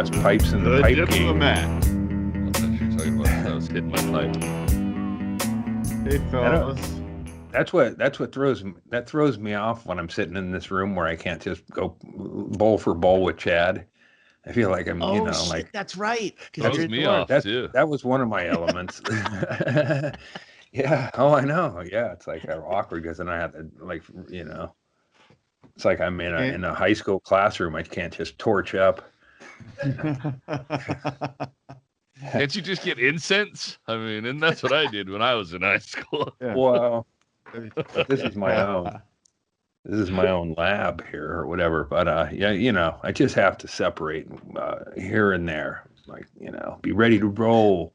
best pipes in the pipe game. I thought you were talking about when I was hitting my pipe. Hey, fellas. That's what throws me off when I'm sitting in this room where I can't just go bowl for bowl with Chad. I feel like I'm, like that's right. Throws me off too. That was one of my elements. Yeah. Oh, I know. Yeah, it's like awkward because then I have to it's like I'm in a high school classroom. I can't just torch up. Can't you just get incense? I mean, and that's what I did when I was in high school. Yeah. Well, this is my own. This is my own lab here or whatever. But I just have to separate here and there. Like, be ready to roll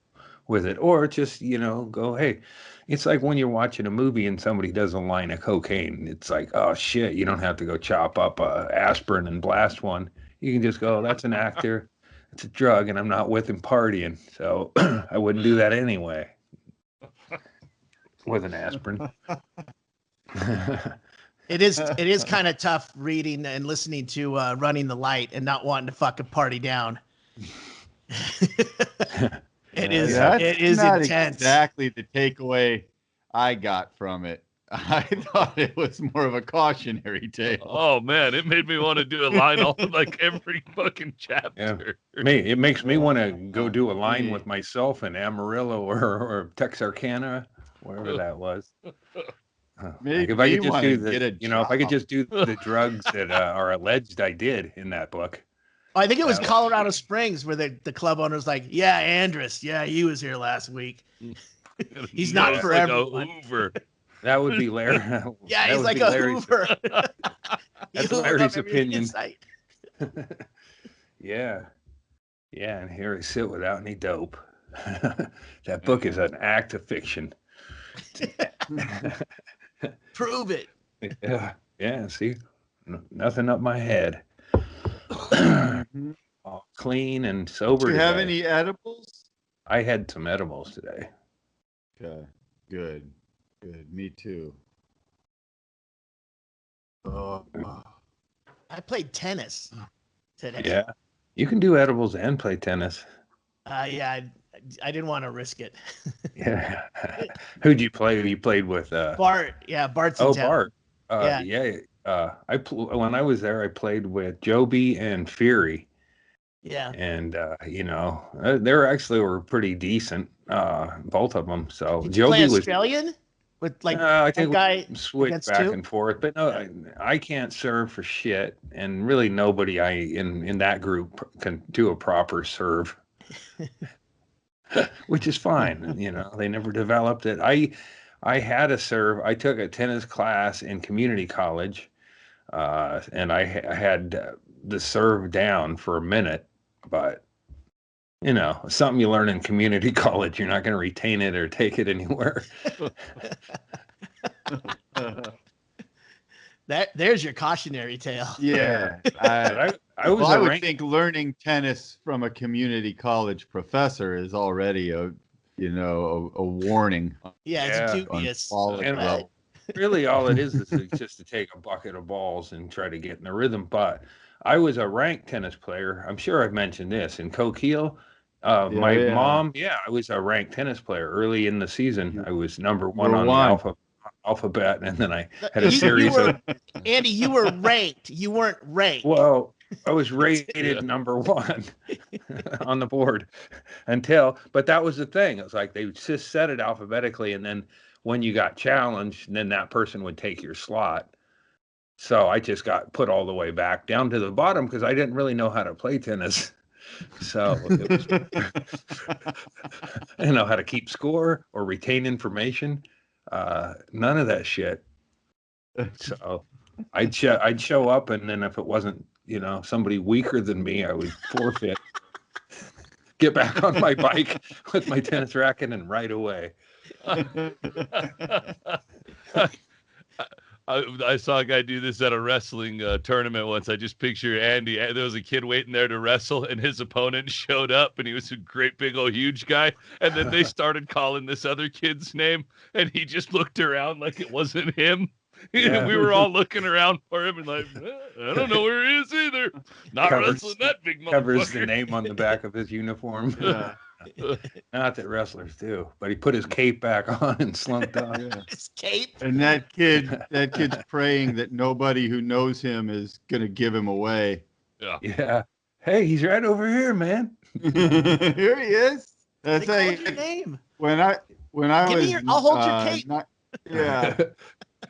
with it, or just go. Hey, it's like when you're watching a movie and somebody does a line of cocaine. It's like, oh shit, you don't have to go chop up aspirin and blast one. You can just go, that's an actor. It's a drug, and I'm not with him partying, so I wouldn't do that anyway. With an aspirin. It is kind of tough reading and listening to Running the Light and not wanting to fucking party down. It is not intense. Exactly the takeaway I got from it. I thought it was more of a cautionary tale. Oh man, it made me want to do a line all like every fucking chapter. Yeah. It makes me want to go do a line with myself in Amarillo or Texarkana, wherever that was. Like if I could just do if I could just do the drugs that are alleged I did in that book. I think it was Colorado Springs where the club owner's like, yeah, Andrus, yeah, he was here last week. He's not for everyone. Hoover. That would be Larry. Yeah, he's like a Hoover. That's Larry's opinion. Yeah. Yeah, and here I sit without any dope. That book is an act of fiction. Prove it. Yeah, see? Nothing up my head. All clean and sober. Do you have any edibles? I had some edibles today. Okay, good. Me too. I played tennis today. Yeah, you can do edibles and play tennis. Yeah, I didn't want to risk it. Yeah. Who'd you play? You played with Bart. Yeah, Bart's in town. Bart. When I was there, I played with Joby and Fury. Yeah. And they were pretty decent, both of them. So Did you Joby play was Australian with like I think guy we switched back and forth, but no, I can't serve for shit, and really nobody in that group can do a proper serve. Which is fine. They never developed it. I had a serve. I took a tennis class in community college, and I had the serve down for a minute, but something you learn in community college, you're not going to retain it or take it anywhere. There's your cautionary tale. Yeah. I would think learning tennis from a community college professor is already a warning. Yeah, it's dubious. And really all it is just to take a bucket of balls and try to get in the rhythm. But I was a ranked tennis player. I'm sure I've mentioned this in Coquille. Mom, I was a ranked tennis player early in the season. I was number one on the alphabet, and then I had a series of. Andy, you were ranked. You weren't ranked. Well, I was rated number one on the board but that was the thing. It was like they just set it alphabetically, and then when you got challenged, then that person would take your slot. So I just got put all the way back down to the bottom because I didn't really know how to play tennis. So it was, I didn't know how to keep score or retain information. None of that shit. So I'd show up, and then if it wasn't somebody weaker than me, I would forfeit. Get back on my bike with my tennis racket and ride away. I saw a guy do this at a wrestling tournament once. I just picture Andy. There was a kid waiting there to wrestle, and his opponent showed up, and he was a great big old huge guy. And then they started calling this other kid's name, and he just looked around like it wasn't him. Yeah. We were all looking around for him and like, I don't know where he is either. Not wrestling that big motherfucker. Covers the name on the back of his uniform. Yeah. Not that wrestlers do, but he put his cape back on and slumped up. Yeah. His cape. And that kid's praying that nobody who knows him is gonna give him away. Yeah. Hey, he's right over here, man. Here he is. They called your name. When I Give was me I'll hold your cape. Yeah.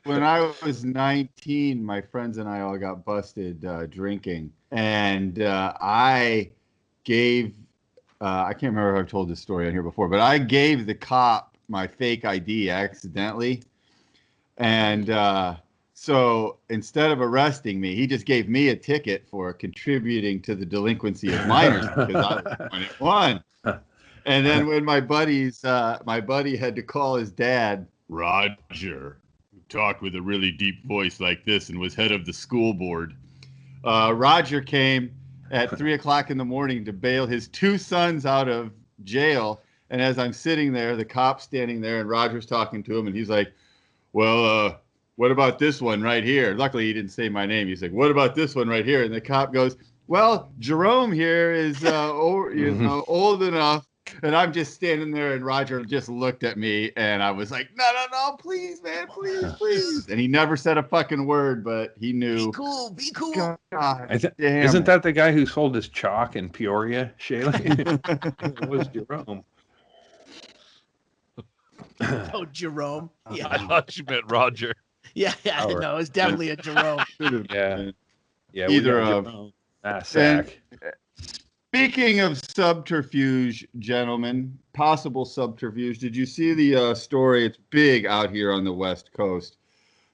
When I was 19, my friends and I all got busted drinking, and I gave I can't remember if I've told this story on here before, but I gave the cop my fake ID accidentally, and so instead of arresting me, he just gave me a ticket for contributing to the delinquency of minors because I was 21. And then when my buddy had to call his dad, Roger, who talked with a really deep voice like this and was head of the school board. Roger came at 3:00 in the morning to bail his two sons out of jail. And as I'm sitting there, the cop's standing there and Roger's talking to him. And he's like, well, what about this one right here? Luckily, he didn't say my name. He's like, what about this one right here? And the cop goes, well, Jerome here is old enough. And I'm just standing there, and Roger just looked at me, and I was like, no, please, man, please. And he never said a fucking word, but he knew. Be cool. God, Isn't that the guy who sold his chalk in Peoria, Shaylee? It was Jerome. Oh, Jerome. Yeah. I thought you meant Roger. Yeah, no, it's definitely a Jerome. Yeah. Either of. Sack. Speaking of subterfuge, gentlemen, possible subterfuge, did you see the story? It's big out here on the West Coast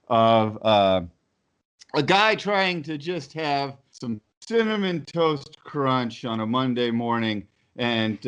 of a guy trying to just have some cinnamon toast crunch on a Monday morning and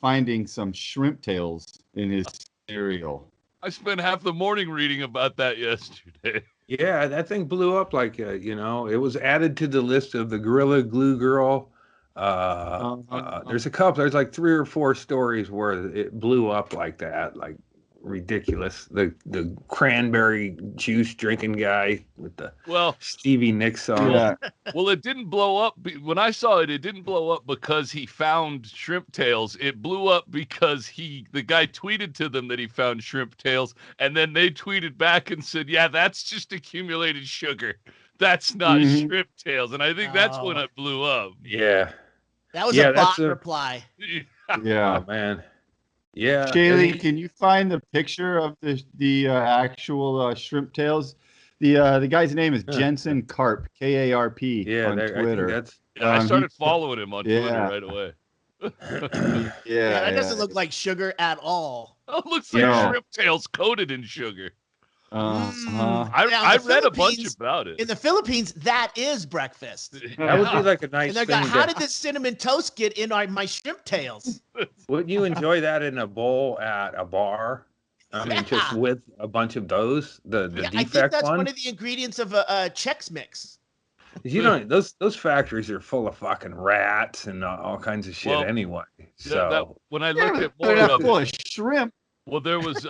finding some shrimp tails in his cereal. I spent half the morning reading about that yesterday. Yeah, that thing blew up like, it was added to the list of the Gorilla Glue Girl. There's there's like 3 or 4 stories where it blew up like that, like ridiculous. The cranberry juice drinking guy with the Stevie Nicks song. Yeah. Well, it didn't blow up. When I saw it, it didn't blow up because he found shrimp tails. It blew up because the guy tweeted to them that he found shrimp tails, and then they tweeted back and said, yeah, that's just accumulated sugar. That's not shrimp tails. And I think that's when it blew up. Yeah. That was a bot reply. Yeah. Oh, man. Yeah. Shaylee, can you find the picture of the actual shrimp tails? The guy's name is Jensen Karp, Karp, on Twitter. I started following him on Twitter right away. That doesn't look like sugar at all. It looks like shrimp tails coated in sugar. I read a bunch about it. In the Philippines, that is breakfast. That would be like a nice thing. How did this cinnamon toast get in my shrimp tails? Wouldn't you enjoy that in a bowl at a bar? I mean, just with a bunch of those, the defect I think that's one of the ingredients of a Chex Mix. Those factories are full of fucking rats and all kinds of shit anyway. So when I looked at more full of shrimp. Well, there was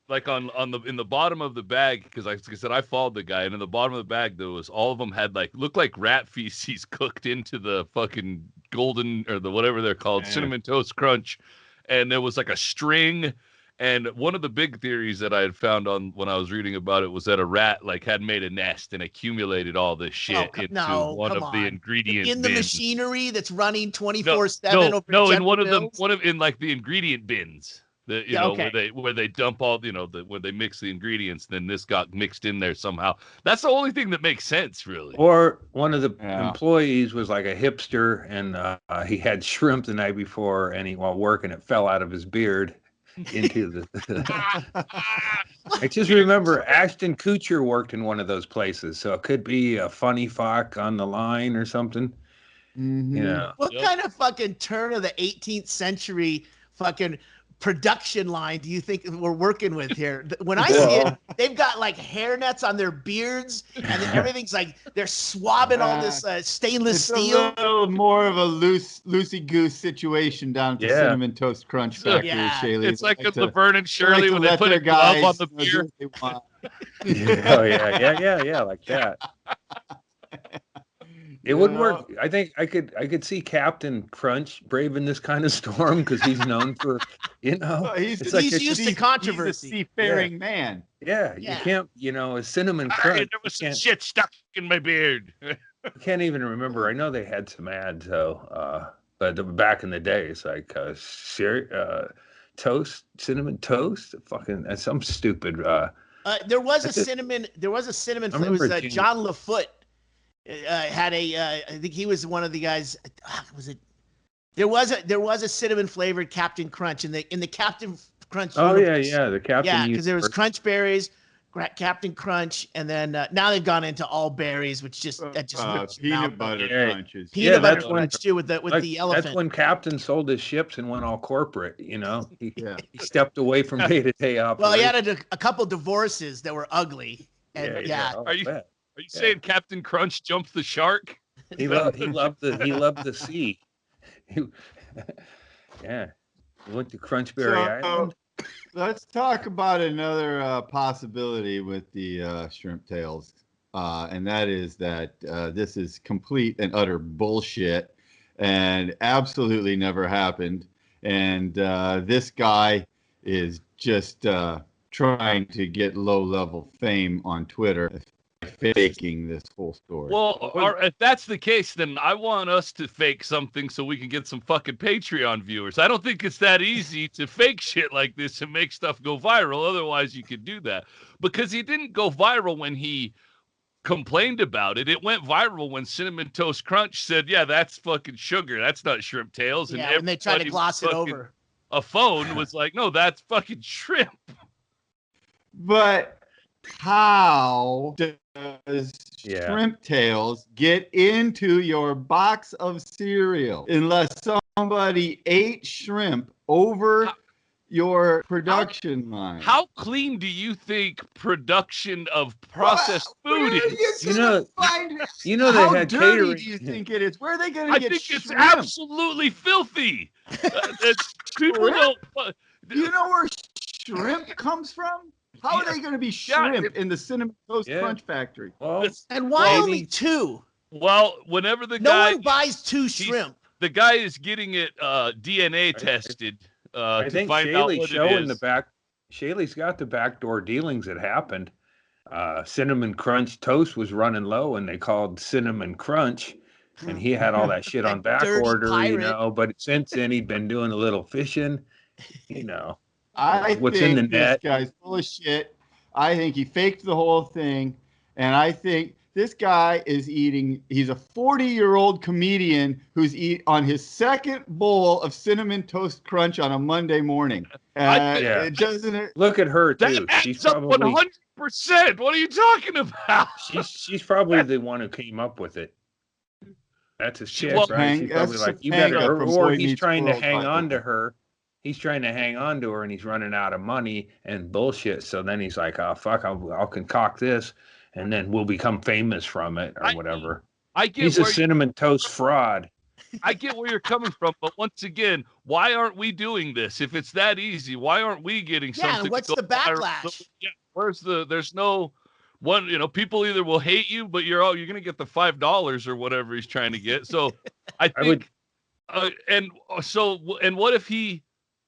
like in the bottom of the bag, because like I said, I followed the guy, and in the bottom of the bag there was all of them had looked like rat feces cooked into the fucking golden or the whatever they're called, cinnamon toast crunch, and there was like a string. And one of the big theories that I had found when I was reading about it was that a rat had made a nest and accumulated all this shit into one of the ingredient in the bins. Machinery that's running 24/7. No, in one of them, in the ingredient bins. Where they dump all, where they mix the ingredients, then this got mixed in there somehow. That's the only thing that makes sense, really. Or one of the employees was like a hipster, and he had shrimp the night before, and while working, it fell out of his beard into the. I just remember Ashton Kutcher worked in one of those places, so it could be a funny fuck on the line or something. Mm-hmm. What kind of fucking turn of the 18th century fucking production line do you think we're working with here? When I see it, they've got hairnets on their beards, and then everything's they're swabbing all this stainless steel. A little more of a loosey goose situation down at the Cinnamon Toast Crunch factory, Shaylee. It's like the Laverne and Shirley when they put a glove on the beer. Oh yeah, like that. It would work. I think I could see Captain Crunch braving this kind of storm because he's known for, He's used to controversy. He's a seafaring man. Yeah, you can't, a cinnamon Hey, crunch. there was some shit stuck in my beard. I can't even remember. I know they had some ads though, but back in the day, it's like toast, cinnamon toast, fucking that's some stupid. There was a cinnamon flavor. It was John LaFoot. Had I think he was one of the guys. Was it? There was a cinnamon flavored Captain Crunch in the Captain Crunch. Oh universe. yeah, the Captain. Yeah, because there was Crunch Berries, Captain Crunch, and then now they've gone into all berries, which just peanut butter crunches. Peanut butter crunch too with the elephant. That's when Captain sold his ships and went all corporate. He stepped away from day-to-day operations. Well, he had a couple divorces that were ugly. And Are you saying Captain Crunch jumped the shark? He loved the sea. He went to Crunchberry Island. Let's talk about another possibility with the shrimp tails, and that is that this is complete and utter bullshit, and absolutely never happened. And this guy is just trying to get low-level fame on Twitter, faking this whole story. Well, if that's the case, then I want us to fake something so we can get some fucking Patreon viewers. I don't think it's that easy to fake shit like this and make stuff go viral. Otherwise, you could do that. Because he didn't go viral when he complained about it. It went viral when Cinnamon Toast Crunch said, yeah, that's fucking sugar. That's not shrimp tails. And when they tried to gloss it over. A phone was like, no, that's fucking shrimp. But how does shrimp tails get into your box of cereal unless somebody ate shrimp over your production line? How clean do you think production of processed food is? They had How dirty catering. do you think it is? Where are they going to get I think shrimp? it's absolutely filthy. People don't. You know where shrimp comes from? How are they going to be shrimp in the Cinnamon Toast Crunch factory? Well, and why only two? Well, whenever the no guy one buys two shrimp. The guy is getting it DNA tested I think to find out what it is. Shaylee's got the backdoor dealings that happened. Cinnamon Crunch Toast was running low, and they called Cinnamon Crunch, and he had all that shit on back order, But since then, he'd been doing a little fishing, I what's think in the this net. guy's full of shit. I think he faked the whole thing. And I think this guy is eating, he's a 40-year-old comedian who's on his second bowl of Cinnamon Toast Crunch on a Monday morning. Look at her, too. That She's up probably 100%. What are you talking about? She's probably the one who came up with it. That's his chick, Well, right? She's probably like, you better, or he's trying to hang on to her. He's trying to hang on to her, and he's running out of money and bullshit. So then he's like, "Oh fuck, I'll concoct this, and then we'll become famous from it or whatever." He's a cinnamon toast fraud. I get where you're coming from, but once again, why aren't we doing this? If it's that easy, why aren't we getting something? Yeah, what's the backlash? There's no one. People either will hate you, but you're gonna get the $5 or whatever he's trying to get. So I think,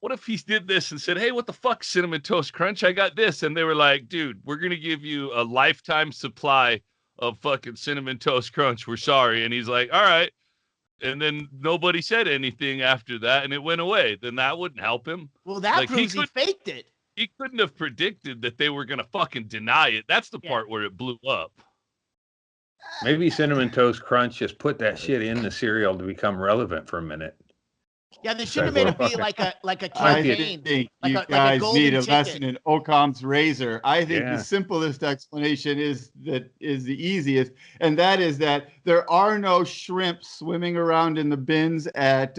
what if he did this and said, hey, what the fuck, Cinnamon Toast Crunch? I got this. And they were like, dude, we're going to give you a lifetime supply of fucking Cinnamon Toast Crunch. We're sorry. And he's like, all right. And then nobody said anything after that, and it went away. Then that wouldn't help him. Well, that proves he faked it. He couldn't have predicted that they were going to fucking deny it. That's the part where it blew up. Maybe Cinnamon Toast Crunch just put that shit in the cereal to become relevant for a minute. Yeah, they should have made it be like a campaign. I think like you a guys golden need a ticket. lesson in Occam's razor. I think the simplest explanation is the easiest, and that is that there are no shrimp swimming around in the bins at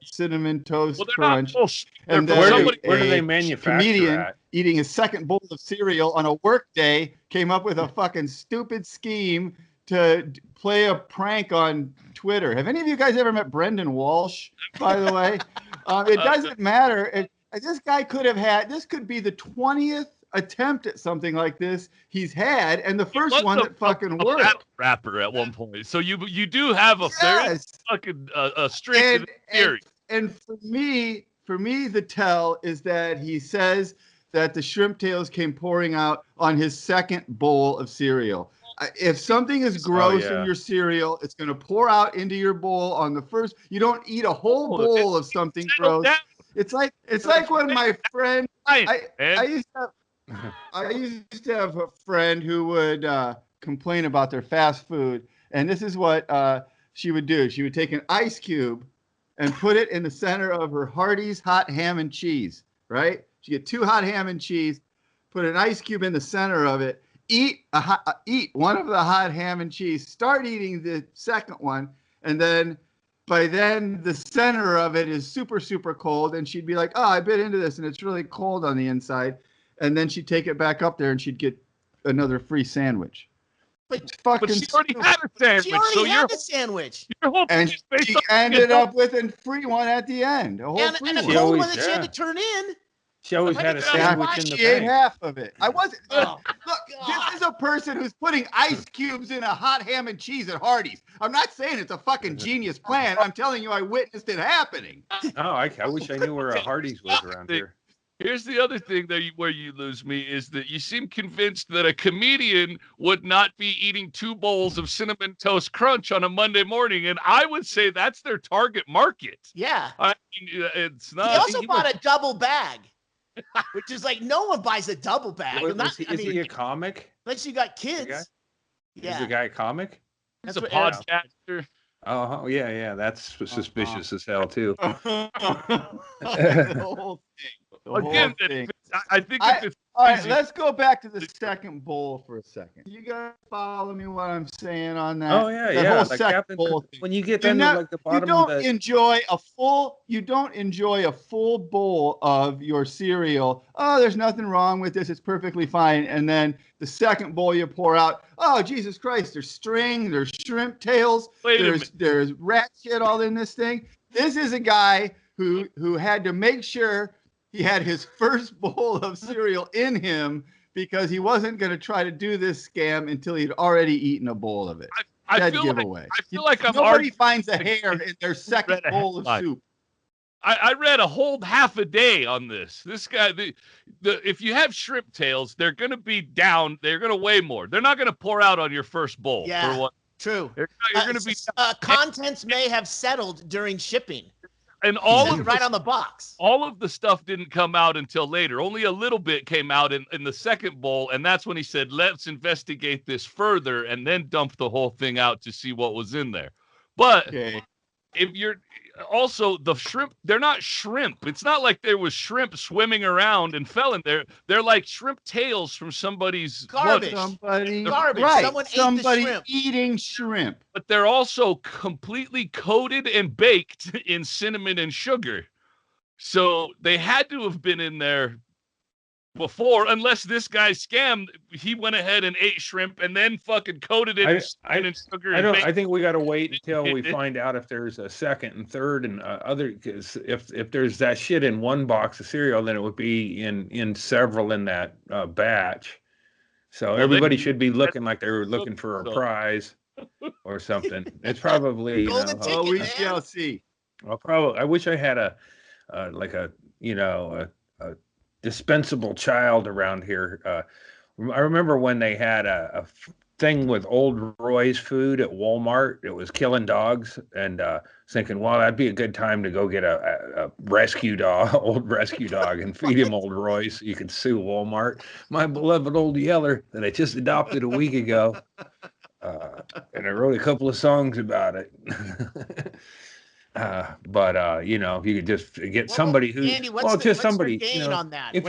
Cinnamon Toast Crunch. And where do they manufacture comedian at? Eating his second bowl of cereal on a work day came up with a fucking stupid scheme to play a prank on Twitter. Have any of you guys ever met Brendan Walsh, by the way? It doesn't matter. This guy could have this could be the 20th attempt at something like this he's had, and the first one that fucking worked. Rapper at one point, so you do have a very fucking strength theory. And for me, the tell is that he says that the shrimp tails came pouring out on his second bowl of cereal. If something is gross in your cereal, it's going to pour out into your bowl on the first. You don't eat a whole bowl of something gross. It's like when my friend I used to have a friend who would complain about their fast food, and this is what she would do. She would take an ice cube and put it in the center of her Hardee's hot ham and cheese, right? She get 2 hot ham and cheese, put an ice cube in the center of it, eat one of the hot ham and cheese, start eating the second one, and then by then the center of it is super, super cold, and she'd be like, oh, I bit into this, and it's really cold on the inside, and then she'd take it back up there, and she'd get another free sandwich. But she already had a sandwich. She already had the sandwich. And she ended up with a free one at the end. A whole free and a one. cold one that she had to turn in. She always had a sandwich in the She ate bank. half of it. I wasn't. Oh, look, this is a person who's putting ice cubes in a hot ham and cheese at Hardee's. I'm not saying it's a fucking genius plan. I'm telling you, I witnessed it happening. Oh, I wish I knew where a Hardee's was around here. Here's the other thing where you lose me is that you seem convinced that a comedian would not be eating 2 bowls of Cinnamon Toast Crunch on a Monday morning, and I would say that's their target market. Yeah. I mean, it's not. He also bought a double bag, which is like no one buys a double bag. Is he a comic? Unless you got kids. Yeah. Is the guy a comic? He's a podcaster. Oh, yeah. That's suspicious as hell, too. The whole thing. Again, I think all right, let's go back to the second bowl for a second. You guys follow me what I'm saying on that? Oh yeah, yeah. Whole like second bowl thing. When you get down to like the bottom of the... You don't enjoy a full bowl of your cereal. Oh, there's nothing wrong with this. It's perfectly fine. And then the second bowl you pour out. Oh, Jesus Christ! There's string. There's shrimp tails. There's rat shit all in this thing. This is a guy who had to make sure he had his first bowl of cereal in him because he wasn't going to try to do this scam until he'd already eaten a bowl of it. I feel like nobody finds a hair in their second bowl of soup. I read a whole half a day on this. This guy, if you have shrimp tails, they're going to be down. They're going to weigh more. They're not going to pour out on your first bowl. Yeah, for what, true. You're going to be contents may have settled during shipping. And all of right on the box. All of the stuff didn't come out until later. Only a little bit came out in the second bowl, and that's when he said, "Let's investigate this further," and then dump the whole thing out to see what was in there. But if you're also the shrimp, they're not shrimp. It's not like there was shrimp swimming around and fell in there. They're like shrimp tails from somebody's garbage. Garbage. Right. Somebody ate the shrimp. Eating shrimp. But they're also completely coated and baked in cinnamon and sugar. So they had to have been in there before, unless this guy scammed. He went ahead and ate shrimp and then fucking coated it in cinnamon and sugar. I think we got to wait until we find out if there's a second and third and other. Because if there's that shit in one box of cereal, then it would be in several in that batch. So everybody should be looking like they were looking for a prize or something. It's probably we shall see. Well, probably. I wish I had a dispensable child around here. I remember when they had a thing with Old Roy's food at Walmart. It was killing dogs, and thinking, well, that'd be a good time to go get a rescue dog, old rescue dog, and feed him Old Roy's so you could sue Walmart. My beloved old Yeller that I just adopted a week ago. And I wrote a couple of songs about it. But if you could just get somebody who, Andy, somebody, on that? If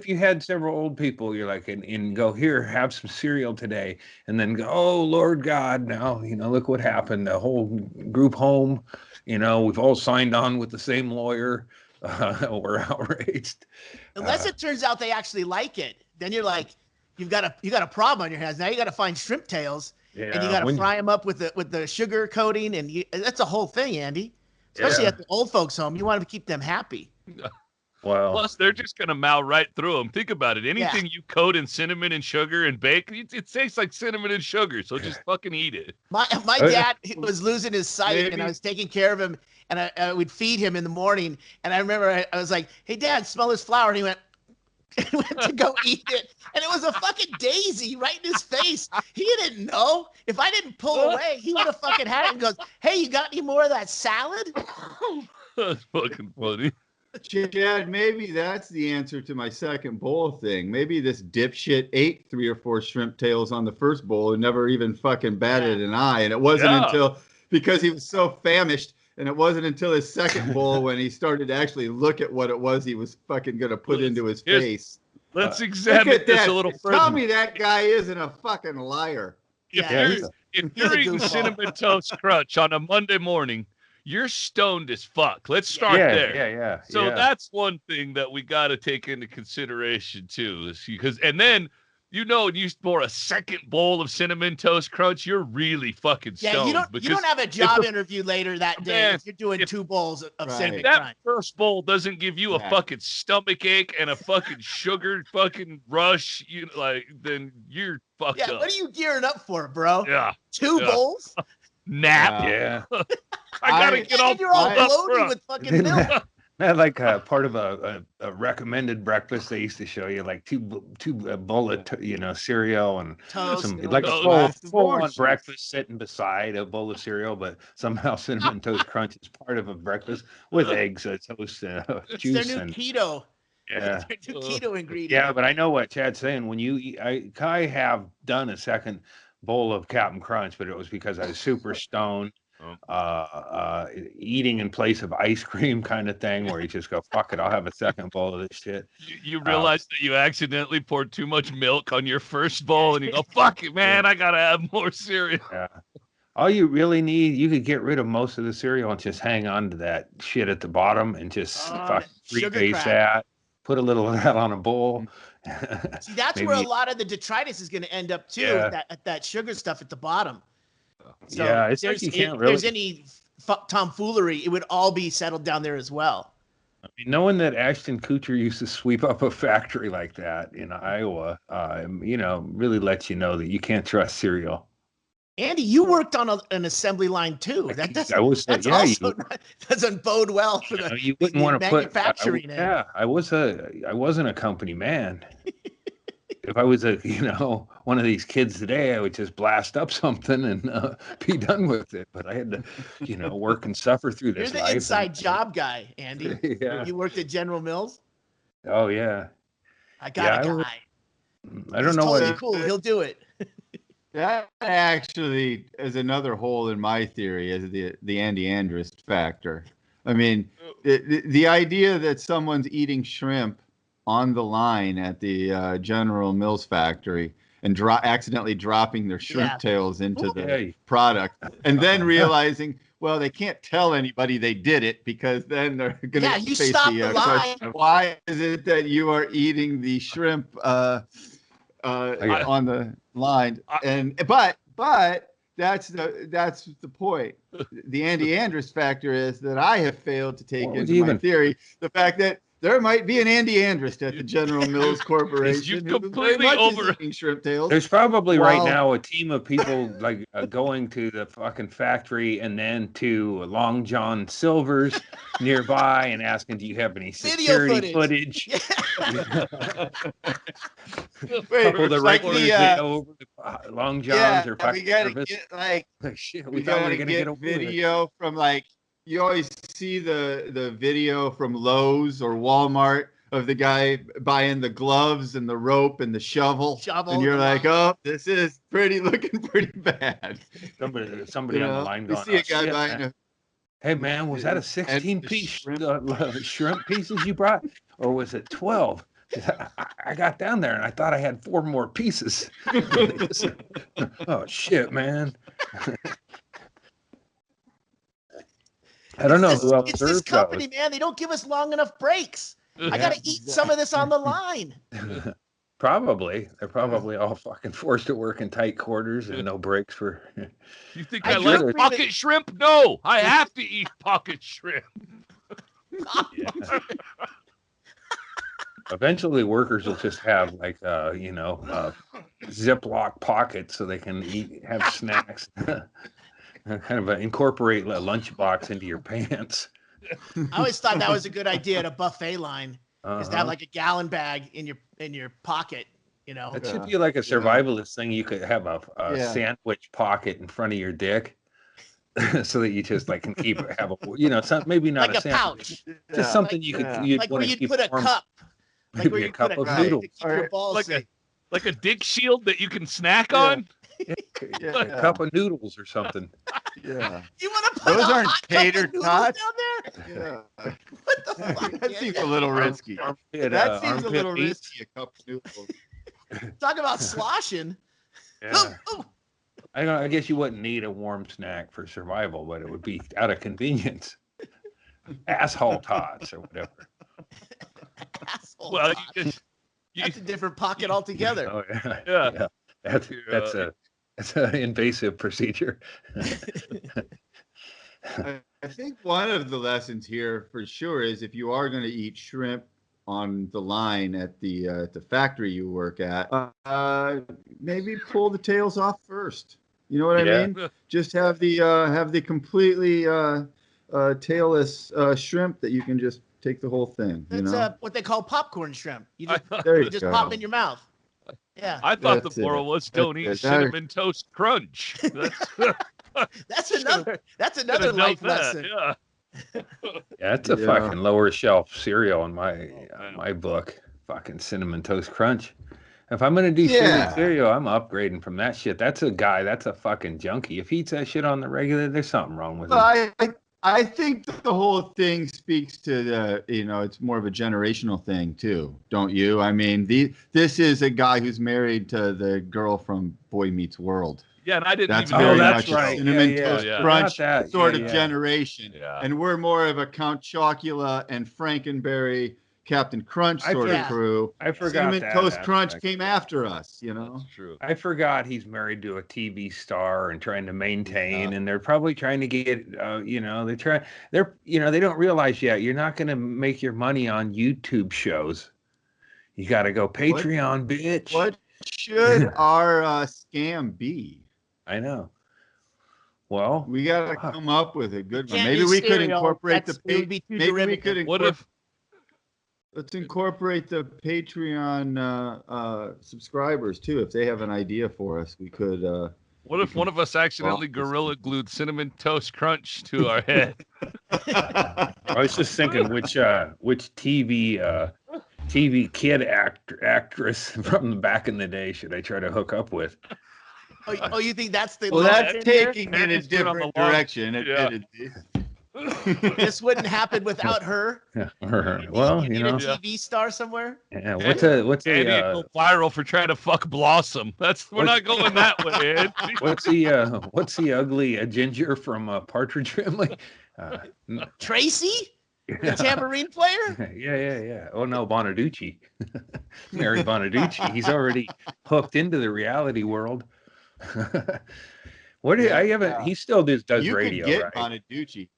you had several old people, you're like, and go here, have some cereal today, and then go, oh Lord God, now look what happened. The whole group home, we've all signed on with the same lawyer. We're outraged. Unless it turns out they actually like it, then you're like, you got a problem on your hands. Now you got to find shrimp tails. Yeah, and you got to fry them up with the sugar coating, and that's a whole thing, Andy. Especially at the old folks' home, you want to keep them happy. Well, Plus, they're just gonna mow right through them. Think about it. Anything you coat in cinnamon and sugar and bake, it tastes like cinnamon and sugar. So just fucking eat it. My dad was losing his sight, and Maybe. I was taking care of him, and I would feed him in the morning. And I remember I was like, "Hey, Dad, smell this flour," and he went. And went to go eat it, and it was a fucking daisy right in his face. He didn't know. If I didn't pull away, he would have fucking had it and goes, "Hey, you got any more of that salad?" That's fucking funny. Chad, maybe that's the answer to my second bowl thing. Maybe this dipshit ate 3 or 4 shrimp tails on the first bowl and never even fucking batted an eye. And it wasn't until, because he was so famished, and it wasn't until his second bowl when he started to actually look at what it was he was fucking going to put into his face. Let's examine this a little further. Tell me that guy isn't a fucking liar. If you're eating Cinnamon Toast Crunch on a Monday morning, you're stoned as fuck. Let's start there. Yeah. So that's one thing that we got to take into consideration too, is because, and then, you for a second bowl of Cinnamon Toast Crunch, you're really fucking stoned. Yeah, you don't have a job interview later that day if you're doing 2 bowls of Cinnamon Crunch. That first bowl doesn't give you a fucking stomach ache and a fucking sugar fucking rush, then you're fucked up. Yeah, what are you gearing up for, bro? Yeah. 2 bowls? Nap. Yeah. I gotta get all you're all bloated with fucking milk. Not like part of a recommended breakfast. They used to show you like two bowl of cereal and toast, some like a full on breakfast sitting beside a bowl of cereal, but somehow Cinnamon Toast Crunch is part of a breakfast with eggs, toast, juice, their new keto. Yeah, their new keto ingredient. Yeah, but I know what Chad's saying. When you eat, I have done a second bowl of Captain Crunch, but it was because I was super stoned. Eating in place of ice cream kind of thing, where you just go, fuck it, I'll have a second bowl of this shit. You realize that you accidentally poured too much milk on your first bowl, and you go, fuck it, man, I gotta have more cereal. Yeah. All you really need, you could get rid of most of the cereal and just hang on to that shit at the bottom and just fucking rebase that. Put a little of that on a bowl. See, that's where a lot of the detritus is going to end up too. That sugar stuff at the bottom. So it's like you can't really. If there's any tomfoolery, it would all be settled down there as well. I mean, knowing that Ashton Kutcher used to sweep up a factory like that in Iowa, really lets you know that you can't trust cereal. Andy, you worked on an assembly line too. That doesn't bode well for the you wouldn't want to manufacturing. I wasn't a company man. If I was one of these kids today, I would just blast up something and be done with it. But I had to, work and suffer through this. You're the inside job guy, Andy. Yeah. You worked at General Mills? Oh yeah. I got a guy. I don't know what. Cool. He'll do it. That actually is another hole in my theory, is the Andy Andrus factor. I mean, the idea that someone's eating shrimp on the line at the General Mills factory and accidentally dropping their shrimp tails into the product, and then realizing, well, they can't tell anybody they did it, because then they're going to face the question, why is it that you are eating the shrimp on the line? But that's the point. The Andy Andrus factor is that I have failed to take into my theory the fact that there might be an Andy Andrus at the General Mills Corporation. You completely over shrimp tails. There's probably right now a team of people like going to the fucking factory and then to Long John Silver's nearby and asking, "Do you have any security footage?" Couple the regulars over the Long John's or we gotta get shit. We gotta get video from You always see the video from Lowe's or Walmart of the guy buying the gloves and the rope and the shovel and you're like, oh, this is looking pretty bad. Somebody on the line going, you see a guy buying hey man, was that a 16-piece shrimp pieces you brought, or was it 12? I got down there and I thought I had 4 more pieces. Oh shit, man. I don't know who else it's this company, man. They don't give us long enough breaks. I got to eat some of this on the line. Probably. They're probably all fucking forced to work in tight quarters and no breaks for... You think I like pocket shrimp? No, I have to eat pocket shrimp. Eventually, workers will just have like Ziploc pockets so they can have snacks. Kind of incorporate a lunchbox into your pants. I always thought that was a good idea at a buffet line, is to have Uh-huh. like a gallon bag in your pocket. It should be like a survivalist thing. You could have a sandwich pocket in front of your dick, so that you just like can have maybe not like a sandwich, pouch, just something you'd like where want to you'd keep put a warm. cup, like where Maybe a you cup put a of cup noodles. to keep your balls safe. like a dick shield that you can snack on. A cup of noodles or something. Yeah. You want to put Those a aren't hot cup of tater noodles tots. down there? Yeah. What the fuck? That seems a little risky. That seems a little risky, a cup of noodles. Talk about sloshing. Yeah. Ooh. I guess you wouldn't need a warm snack for survival, but it would be out of convenience. Asshole tots or whatever. Asshole Well, tots. That's a different pocket altogether. Oh yeah. Yeah. That's an invasive procedure. I think one of the lessons here for sure is if you are going to eat shrimp on the line at the factory you work at, maybe pull the tails off first. You know what I mean? Just have the completely tailless shrimp that you can just take the whole thing. That's what they call popcorn shrimp. You just, there you just pop in your mouth. Yeah. I thought That's the moral was don't eat it. cinnamon toast crunch. That's another life lesson. Yeah. That's a fucking lower shelf cereal in my book. Fucking cinnamon toast crunch. If I'm gonna do cereal, I'm upgrading from that shit. That's a fucking junkie. If he eats that shit on the regular, there's something wrong with him. I think the whole thing speaks to it's more of a generational thing too, don't you? I mean, this is a guy who's married to the girl from Boy Meets World. Yeah, and I didn't That's even very know much right. a cinnamon Yeah, toast yeah. crunch That. sort of generation. Yeah. And we're more of a Count Chocula and Frankenberry, Captain Crunch sort of crew. I forgot Cinnamon that Toast aspect. Crunch came after us, That's true. I forgot he's married to a TV star and trying to maintain, and they're probably trying to get, they don't realize yet you're not going to make your money on YouTube shows. You got to go Patreon, bitch. What should our scam be? I know. Well, we got to come up with a good one. Can't Maybe use we could cereal. incorporate It would be too derivative. Let's incorporate the Patreon subscribers too. If they have an idea for us, we could. What if one of us accidentally gorilla glued cinnamon toast crunch to our head? I was just thinking which TV kid actress from the back in the day should I try to hook up with? Oh, you think that's the? Well, that's taking there? in a different direction. This wouldn't happen without her. Yeah, well, you need a TV star somewhere. Yeah, what's a go viral for trying to fuck Blossom? We're not going that way, Ed. What's the ugly ginger from Partridge Family? Tracy, the tambourine player. Yeah. Oh no, Bonaducci, Mary Bonaducci. He's already hooked into the reality world. He still does radio, could get right? Bonaducci.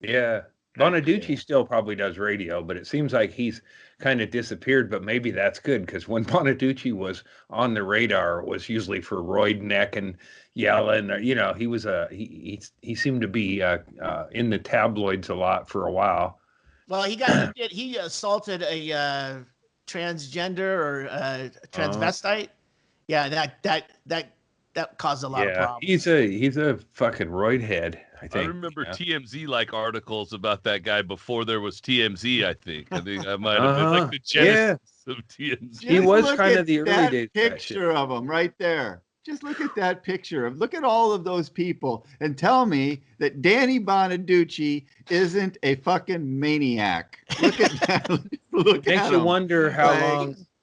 Yeah. Bonaducci still probably does radio, but it seems like he's kind of disappeared. But maybe that's good because when Bonaducci was on the radar, it was usually for Royd Neck and yelling. He was he seemed to be in the tabloids a lot for a while. Well, he assaulted a transgender or transvestite. Yeah, that caused a lot of problems. He's a fucking roid head. I think. I remember TMZ articles about that guy before there was TMZ. I think I might have been like the genesis of TMZ. He was kind of the early days. Picture of him right there. Just look at that picture. Look at all of those people and tell me that Danny Bonaducci isn't a fucking maniac. Look at that.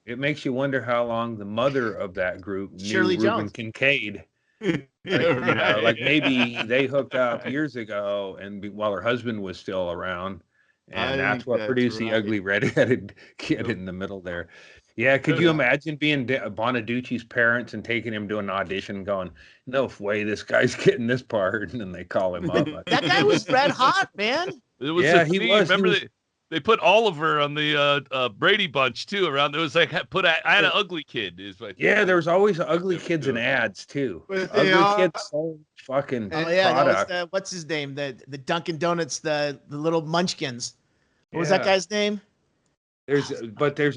It makes you wonder how long the mother of that group Shirley knew Reuben Kincaid. Like maybe they hooked up years ago, and while her husband was still around, and that's what produced the ugly redheaded kid in the middle there. Yeah, could you imagine being Bonaducci's parents and taking him to an audition, and going, "No way, this guy's getting this part," and then they call him up. That guy was red hot, man. It was he was. Remember They put Oliver on the Brady Bunch too. Around it was like I had an ugly kid. Is like there was always ugly kids in ads too. But they Ugly are- kids sold fucking Oh yeah, that was product. the what's his name? The Dunkin' Donuts, the little munchkins. What was that guy's name? There's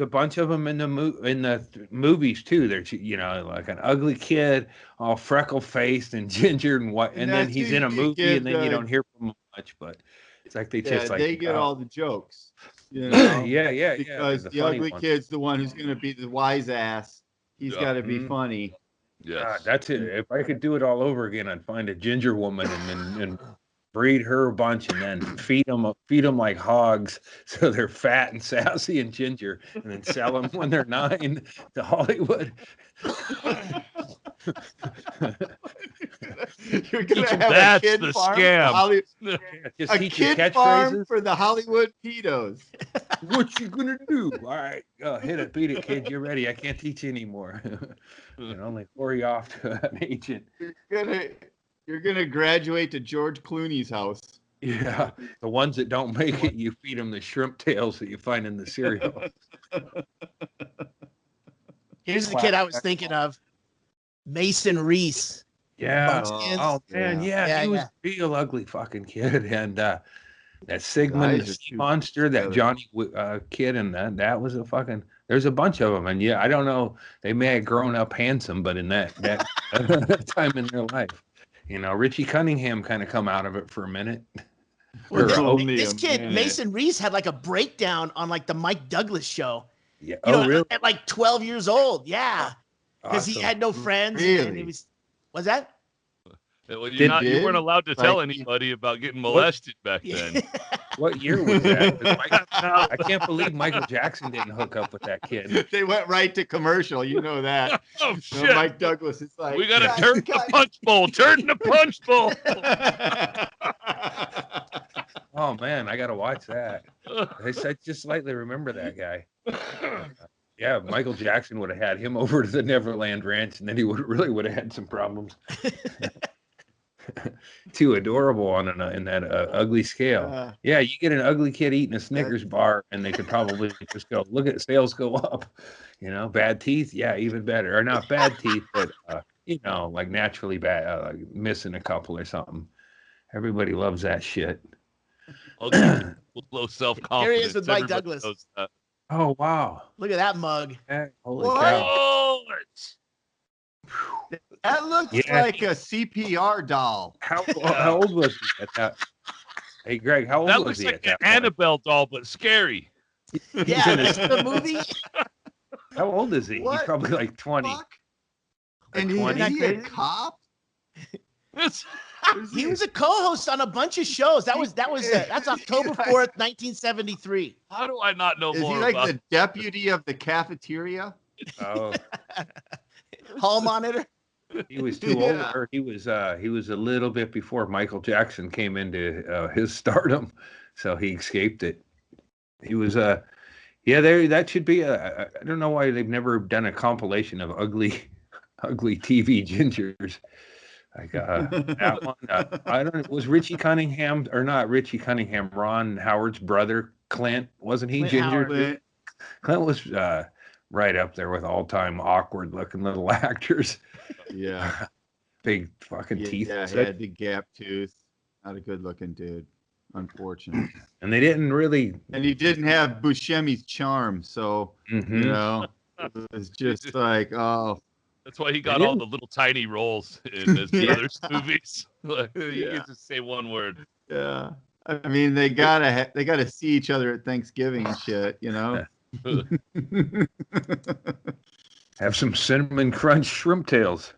a bunch of them in the movies too. There's like an ugly kid, all freckle faced and ginger and white, and then that's he's who in a you movie, give and then you the- don't hear from him much. But it's like they just they get all the jokes. You know? yeah. Because the funny ugly ones. kid's the one who's going to be the wise ass. He's got to be Mhm. funny. yes. God, that's it. If I could do it all over again, I'd find a ginger woman and breed her a bunch and then feed them like hogs so they're fat and sassy and ginger, and then sell them when they're 9 to Hollywood. You're going to have That's a kid the farm. scam. Just A teach your kid farm catchphrases. for the Hollywood pedos. What you gonna do? All right, hit it, beat it, kid. You're ready. I can't teach you anymore. And only whore you off to an agent. You're gonna graduate to George Clooney's house. Yeah, the ones that don't make it, you feed them the shrimp tails that you find in the cereal. Here's the kid I was thinking of, Mason Reese. Yeah. Munchkins. Oh man, Yeah, he was yeah. a real ugly fucking kid, and that Sigmund Eyes are too monster, that together. Johnny kid, and that was a fucking. There's a bunch of them, and I don't know. They may have grown up handsome, but in that time in their life, Richie Cunningham kind of come out of it for a minute. Well, Or, this kid, minute. Mason Reese, had like a breakdown on like the Mike Douglas show. yeah. Really? At like 12 years old. Yeah. Because he Awesome. had no friends. Really? And he was that? Well, Did- you weren't allowed to tell like- anybody about getting molested back then. What year was that? 'Cause I can't believe Michael Jackson didn't hook up with that kid. They went right to commercial. You know that. Oh You shit! know, Mike Douglas is like, We gotta "Guys, turn the guys." punch bowl. Turn the punch bowl. Oh man, I gotta watch that. I just slightly remember that guy. Yeah, Michael Jackson would have had him over to the Neverland Ranch, and then he would have had some problems. Too adorable in that ugly scale. Yeah, you get an ugly kid eating a Snickers bar, and they could probably just go, look at sales go up. Bad teeth, yeah, even better. Or not bad teeth, but like naturally bad, like missing a couple or something. Everybody loves that shit. Low self-confidence. Here he is with Mike Everybody Douglas. knows that. Oh wow! Look at that mug. Holy What? cow! Oh, That looks Yeah. like a CPR doll. How old was he at that? Hey Greg, how old that was looks he like at an that point? Annabelle doll, but scary. Yeah, this is the movie. How old is he? He's What probably like 20. Fuck? And Like is 20? he a cop? It's, He was a co-host on a bunch of shows. That's October 4th, 1973. how do I not know Is more he like about the deputy of the cafeteria? Oh, Hall monitor. he was too Yeah. old. Or he was a little bit before Michael Jackson came into his stardom, so he escaped it. He was that should be I don't know why they've never done a compilation of ugly TV gingers. Like that one, I don't know. Was Richie Cunningham or not Richie Cunningham? Ron Howard's brother, Clint, wasn't he Clint ginger? Howard. Clint was right up there with all-time awkward-looking little actors. Yeah. Big fucking teeth. Yeah, he had the gap tooth. Not a good looking dude. Unfortunate. And they didn't really. And he didn't have Buscemi's charm, so Mhm. it was just like, oh, That's why he got all the little tiny roles in his Yeah. brothers' movies. Like, you Yeah. can just say one word. yeah. I mean, they gotta see each other at Thanksgiving and shit, Have some cinnamon crunch shrimp tails.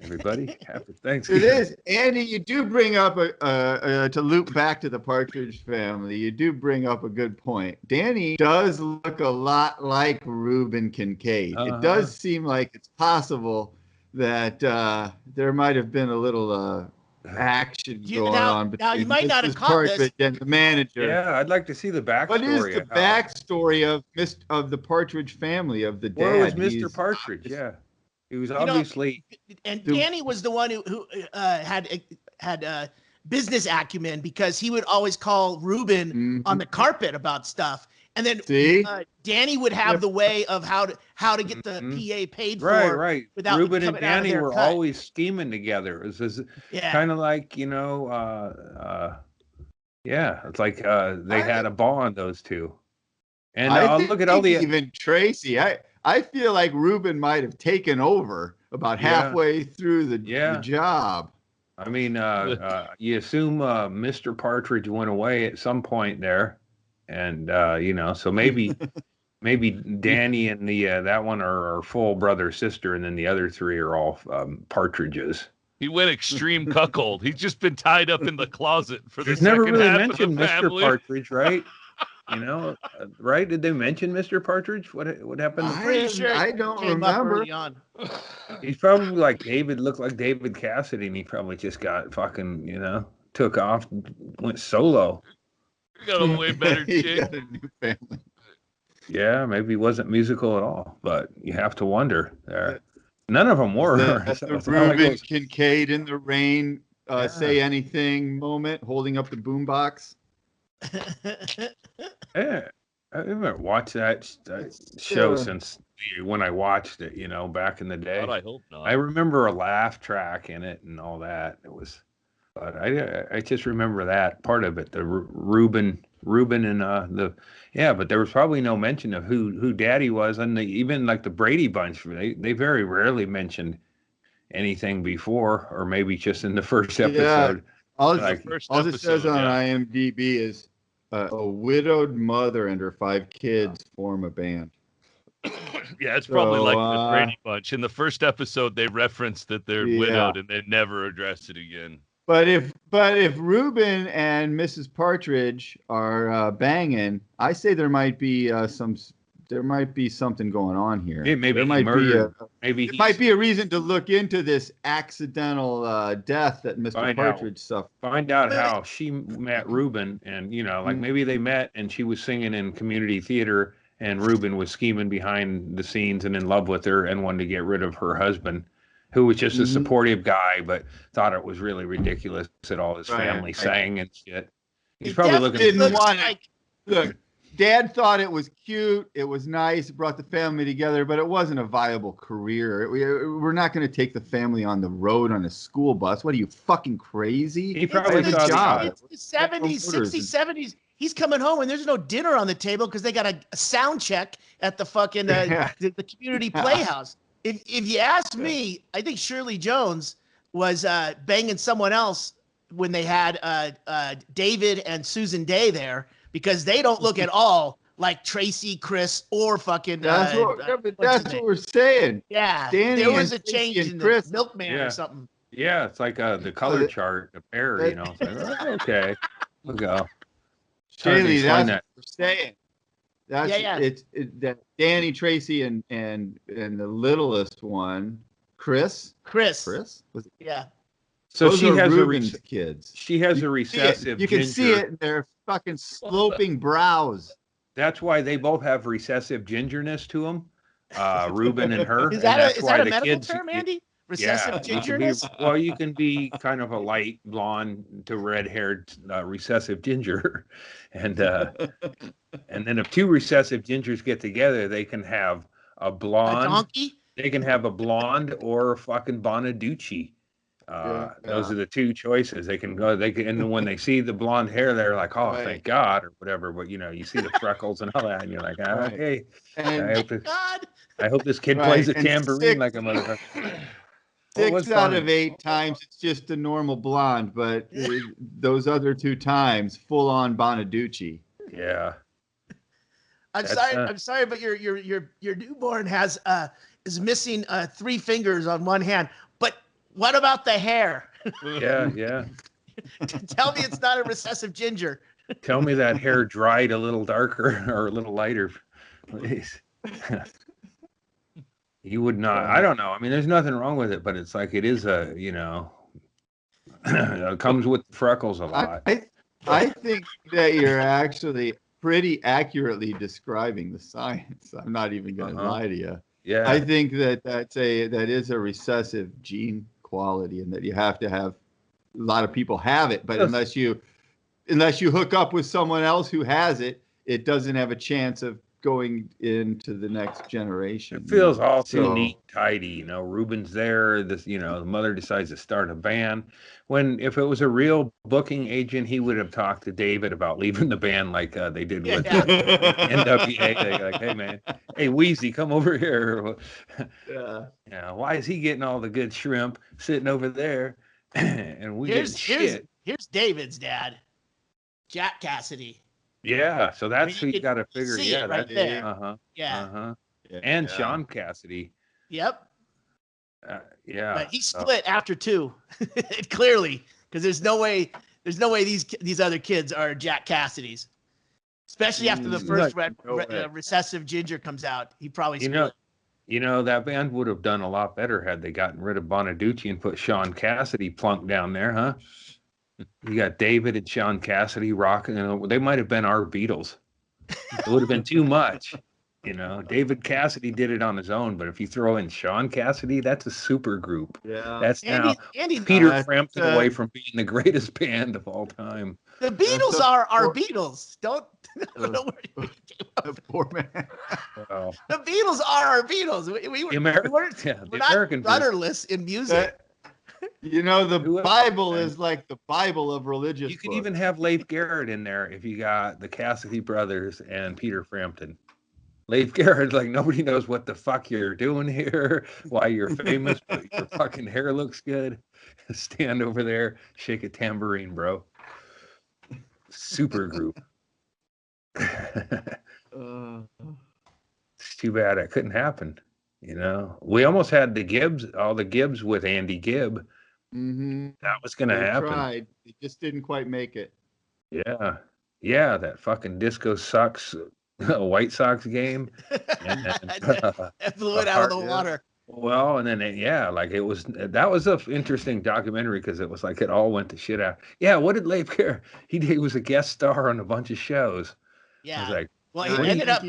Everybody, happy It Thanksgiving. is, Andy. You do bring up to loop back to the Partridge Family. You do bring up a good point. Danny does look a lot like Reuben Kincaid. Uh-huh. It does seem like it's possible that there might have been a little action going on between now you might not have Mrs. caught Partridge this. and the manager. Yeah, I'd like to see the backstory. What is the of how- backstory of the Partridge Family, of the dad? Where was Mr. He's- Partridge? Yeah, he was obviously. And Dude. Danny was the one who had business acumen because he would always call Ruben on the carpet about stuff. And then Danny would have the way of how to get the PA paid for. Right. Without Ruben and coming out of Danny their were cut. always scheming together. It was kind of like, you know, it's like they had a bond, those two. And I think look at all the even Tracy. I feel like Ruben might have taken over about halfway through the job. I mean, you assume Mr. Partridge went away at some point there, and you know, so maybe Danny and the that one are full brother sister, and then the other three are all Partridges. He went extreme cuckold. He's just been tied up in the closet for the He's never second really half mentioned of the Mr. family. Partridge, right? You know, right? Did they mention Mr. Partridge? What happened? I'm pretty sure I don't came up remember. early on. He's probably looked like David Cassidy, and he probably just got fucking, you know, took off, went solo. He got a way better He chick. got a new family. Yeah, maybe he wasn't musical at all, but you have to wonder there. None of them were. That's the Ruben Kincaid in the rain, say anything moment, holding up the boombox. Yeah, I haven't watched that show since when I watched it, you know, back in the day. God, I hope not. I remember a laugh track in it and all that. It was, but I just remember that part of it. The Ruben and but there was probably no mention of who Daddy was, and even like the Brady Bunch. They very rarely mentioned anything before, or maybe just in the first episode. All it says on IMDb is a widowed mother and her 5 kids form a band. Yeah, it's probably like the Brady Bunch. In the first episode, they referenced that they're widowed, and they never addressed it again. But if Ruben and Mrs. Partridge are banging, I say there might be something going on here. Maybe might be a reason to look into this accidental death that Mr. Partridge suffered. Find out how she met Ruben, and you know, like maybe they met and she was singing in community theater, and Ruben was scheming behind the scenes and in love with her and wanted to get rid of her husband, who was just a supportive guy, but thought it was really ridiculous that all his family sang and shit. He's probably looking. Look, Dad thought it was cute. It was nice. It brought the family together, but it wasn't a viable career. We're not going to take the family on the road on a school bus. What are you, fucking crazy? He probably it's job. It's the 70s, 60s, 70s. He's coming home and there's no dinner on the table because they got a sound check at the fucking the community playhouse. If you ask me, I think Shirley Jones was banging someone else when they had David and Susan Day there, because they don't look at all like Tracy, Chris, or fucking. That's what we're saying. Yeah, Danny there was a change in Chris. the milkman or something. Yeah, it's like the color chart, a pair, you know. It's like, okay, we'll go. Shaylee, that's what we're saying. That's yeah. It's that Danny, Tracy, and the littlest one, Chris. Was it? Yeah. So those she has Ruben's kids. She has a recessive. You can see it in their fucking sloping brows. That's why they both have recessive gingerness to them. Ruben and her. Is that a medical term, Andy? Recessive gingerness? Well, you can be kind of a light blonde to red-haired recessive ginger, and then if 2 recessive gingers get together, they can have a blonde. A donkey? They can have a blonde or a fucking Bonaducci. Those are the 2 choices. They can go. And when they see the blonde hair, they're like, "Oh, thank God," or whatever. But you know, you see the freckles and all that, and you're like, "Hey, I hope this kid plays a tambourine like a motherfucker." 6 out of 8 times it's just a normal blonde, but those other 2 times, full on Bonaducci. Yeah. I'm sorry, but your newborn is missing 3 fingers on one hand. But what about the hair? Yeah. Tell me it's not a recessive ginger. Tell me that hair dried a little darker or a little lighter, please. You would not. I don't know. I mean, there's nothing wrong with it, but it's like it is a, you know, it comes with freckles a lot. I think that you're actually pretty accurately describing the science. I'm not even going to lie to you. Yeah. I think that is a recessive gene quality, and that you have to have lot of people have it, but unless you hook up with someone else who has it, it doesn't have a chance of going into the next generation. It feels all too neat, tidy. Ruben's there. The mother decides to start a band. When if it was a real booking agent, he would have talked to David about leaving the band like they did with NWA. They're like, hey man, hey Wheezy, come over here. Yeah. Why is he getting all the good shrimp sitting over there, and we get shit? Here's David's dad, Jack Cassidy. Yeah, so that's who you got to figure. Yeah, right there. And Sean Cassidy. Yep. Yeah. But he split after 2, clearly, because there's no way these other kids are Jack Cassidy's, especially after the first recessive Ginger comes out. He probably split. That band would have done a lot better had they gotten rid of Bonaducci and put Sean Cassidy plunk down there, huh? You got David and Sean Cassidy rocking. They might have been our Beatles. It would have been too much. David Cassidy did it on his own, but if you throw in Sean Cassidy, that's a super group. Yeah. That's now Peter Frampton away from being the greatest band of all time. The Beatles are our Beatles. Don't poor man. Well, the Beatles are our Beatles. We're not rudderless in music. The Bible is like the Bible of religious. You could even have Leif Garrett in there if you got the Cassidy brothers and Peter Frampton. Leif Garrett's like, nobody knows what the fuck you're doing here, why you're famous, but your fucking hair looks good. Stand over there, shake a tambourine, bro. Super group. It's too bad it couldn't happen. We almost had all the Gibbs with Andy Gibb. Mm-hmm. That was going to happen. Tried. It just didn't quite make it. Yeah. Yeah, that fucking Disco Sucks White Sox game. It blew it out of the water. Well, and then, that was an interesting documentary because it was like it all went to shit out. Yeah, what did Leif Garrett? He was a guest star on a bunch of shows. Yeah. I was like, well, he ended up...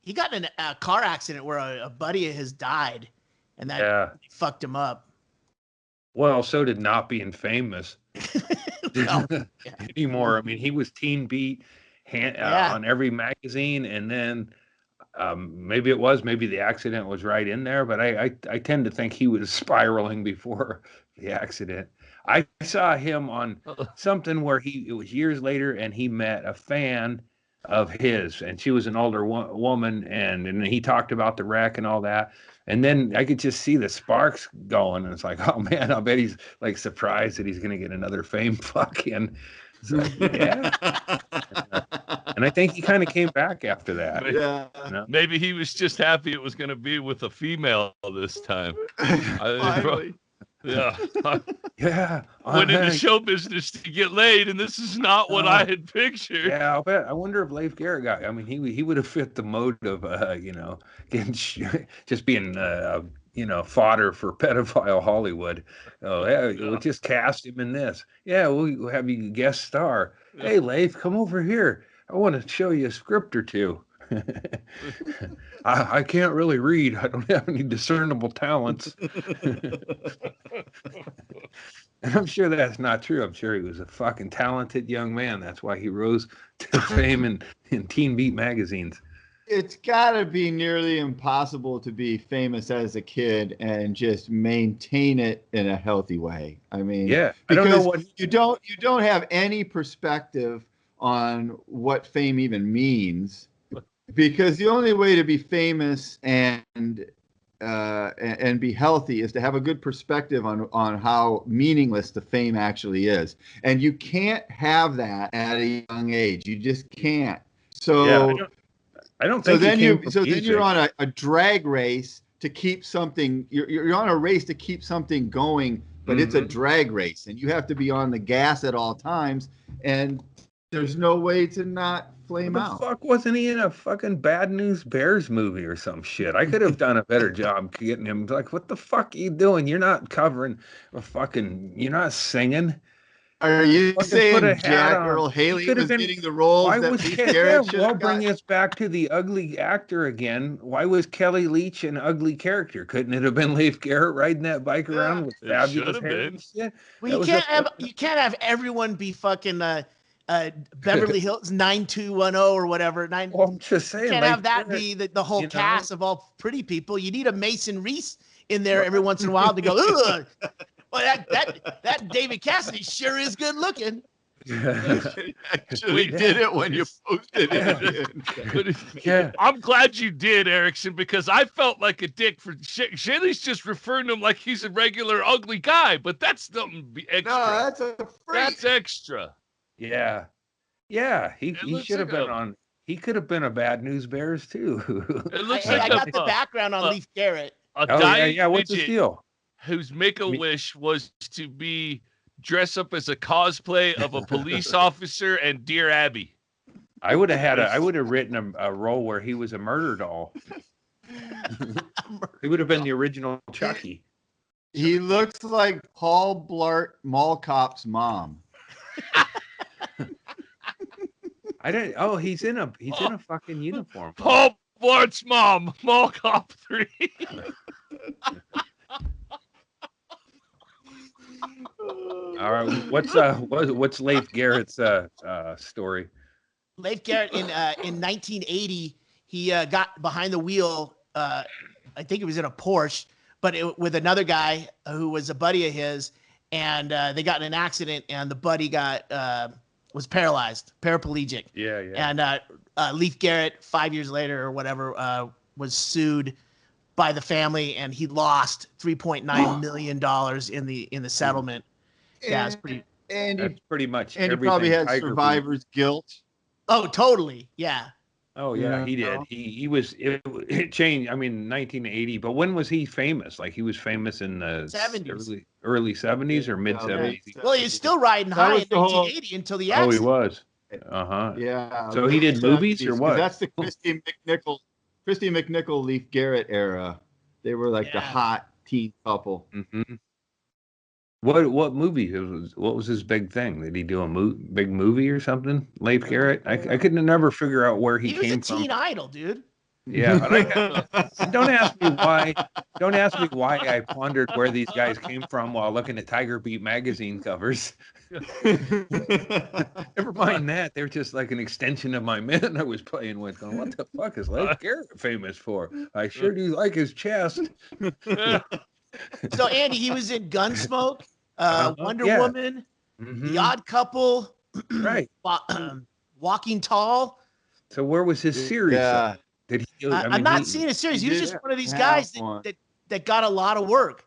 He got in a car accident where a buddy of his died, and that fucked him up. Well, so did Not Being Famous anymore. I mean, he was Teen Beat on every magazine, and then maybe the accident was right in there, but I tend to think he was spiraling before the accident. I saw him on something where it was years later, and he met a fan of his, and she was an older woman, and he talked about the wreck and all that, and then I could just see the sparks going, and it's like, oh man, I bet he's like surprised that he's gonna get another fame fucking. So, yeah. And I think he kind of came back after that. Yeah. Maybe he was just happy it was going to be with a female this time. Finally. Yeah. Yeah. Went into show business to get laid, and this is not what I had pictured. Yeah, I'll bet. I wonder if Leif Garrett got. I mean, he would have fit the mode of getting just being fodder for pedophile Hollywood. Oh, yeah, we'll just cast him in this. Yeah, we'll have you guest star. Hey, Leif, come over here. I want to show you a script or two. I can't really read. I don't have any discernible talents. And I'm sure that's not true. I'm sure he was a fucking talented young man. That's why he rose to fame in Teen Beat magazines. It's got to be nearly impossible to be famous as a kid and just maintain it in a healthy way. I mean, yeah, because I don't know what you don't have any perspective on what fame even means, because the only way to be famous and be healthy is to have a good perspective on how meaningless the fame actually is, and you can't have that at a young age. You just can't. So. Yeah, I don't think so. Then you're on a drag race to keep something. You're on a race to keep something going, but it's a drag race, and you have to be on the gas at all times. And there's no way to not flame out. Fuck, wasn't he in a fucking Bad News Bears movie or some shit? I could have done a better job getting him. Like, what the fuck are you doing? You're not covering a fucking. You're not singing. Are you Fucking saying put a hat Jack on. Earl He Haley could have was been. getting the roles Why that was Leif yeah, Garrett should well, have bring got? us back to the ugly actor again. Why was Kelly Leach an ugly character? Couldn't it have been Leif Garrett riding that bike around with It fabulous should have hair been. and shit? Well, That you was can't have everyone be fucking Beverly Hills 9210 or whatever. Well, I'm just You saying, can't Leif have that Garrett, be the whole you know? cast of all pretty people. You need a Mason Reese in there every once in a while to go, ugh. Well, that David Cassidy sure is good looking. Actually did it when you posted it. Yeah. I'm glad you did, Erickson, because I felt like a dick for Shaylee's just referring to him like he's a regular ugly guy, but that's something extra. No, that's a freak. That's extra. Yeah. Yeah. He looks should have like been on. He could have been a Bad News Bears too. It looks Hey, like I got the background on Leif Garrett. a Oh yeah, dying yeah. What's the midget deal? whose make-a-wish was to be dress up as a cosplay of a police officer and Dear Abby. I would have written a role where he was a murder doll. He would have been the original Chucky. He looks like Paul Blart, Mall Cop's mom. I didn't. Oh, he's in a fucking uniform. Paul Blart's mom, Mall Cop 3. All right, what's Leif Garrett's story? Leif Garrett in 1980, he got behind the wheel. I think it was in a Porsche, but with another guy who was a buddy of his, and they got in an accident, and the buddy was paralyzed, paraplegic. Yeah, yeah. And Leif Garrett, 5 years later or whatever, was sued by the family, and he lost $3.9 million in the settlement. Yeah, it's pretty. And That's pretty much. he everything probably had Tiger survivor's guilt. Oh, totally. Yeah. Oh yeah, Yeah. he did. He was. It changed. I mean, 1980. But when was he famous? Like he was famous in the 70s. early 70s or mid 70s. Well, he was still riding That high was in the whole- 1980 until the Oh, he accident. was. Uh-huh. Yeah. So he did movies or 70s, what? That's the Christy McNichol, Leif Garrett era. They were like the Yeah. hot teen couple. Mm-hmm. What movie? What was his big thing? Did he do a big movie or something? Leif Garrett? I couldn't never figure out where he He was a came from. teen idol, dude. Yeah, but don't ask me why. Don't ask me why I pondered where these guys came from while looking at Tiger Beat magazine covers. Never mind that; they're just like an extension of my men I was playing with. Going, what the fuck is Leif Garrett famous for? I sure do like his chest. So, Andy, he was in Gunsmoke, Wonder yeah. Woman, Mhm. The Odd Couple, Right. Walking Tall. So where was his series? Yeah. Did he? I'm not seeing a series. He was did just one of these have guys one. that got a lot of work.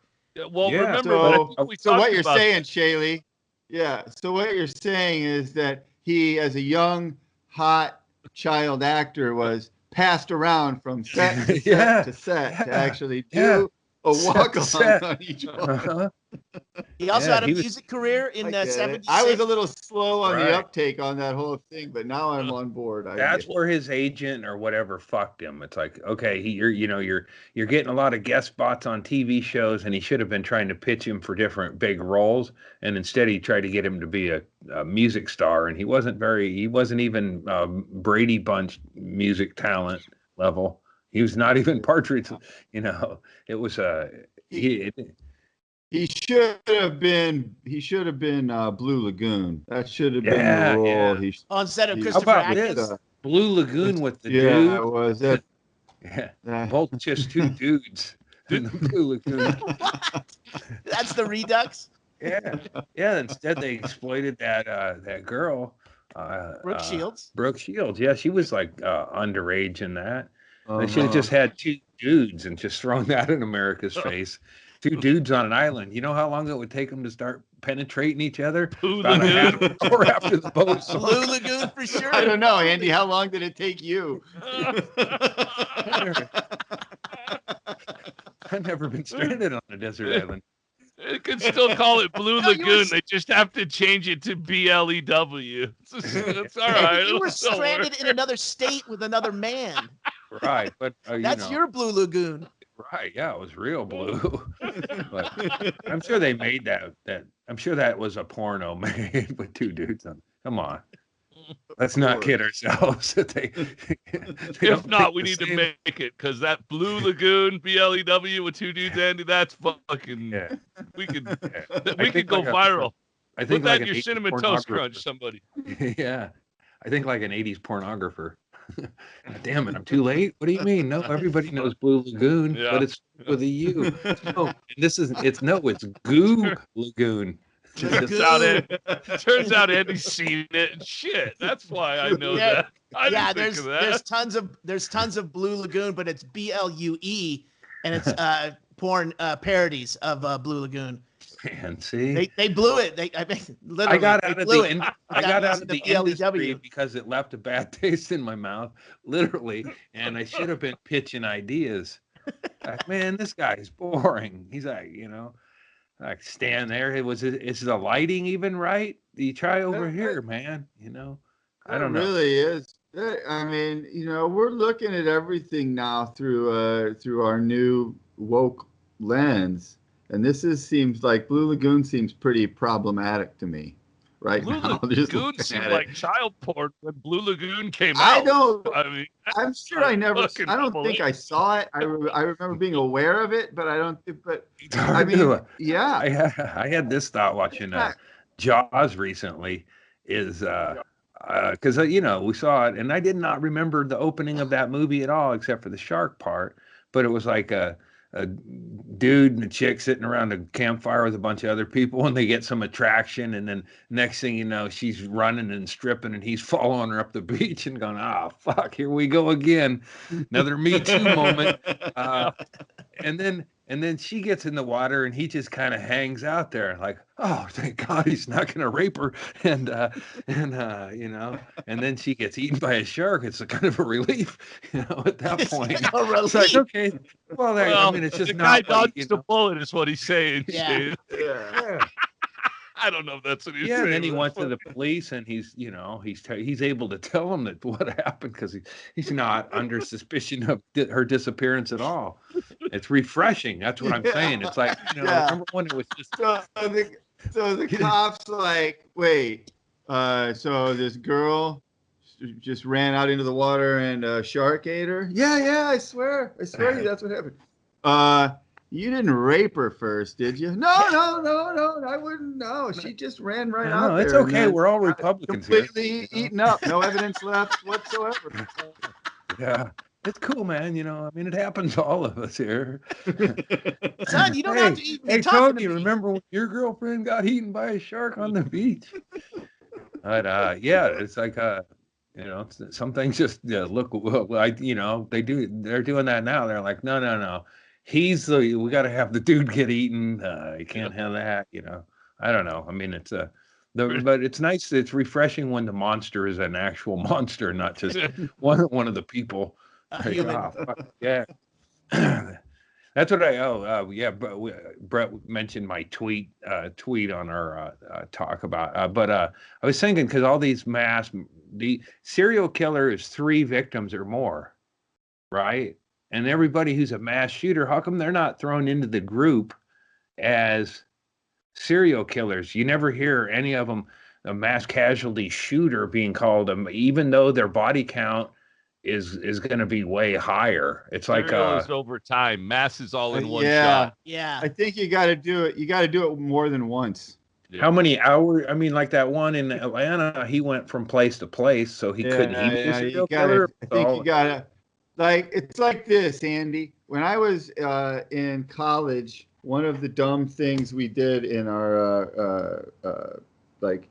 Well, Yeah. remember, but I So, think we so talked what you're about saying, Shaylee? Yeah. So what you're saying is that he, as a young, hot child actor, was passed around from set to set Yeah. to set to Yeah. actually do Yeah. a Set walk to on set. on each one. Uh-huh. He also Yeah, had a he was- music career in I get it. 76. I was a little slow on Right. the uptake on that whole thing, but now I'm on board. That's where his agent or whatever fucked him. It's like, okay, you're getting a lot of guest spots on TV shows, and he should have been trying to pitch him for different big roles, and instead he tried to get him to be a music star, and he wasn't even Brady Bunch music talent level. He was not even Partridge. It was He should have been Blue Lagoon. That should have been Yeah, the role. yeah. instead of How Christopher about Atkins. this? Blue Lagoon with the Yeah, dude. it was that. Yeah, both just two dudes in the Blue Lagoon. What? That's the Redux. Yeah. Instead, they exploited that girl, Brooke Shields. Brooke Shields. Yeah, she was like underage in that. They should have Uh-huh. just had two dudes and just thrown that in America's face. Two dudes on an island. You know how long it would take them to start penetrating each other? Blue About a half Lagoon. an hour after the boat sunk. Blue Lagoon for sure. I don't know, Andy. How long did it take you? I've never been stranded on a desert island. They could still call it Blue No, you were Lagoon. They just have to change it to BLEW. It's all right. You were It'll still stranded work. in another state with another man. Right, but That's your Blue Lagoon. Right. Yeah, it was real blue. But I'm sure they made that. I'm sure that was a porno made with two dudes on. Come on. Let's not kid ourselves. They If don't not, make we the need to same- make it because that Blue Lagoon BLEW with two dudes, Andy, that's fucking. Yeah. We could Yeah. we I could think go like viral. I Put think that like in an your 80s cinnamon toast pornographer. crunch, somebody. Yeah. I think like an 80s pornographer. God damn it, I'm too late. What do you mean? No, everybody knows Blue Lagoon, Yeah. but it's with a U. No, it's Goo Lagoon. Turns out Andy's seen it. And shit, that's why I know Yeah. that. I didn't think there's of that. there's tons of Blue Lagoon, but it's BLUE, and it's porn parodies of Blue Lagoon. Man, see, They blew it. Literally, I got they out of blew the it. I got out of the BLEW. industry because it left a bad taste in my mouth, literally, and I should have been pitching ideas. Like, man, this guy's boring. He's like, like stand there. Is the lighting even right? You try over here, man. I don't know. It really is. I mean, we're looking at everything now through our new woke lens, and seems like Blue Lagoon seems pretty problematic to me right Blue now. Lagoon seemed like child porn when Blue Lagoon came out. I'm sure I don't think I saw it. I remember being aware of it, but I don't. But I mean, yeah. I had this thought watching Jaws recently. Is because we saw it, and I did not remember the opening of that movie at all, except for the shark part. But it was like a dude and a chick sitting around a campfire with a bunch of other people, and they get some attraction, and then next thing you know, she's running and stripping, and he's following her up the beach and going, "Oh fuck, here we go again, another Me Too moment." And then she gets in the water, and he just kind of hangs out there, like, "Oh, thank God, he's not going to rape her." And and then she gets eaten by a shark. It's a kind of a relief, at that point. It's like, okay, well, I mean, it's just the not. guy dodged the bullet, is what he's saying. Yeah. Yeah. I don't know if that's what he's saying. Yeah, and then he went to the police, and he's able to tell them that what happened because he's not under suspicion of her disappearance at all. It's refreshing. That's what I'm saying. It's like, remember when it was just so the cops like, wait, so this girl just ran out into the water and a shark ate her? Yeah, I swear to you, that's what happened. You didn't rape her first, did you? No, I wouldn't. No, she just ran right out there. It's okay. We're all Republicans completely here. eaten up. No evidence left whatsoever. Yeah, it's cool, man. I mean, it happens to all of us here. Son, you don't have to eat me. Hey, Tony, remember when your girlfriend got eaten by a shark on the beach? But yeah, it's like some things just look like they're doing that now. They're like, no. We got to have the dude get eaten. You can't have that. I don't know. I mean, but it's nice. It's refreshing when the monster is an actual monster, not just one of the people. Yeah. That's what Brett mentioned my tweet on our talk about. But I was thinking, because all these the serial killer is 3 victims or more, right? And everybody who's a mass shooter, how come they're not thrown into the group as serial killers? You never hear any of them, a mass casualty shooter, being called them, even though their body count is going to be way higher. It's like over time. Mass is all in one shot. Yeah. I think you got to do it. You got to do it more than once. Yeah. How many hours? I mean, like that one in Atlanta, he went from place to place, so he couldn't eat a serial killer. I think you got to. Like, it's like this, Andy. When I was in college, one of the dumb things we did in our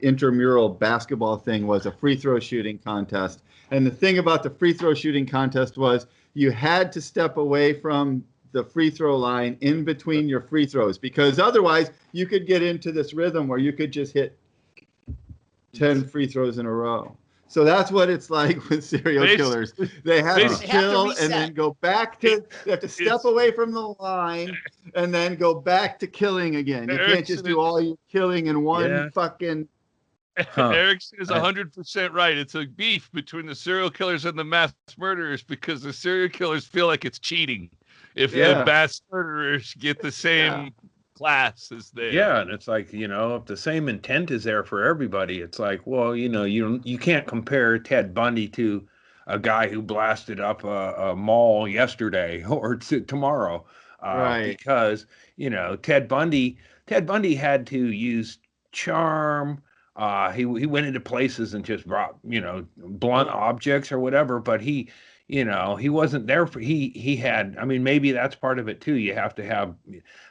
intramural basketball thing was a free throw shooting contest. And the thing about the free throw shooting contest was you had to step away from the free throw line in between your free throws, because otherwise you could get into this rhythm where you could just hit 10 free throws in a row. So that's what it's like with serial killers. They have to kill and then go back to. They have to step away from the line and then go back to killing again. You can't just do all your killing in one fucking. Erickson is 100% right. It's a beef between the serial killers and the mass murderers, because the serial killers feel like it's cheating. if the mass murderers get the same class as they Yeah, and it's like, if the same intent is there for everybody, it's like, well, you can't compare Ted Bundy to a guy who blasted up a mall yesterday or tomorrow, Right. because Ted Bundy had to use charm. He went into places and just brought blunt objects or whatever, but he wasn't there for he had. I mean, maybe that's part of it too. You have to have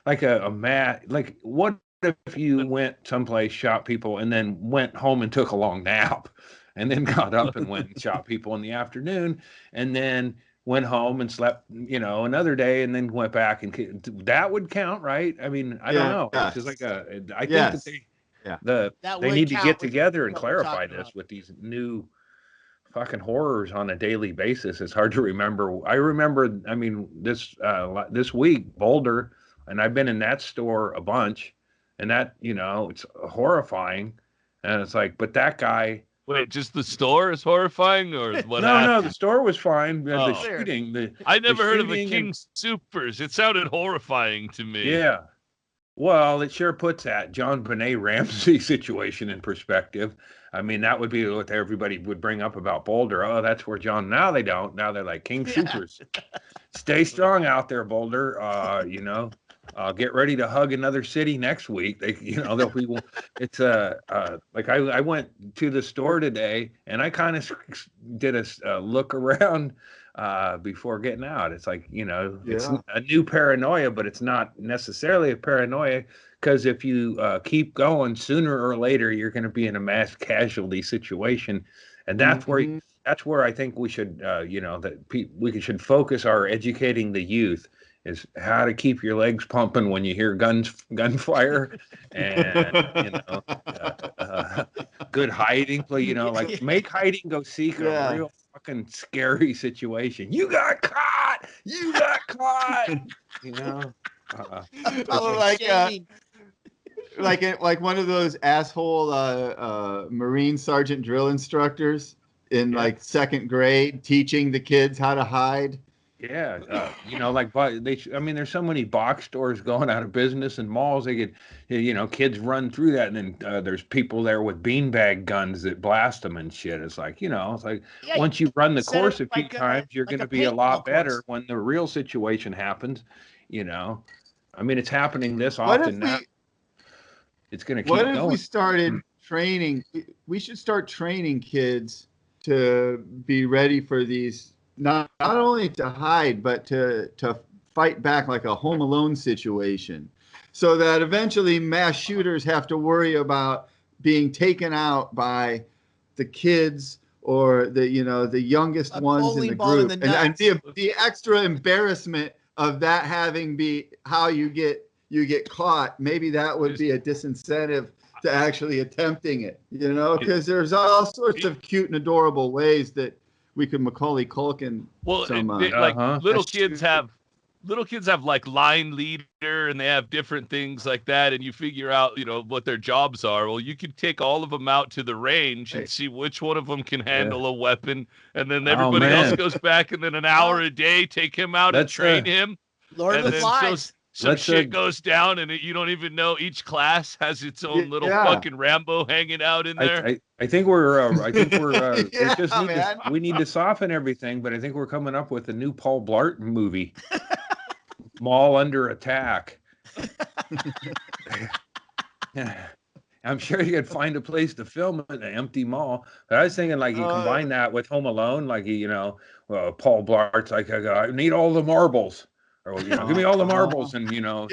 like a mat. Like, what if you went someplace, shot people, and then went home and took a long nap, and then got up and went and shot people in the afternoon, and then went home and slept, another day, and then went back, and that would count, right? I mean, I don't know. It's just like I think that they need to get together and clarify this with these new fucking horrors on a daily basis. It's hard to remember. I remember, I mean, this week, Boulder, and I've been in that store a bunch, and that, it's horrifying. And it's like, but that guy. Wait, just the store is horrifying, or what? No, the store was fine. The shooting. I never heard of the King Supers. It sounded horrifying to me. Yeah. Well, it sure puts that John Benet Ramsey situation in perspective. I mean, that would be what everybody would bring up about Boulder. Oh, that's where John. Now they don't. Now they're like King Supers. Stay strong out there, Boulder. Get ready to hug another city next week. They'll be. It's like I went to the store today, and I kind of did a look around before getting out. It's like, it's a new paranoia, but it's not necessarily a paranoia, because if you keep going, sooner or later you're going to be in a mass casualty situation, and that's where I think we should we should focus our educating the youth, is how to keep your legs pumping when you hear gunfire, and good hiding, like make hiding go seek a real fucking scary situation. You got caught. Like one of those asshole Marine sergeant drill instructors in like second grade, teaching the kids how to hide. Yeah, there's so many box stores going out of business and malls. They get, kids run through that, and then there's people there with beanbag guns that blast them and shit. It's like, once you run the course a few times, you're going to be a lot better when the real situation happens. I mean, it's happening this often now. It's going to keep going. What if we started training? We should start training kids to be ready for these. Not only to hide, but to fight back, like a Home Alone situation, so that eventually mass shooters have to worry about being taken out by the kids or the youngest ones in the group, and the extra embarrassment of that having be how you get caught. Maybe that would be a disincentive to actually attempting it, because there's all sorts of cute and adorable ways that we could Macaulay Culkin. Well, little kids have like line leader, and they have different things like that, and you figure out, what their jobs are. Well, you could take all of them out to the range and see which one of them can handle a weapon, and then everybody else goes back, and then an hour a day, take him out and train him. Lord of the Flies. Some shit goes down, and you don't even know. Each class has its own little fucking Rambo hanging out in there. I think we're we need to soften everything, but I think we're coming up with a new Paul Blart movie, Mall Under Attack. I'm sure you could find a place to film it in an empty mall. But I was thinking, like, you combine that with Home Alone, like, Paul Blart's like, I need all the marbles. Or, give me all the marbles, and so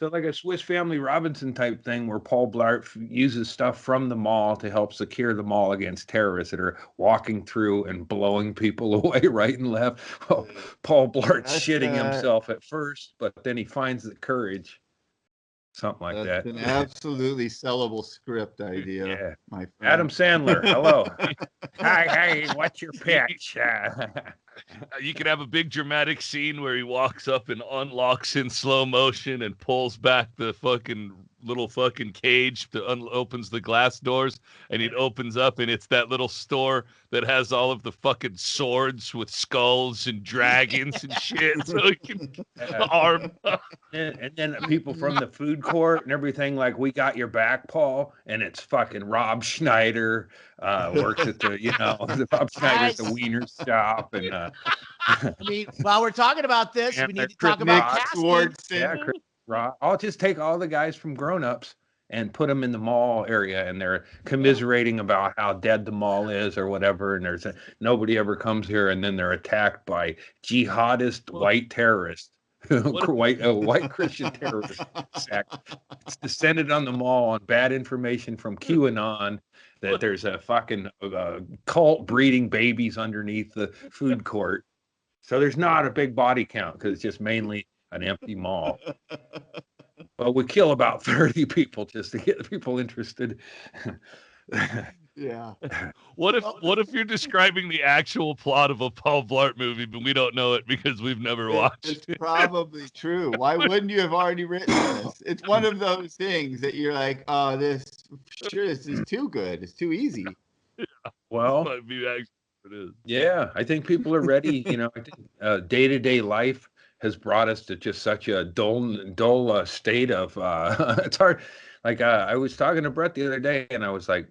like a Swiss Family Robinson type thing, where Paul Blart uses stuff from the mall to help secure the mall against terrorists that are walking through and blowing people away right and left. Well, Paul Blart's shitting himself at first, but then he finds the courage. Something like that. That's an absolutely sellable script idea, my friend. Adam Sandler, hello. Hi, what's your pitch? You could have a big dramatic scene where he walks up and unlocks in slow motion and pulls back the fucking little fucking cage that opens the glass doors, and it opens up, and it's that little store that has all of the fucking swords with skulls and dragons and shit, so he can arm. And then people from the food court and everything, like, we got your back, Paul, and it's fucking Rob Schneider works at the, the Rob Schneider's the Wiener shop, and I mean, while we're talking about this, we need to talk about casting. Yeah, Chris Rock. I'll just take all the guys from Grown Ups and put them in the mall area, and they're commiserating about how dead the mall is or whatever, and nobody ever comes here, and then they're attacked by jihadist white terrorists. white Christian terrorist sect. It's descended on the mall on bad information from QAnon that there's a fucking cult breeding babies underneath the food court. So there's not a big body count because it's just mainly an empty mall. Well, we kill about 30 people just to get people interested. Yeah. What if you're describing the actual plot of a Paul Blart movie, but we don't know it because we've never watched it? It's probably true. Why wouldn't you have already written this? It's one of those things that you're like, oh, this is too good. It's too easy. Yeah. Well, Might be actually what it is. Yeah, I think people are ready. I think day-to-day life has brought us to just such a dull state of it's hard. Like I was talking to Brett the other day, and I was like,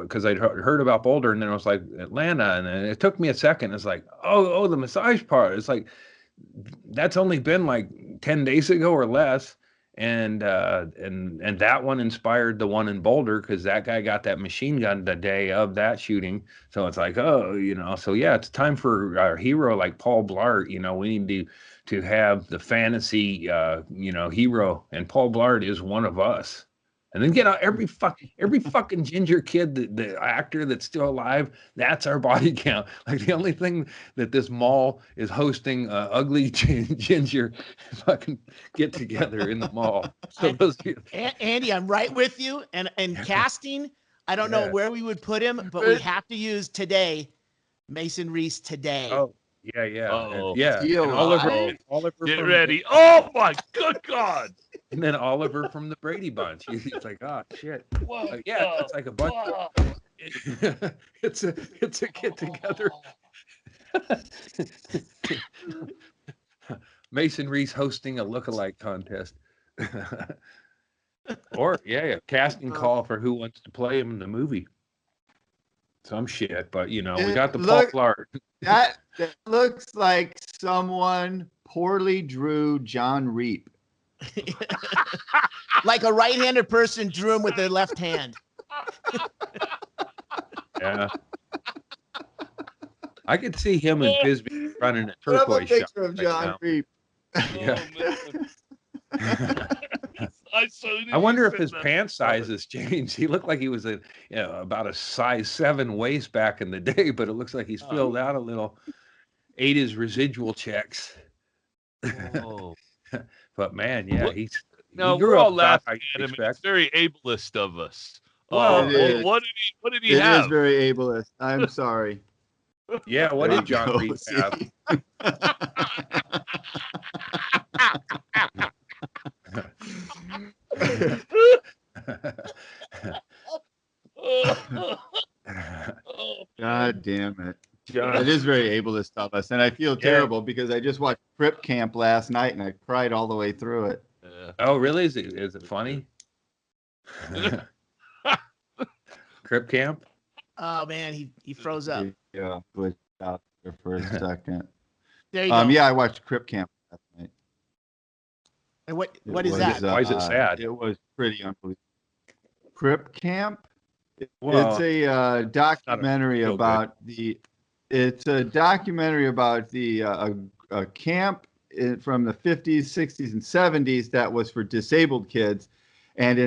because I'd heard about Boulder, and then I was like Atlanta, and it took me a second. It's like, oh, the massage part. It's like that's only been like 10 days ago or less, and that one inspired the one in Boulder because that guy got that machine gun the day of that shooting. So it's like, so yeah, it's time for our hero like Paul Blart. We need to have the fantasy hero, and Paul Blart is one of us. And then get out every fucking ginger kid, the actor that's still alive. That's our body count. Like the only thing that this mall is hosting, ugly ginger fucking get together in the mall. So Andy, I'm right with you. And casting, I don't know where we would put him, but we have to use today, Mason Reese today. Oh. Yeah. Oh, yeah. And Oliver get ready. Oh my good God. And then Oliver from the Brady Bunch. He's like, oh shit. It's like a bunch of it's a get together. Mason Reese hosting a lookalike contest. Or a casting call for who wants to play him in the movie. Some shit, but we got the Paul Blart. That looks like someone poorly drew John Reap. Like a right-handed person drew him with their left hand. Yeah. I could see him and Bisbee running a turquoise shop. Picture of John Reap. Yeah. I wonder if his pant size has changed. He looked like he was about a size 7 waist back in the day, but it looks like he's filled out a little, ate his residual checks. Oh. But man, he we're all laughing at him. It's very ableist of us. Well, what did he have? It is very ableist. I'm sorry. Yeah, what did John Reed have? God damn it. It is very ableist of us, and I feel terrible because I just watched Crip Camp last night and I cried all the way through it. Oh, really? Is it funny? Crip Camp? Oh man, he froze up. Yeah, glitched out there for a second. There you go. Yeah, I watched Crip Camp last night. And what is that? Why is it sad? It was pretty unbelievable. Crip Camp. It's a documentary about the. It's a documentary about the a camp from the 50s, 60s, and 70s that was for disabled kids, and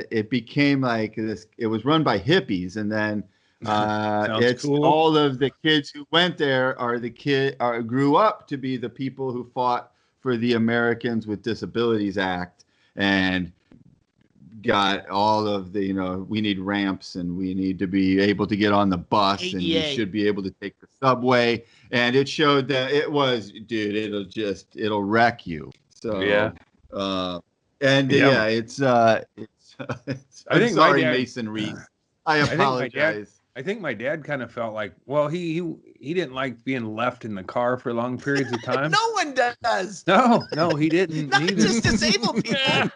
it became like this. It was run by hippies, and then it's cool. All of the kids who went there grew up to be the people who fought for the Americans with Disabilities Act and got all of the, we need ramps and we need to be able to get on the bus and you should be able to take the subway. And it showed that it was, dude, it'll wreck you. So, And Yeah. yeah, it's I I'm think my sorry, dad- Mason Reed. I think my dad- apologize. I think my dad kind of felt like, well, he didn't like being left in the car for long periods of time. No one does. No, he didn't. Not neither. just disabled people.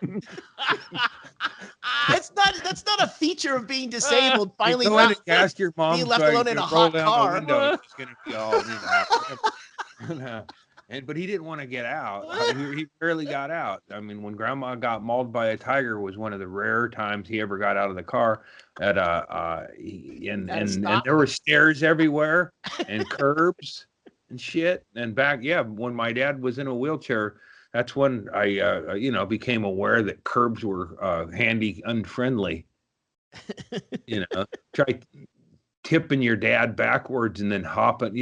That's not a feature of being disabled. Finally, Go ahead not and ask your mom. being left so I alone in can a roll hot down car. The window. She's gonna be all, but he didn't want to get out. He barely got out. I mean, when Grandma got mauled by a tiger was one of the rare times he ever got out of the car. And there were stairs everywhere and curbs and shit. And back, when my dad was in a wheelchair, that's when I became aware that curbs were handy unfriendly. Try tipping your dad backwards and then hopping.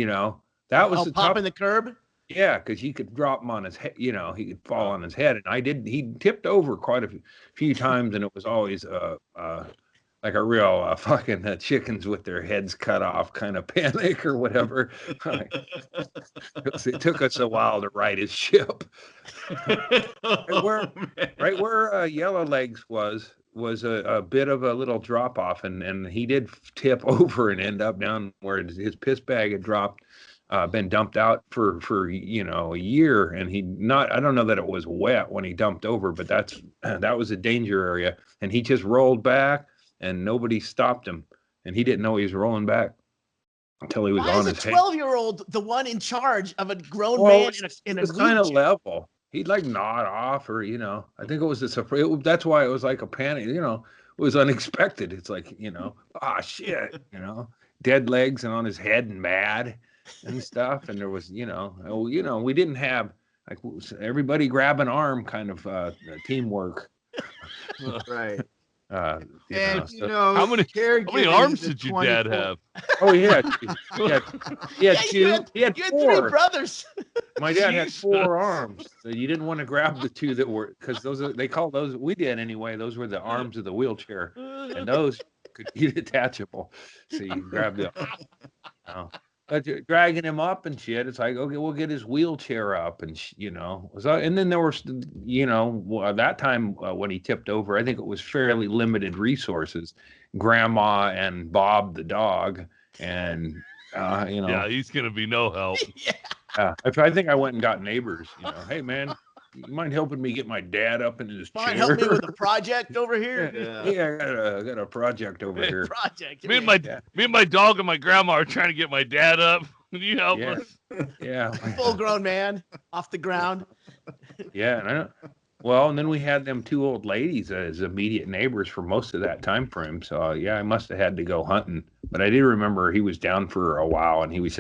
That was the popping the curb. Yeah, because he could drop him on his head. He could fall on his head, and I did. He tipped over quite a few times, and it was always like a real fucking chickens with their heads cut off kind of panic or whatever. It took us a while to right his ship. Right where Yellow Legs was a bit of a little drop off, and he did tip over and end up down where his piss bag had dropped. Been dumped out for a year, and I don't know that it was wet when he dumped over, but that was a danger area, and he just rolled back, and nobody stopped him, and he didn't know he was rolling back until he was on his head. Why is a 12-year-old the one in charge of a grown man in a it's kind of level? He'd like nod off, or I think it was that's why it was like a panic. It was unexpected. It's like shit, dead legs and on his head and mad and stuff, and there was we didn't have like everybody grab an arm kind of teamwork. Right. How many arms did your dad have? Oh, he had two. He had four. 3 brothers. My dad had 4 arms. So you didn't want to grab the 2 that were, because they call those, we did anyway, those were the arms of the wheelchair, and those could be detachable. So you grab the but you're dragging him up and shit. It's like, okay, we'll get his wheelchair up, and and then there was, that time when he tipped over, I think it was fairly limited resources. Grandma and Bob the dog, and yeah, he's gonna be no help. I think I went and got neighbors. Hey man, you mind helping me get my dad up into his chair? Help me with a project over here. I got a project over here. Me and my dog and my grandma are trying to get my dad up. Can you help us? Yeah. Full grown man off the ground. Yeah, and then we had them 2 old ladies as immediate neighbors for most of that time frame. So I must have had to go hunting. But I do remember he was down for a while, and he was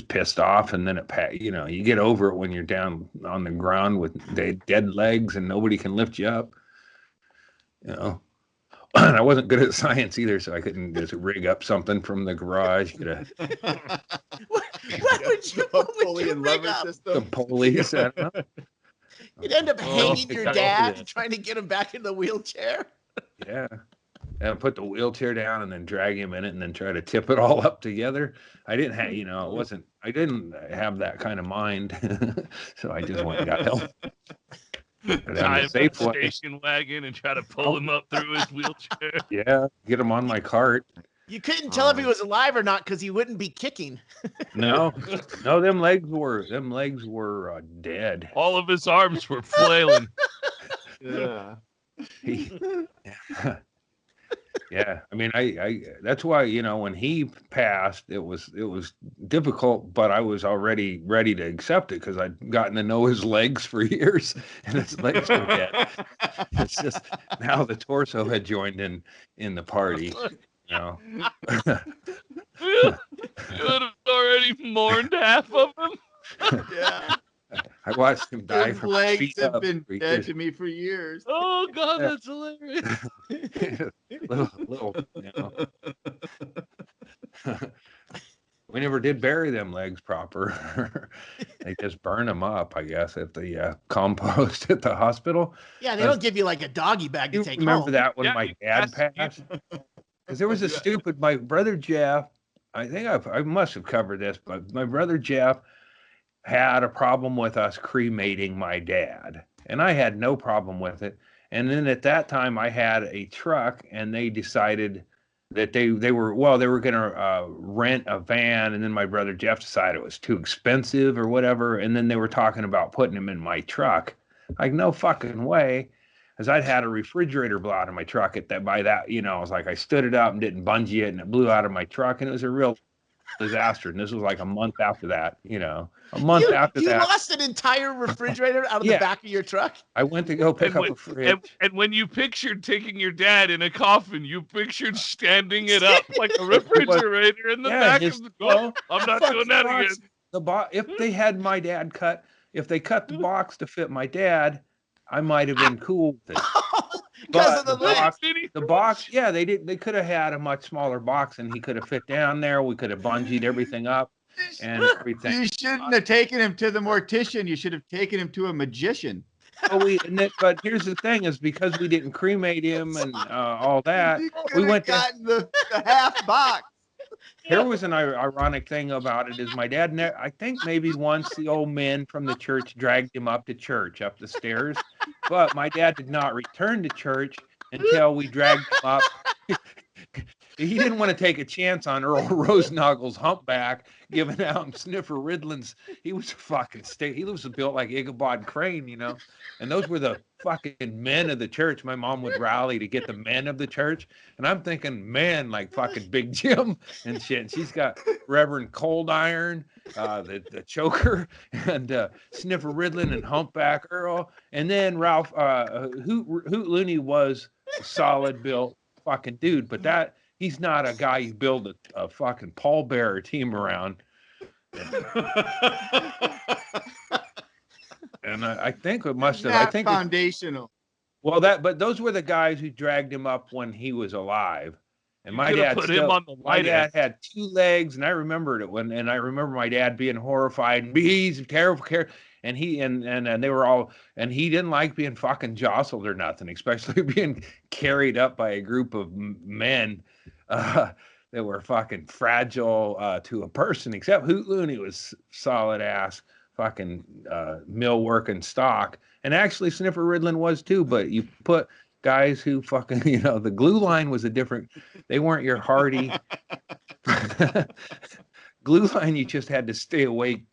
pissed off. And then you get over it when you're down on the ground with dead legs and nobody can lift you up. And I wasn't good at science either, so I couldn't just rig up something from the garage. What would you rig up? The pulleys. I don't know. You'd end up hanging your dad, trying to get him back in the wheelchair. Yeah. And put the wheelchair down and then drag him in it and then try to tip it all up together. I didn't have, I didn't have that kind of mind. So I just went and got help. Tie him to the station wagon and try to pull him up through his wheelchair. Yeah. Get him on my cart. You couldn't tell if he was alive or not because he wouldn't be kicking. No, them legs were dead. All of his arms were flailing. Yeah. Yeah. I mean, I that's why, when he passed, it was difficult, but I was already ready to accept it because I'd gotten to know his legs for years, and his legs were dead. It's just now the torso had joined in the party. You had already mourned half of him. Yeah. I watched him die His from legs feet have up been for dead years. to me for years. Oh God, that's hilarious. little, we never did bury them legs proper. They just burn them up, I guess, at the compost at the hospital. Yeah, they don't give you like a doggy bag to take home. Remember that when my dad passed? Because there was my brother Jeff, I think I must have covered this, but my brother Jeff had a problem with us cremating my dad. and I had no problem with it. And then at that time, I had a truck, and they decided that they were going to rent a van, and then my brother Jeff decided it was too expensive or whatever, and then they were talking about putting him in my truck. Like, no fucking way, because I'd had a refrigerator blow out of my truck at that. By that, I was like, I stood it up and didn't bungee it, and it blew out of my truck, and it was a real disaster. And this was like a month after that, a month after you that. You lost an entire refrigerator out of the back of your truck? I went to go pick up a fridge. And when you pictured taking your dad in a coffin, you pictured standing it up like a refrigerator in the back of the door. I'm not doing that again. If they had my dad if they cut the box to fit my dad, I might have been cool with it. Because of the box, yeah, they could have had a much smaller box, and he could have fit down there. We could have bungeed everything up and everything. You shouldn't have taken him to the mortician. You should have taken him to a magician. But here's the thing: is because we didn't cremate him and all that, we went gotten the half box. Here was an ironic thing about it: is my dad, I think maybe once the old men from the church dragged him up to church, up the stairs, but my dad did not return to church until we dragged him up. He didn't want to take a chance on Earl Rosenogle's humpback giving out sniffer Riddlins. He was he was built like Ichabod Crane, and those were the fucking men of the church. My mom would rally to get the men of the church, and I'm thinking men like fucking Big Jim and shit. And she's got Reverend Cold Iron, the choker, and sniffer Riddlin and humpback Earl, and then Ralph Hoot Looney was a solid built fucking dude, but he's not a guy you build a fucking pallbearer team around. And I think it must have. I think foundational. But those were the guys who dragged him up when he was alive. And my dad had 2 legs, and I remembered it and I remember my dad being horrified and he's terrible. And he and they were all, and he didn't like being fucking jostled or nothing, especially being carried up by a group of men that were fucking fragile to a person. Except Hoot Looney was solid ass fucking mill working stock, and actually Sniffer Riddlin was too. But you put guys who fucking the glue line was a different. They weren't your hardy glue line. You just had to stay awake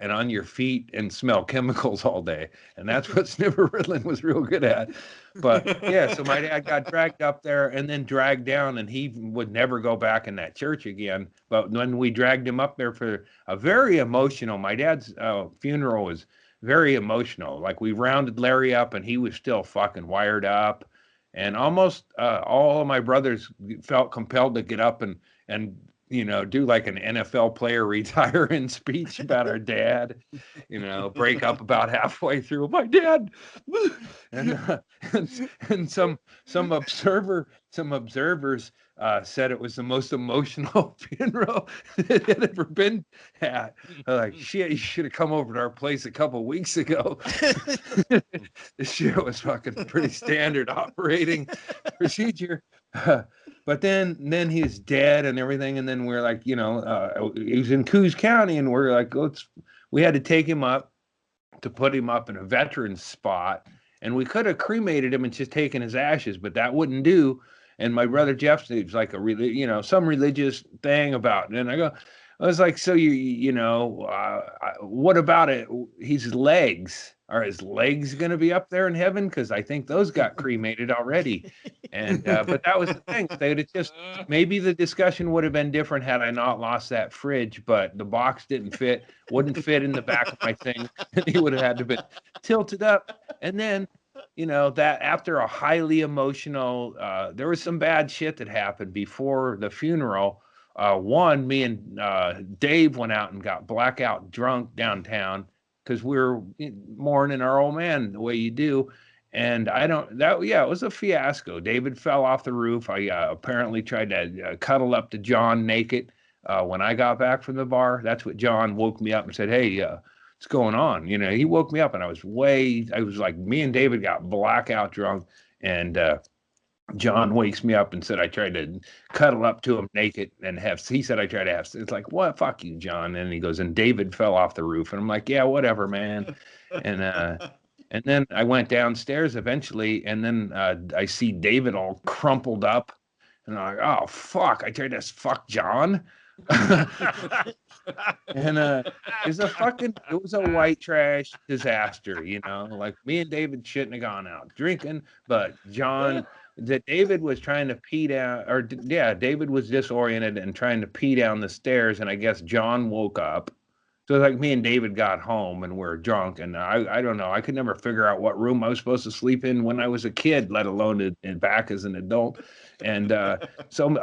and on your feet and smell chemicals all day. And that's what Sniffer Riddlin was real good at. But yeah, so my dad got dragged up there and then dragged down, and he would never go back in that church again. But when we dragged him up there for a very emotional, my dad's funeral was very emotional. Like, we rounded Larry up and he was still fucking wired up. And almost all of my brothers felt compelled to get up and do like an NFL player retiring speech about our dad, break up about halfway through. My dad, and some observers said it was the most emotional funeral that had ever been at. Like, shit, you should have come over to our place a couple weeks ago. This shit was fucking pretty standard operating procedure. But then he's dead and everything, and then we're like, he was in Coos County, and we're like, we had to take him up to put him up in a veteran's spot, and we could have cremated him and just taken his ashes, but that wouldn't do. And my brother Jeff, it was like some religious thing about it, and I was like, so what about it? His legs. Are his legs going to be up there in heaven? Because I think those got cremated already. And but that was the thing. They'd just, maybe the discussion would have been different had I not lost that fridge, but the box wouldn't fit in the back of my thing. And he would have had to be tilted up. And then, that after a highly emotional, there was some bad shit that happened before the funeral. Me and Dave went out and got blackout drunk downtown, because we were mourning our old man the way you do. And it was a fiasco. David fell off the roof. I apparently tried to cuddle up to John naked when I got back from the bar. That's what John woke me up and said, hey, what's going on? He woke me up, and I was like, me and David got blackout drunk, and John wakes me up and said I tried to cuddle up to him naked and he said I tried to have, it's like, what? Fuck you, John. And he goes, and David fell off the roof. And I'm like, yeah, whatever, man. And And then I went downstairs eventually, and then I see David all crumpled up, and I'm like, oh fuck! I tried to fuck John, and it was a white trash disaster, Like me and David shouldn't have gone out drinking, but David was trying to pee down, David was disoriented and trying to pee down the stairs, and I guess John woke up. So like me and David got home and we're drunk, and I don't know. I could never figure out what room I was supposed to sleep in when I was a kid, let alone back as an adult. And so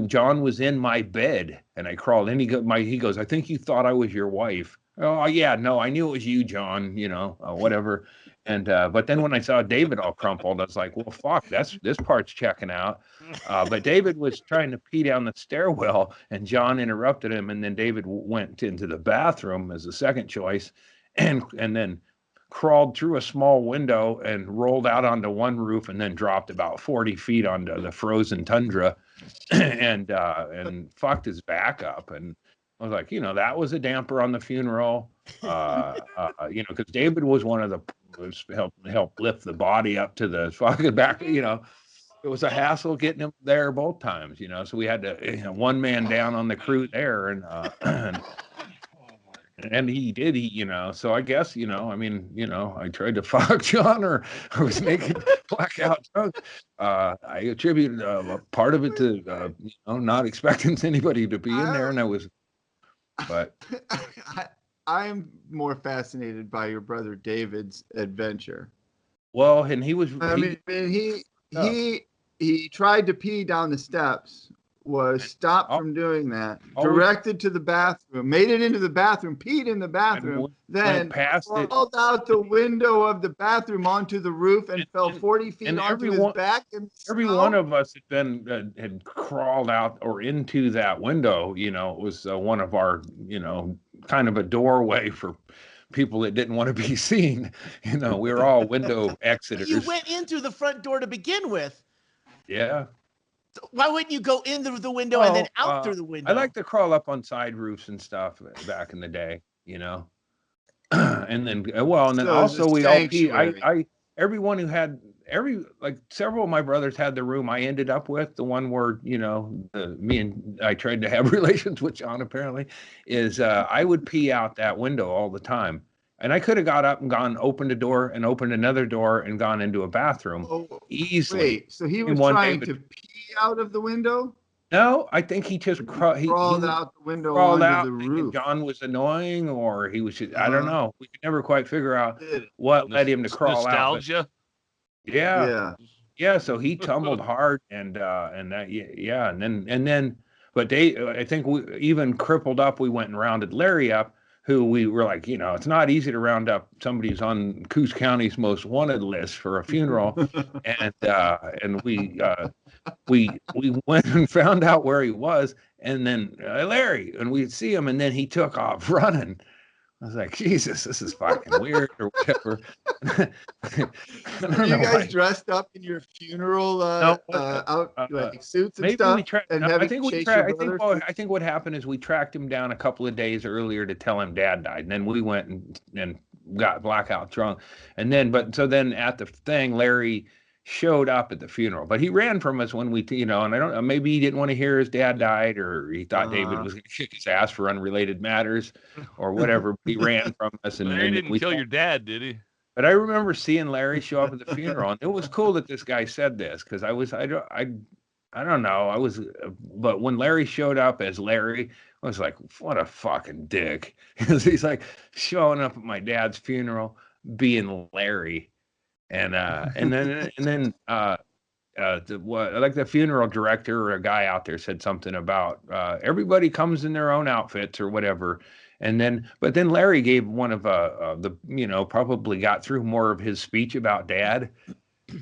John was in my bed, and I crawled in. He goes, I think you thought I was your wife. Oh yeah, no, I knew it was you, John. Whatever. And but then when I saw David all crumpled, I was like, well, fuck, this part's checking out. But David was trying to pee down the stairwell, and John interrupted him, and then David went into the bathroom as a second choice, and then crawled through a small window and rolled out onto one roof, and then dropped about 40 feet onto the frozen tundra, and fucked his back up. And I was like, that was a damper on the funeral, because David was one of the help lift the body up to the fucking back. It was a hassle getting him there both times. So we had to one man down on the crew there, and he did. So I guess I tried to fuck John, or I was naked, blackout drunk. I attributed part of it to not expecting anybody to be in there, and I was. But I'm more fascinated by your brother David's adventure. Well, and he was. He tried to pee down the steps, was stopped from doing that, directed to the bathroom, made it into the bathroom, peed in the bathroom, then crawled out the window of the bathroom onto the roof and fell 40 feet onto his back. And every one of us had crawled out or into that window. It was one of our, kind of a doorway for people that didn't want to be seen. We were all window exiters. You went in through the front door to begin with. Yeah. Why wouldn't you go in through the window and then out through the window? I like to crawl up on side roofs and stuff back in the day, and then also we all everyone who had several of my brothers had the room I ended up with, the one where me and I tried to have relations with John apparently, is I would pee out that window all the time. And I could have got up and gone, opened a door and opened another door and gone into a bathroom easily. Wait, so he was trying to pee out of the window? No, I think he just crawled out the window onto the roof. John was annoying, or he was I don't know. We could never quite figure out what led him to crawl out. Nostalgia? Yeah. So he tumbled hard, and then, but I think we even crippled up. We went and rounded Larry up, who we were like, it's not easy to round up somebody who's on Coos County's most wanted list for a funeral. And we went and found out where he was, and then Larry, and we'd see him, and then he took off running. I was like, Jesus, this is fucking weird, or whatever. Were you guys dressed up in your funeral suits and stuff? I think what happened is we tracked him down a couple of days earlier to tell him Dad died, and then we went and got blackout drunk, and then at the thing, Larry showed up at the funeral, but he ran from us when we, and I don't know, maybe he didn't want to hear his dad died, or he thought David was going to kick his ass for unrelated matters or whatever. He ran from us, and Larry didn't kill your dad, did he? But I remember seeing Larry show up at the funeral, and it was cool that this guy said this, because I don't know, but when Larry showed up as Larry, I was like, what a fucking dick, because he's like showing up at my dad's funeral being Larry. And then the funeral director or a guy out there said something about everybody comes in their own outfits or whatever. But then Larry gave one of probably got through more of his speech about Dad.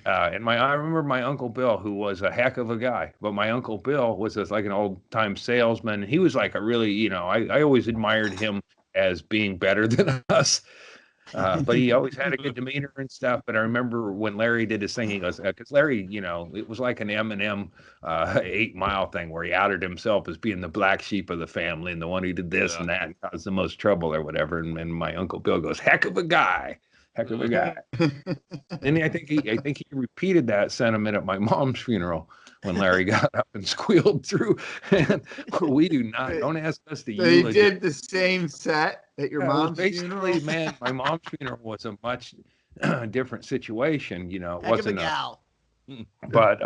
I remember my Uncle Bill, who was a heck of a guy, but my Uncle Bill was like an old time salesman. He was like a really, I always admired him as being better than us. But he always had a good demeanor and stuff. But I remember when Larry did his thing, he goes, because Larry, it was like an Eminem 8 Mile thing where he outed himself as being the black sheep of the family and the one who did this and that and caused the most trouble or whatever. And my Uncle Bill goes, heck of a guy. heck of a guy. And I think he repeated that sentiment at my mom's funeral when Larry got up and squealed through. And we don't ask us to So he eulogize. did the same set at your Yeah, it was mom's basically, funeral? man, my mom's funeral was a much different situation. You know, it Heck of a wasn't gal. but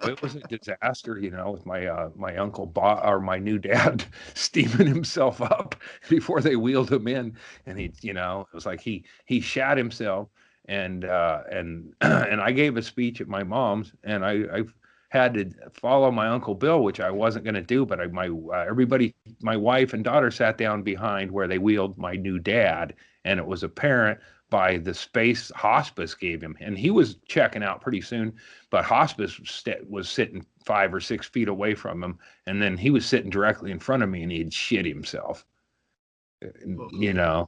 it was a disaster, you know, with my uncle or my new dad steaming himself up before they wheeled him in, and he, you know, it was like he shat himself, and and I gave a speech at my mom's, and I had to follow my Uncle Bill, which I wasn't going to do, but everybody, my wife and daughter sat down behind where they wheeled my new dad, and it was apparent by the space hospice gave him, and he was checking out pretty soon, but hospice was sitting 5 or 6 feet away from him, and then he was sitting directly in front of me, and he'd shit himself. You know,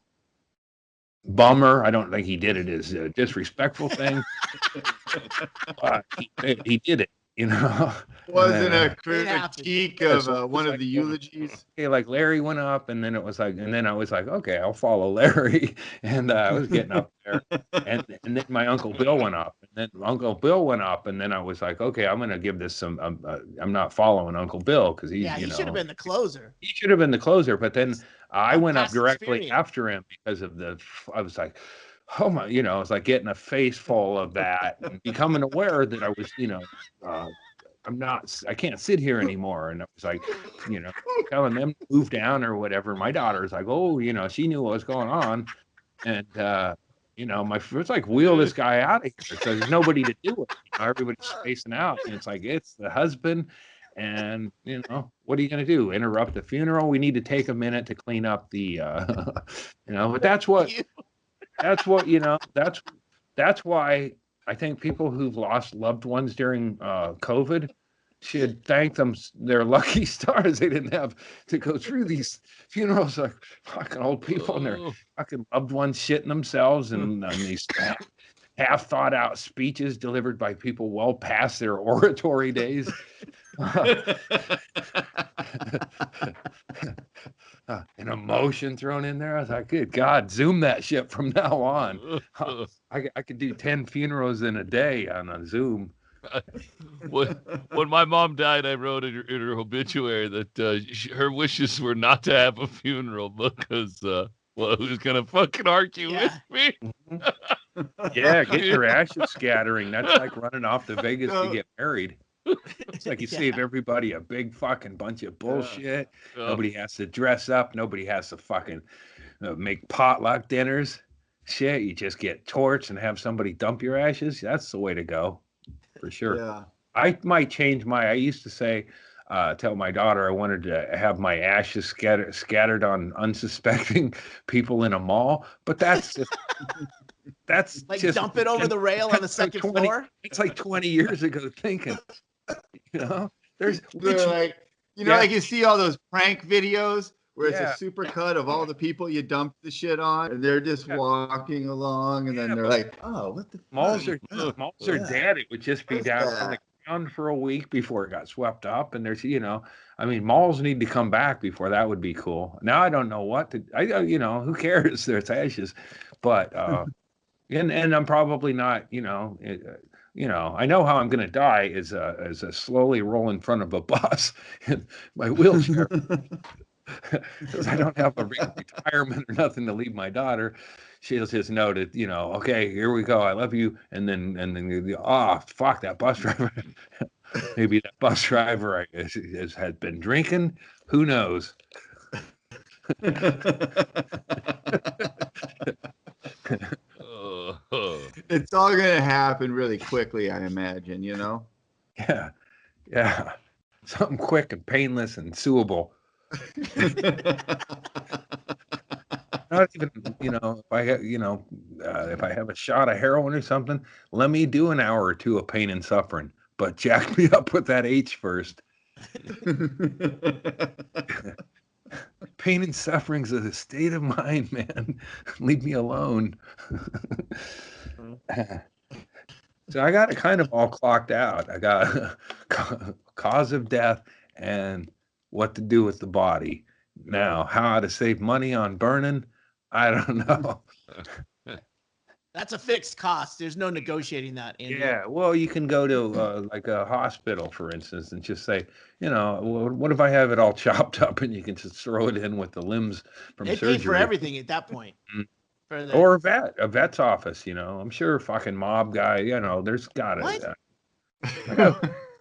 bummer. I don't think he did it as a disrespectful thing, but he did it. You know, Wasn't a critique of one of the eulogies. Okay, like Larry went up, and then it was like, and then I was like, okay, I'll follow Larry, and I was getting up there, and then my Uncle Bill went up, and then Uncle Bill went up, and then I was like, okay, I'm gonna give this some. I'm not following Uncle Bill because he should have been the closer. He should have been the closer, but then I went up directly experience. after him because of I was like, oh my, you know, it's like getting a face full of that and becoming aware that I was, you know, I can't sit here anymore. And I was like, you know, telling them to move down or whatever. My daughter's like, oh, you know, she knew what was going on. And, you know, it's like, wheel this guy out of here because there's nobody to do it. You know, everybody's spacing out. And it's like, it's the husband. And, you know, what are you going to do? Interrupt the funeral? We need to take a minute to clean up the, you know, but that's what, you know, that's why I think people who've lost loved ones during COVID should thank their lucky stars they didn't have to go through these funerals like fucking old people and their fucking loved ones shitting themselves and these half thought out speeches delivered by people well past their oratory days. An emotion thrown in there. I was like, good God, Zoom that shit from now on. I could do 10 funerals in a day on a Zoom. When my mom died, I wrote in her obituary that her wishes were not to have a funeral because, well, who's going to fucking argue with me? Yeah, get your ashes scattering. That's like running off to Vegas to get married. It's like you save everybody a big fucking bunch of bullshit. Nobody has to dress up. Nobody has to fucking make potluck dinners. Shit, you just get torched and have somebody dump your ashes. That's the way to go, for sure. Yeah. I might change I used to say, tell my daughter I wanted to have my ashes scattered on unsuspecting people in a mall, but that's just... That's like just, dump it over the rail on the second floor. It's like 20 years ago thinking, you know, like, you know, like you see all those prank videos where it's a super cut of all the people you dumped the shit on, and they're just walking along, and then they're like, oh, what the malls are dead. It would just be down on the ground for a week before it got swept up. And there's, you know, I mean, malls need to come back before that would be cool. Now I don't know what to, you know, who cares? There's ashes, but and I'm probably not, you know, I know how I'm going to die is a slowly roll in front of a bus in my wheelchair because I don't have a retirement or nothing to leave my daughter. She'll just know that, you know, okay, here we go. I love you. And then fuck that bus driver. Maybe that bus driver has been drinking. Who knows? It's all gonna happen really quickly, I imagine, you know? Yeah. Something quick and painless and suable. Not even, you know, if I have a shot of heroin or something, let me do an hour or two of pain and suffering, but jack me up with that H first. Pain and suffering's a state of mind, man. Leave me alone. So I got it kind of all clocked out. I got cause of death and what to do with the body. Now, how to save money on burning, I don't know. That's a fixed cost. There's no negotiating that, Andy. Yeah, well, you can go to like a hospital, for instance, and just say, well, what if I have it all chopped up and you can just throw it in with the limbs from They surgery? pay for everything at that point. Or a vet's office, I'm sure a fucking mob guy, there's gotta. What?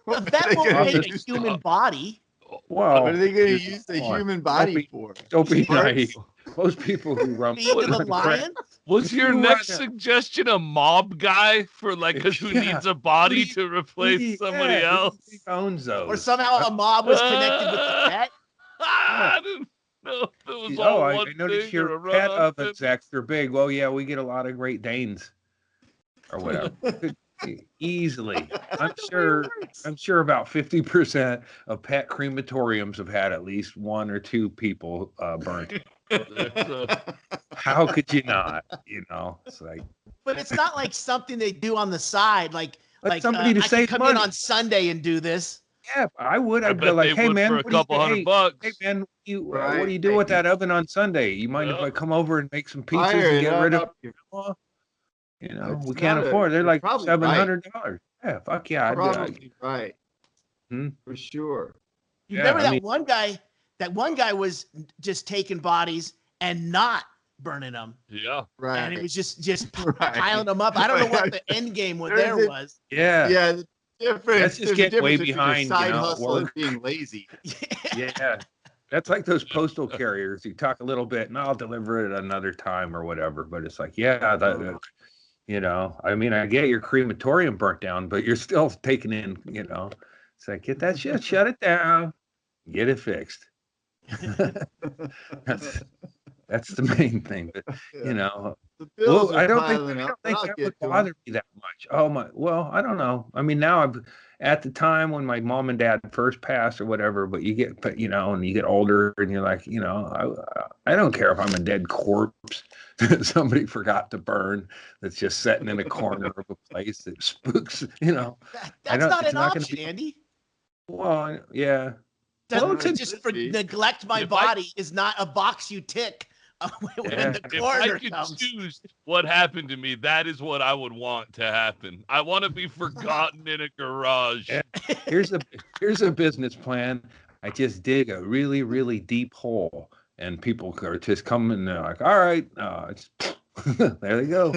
What A vet are they won't gonna take a use- human body. Well, What are they going to use the human body for? Don't be Parts? naive. Most people who run Feed to the lion. Was your You next run suggestion a mob guy for who needs a body to replace somebody else? Who owns those? Or somehow a mob was connected with the pet. I didn't know if it was all I one noticed thing or a your pet run-on oven's thing. extra big. Well, yeah, we get a lot of Great Danes or whatever. Easily. I'm sure about 50% of pet crematoriums have had at least one or two people burnt. How could you not? It's like. But it's not like something they do on the side, like somebody to I save can come money. in on Sunday and do this. Yeah, I would. I'd I go bet like, they hey would man, for a couple $100. Hey man, what Right. do you do with that oven on Sunday? You mind if Yeah. I come over and make some pizzas Fire and it get rid of? up. It's We can't not afford. They're you're like probably $700. Yeah, fuck yeah. Probably right. Hmm? For sure. You Yeah, remember I that mean- one guy? That one guy was just taking bodies and not burning them, Yeah. Right. and it was just Right. piling them up. I don't know what the end game There's there a- was. Yeah. Yeah, the difference. That's just there's a getting way difference between behind, a side at hustle and work. being lazy. Yeah. That's like those postal carriers. You talk a little bit and I'll deliver it another time or whatever. But it's like, yeah, I mean, I get your crematorium burnt down, but you're still taking in, it's like, get that shit, shut it down, get it fixed. That's the main thing. But, The bills I are don't think piling up, but I'll that get would to 'em. bother me that much. Oh my, well, I don't know. I mean, now at the time when my mom and dad first passed or whatever, but you get, and you get older and you're like, I don't care if I'm a dead corpse that somebody forgot to burn that's just sitting in a corner of a place that spooks, That's not it's an not gonna option, be- Andy. Well, yeah. Doesn't Well, it's just could be. neglect my If I- body is not a box you tick when Yeah. the If I coroner could comes. choose what happened to me, that is what I would want to happen. I want to be forgotten in a garage. Yeah. Here's a business plan. I just dig a really, really deep hole, and people are just coming and they're like, all right, it's there they go.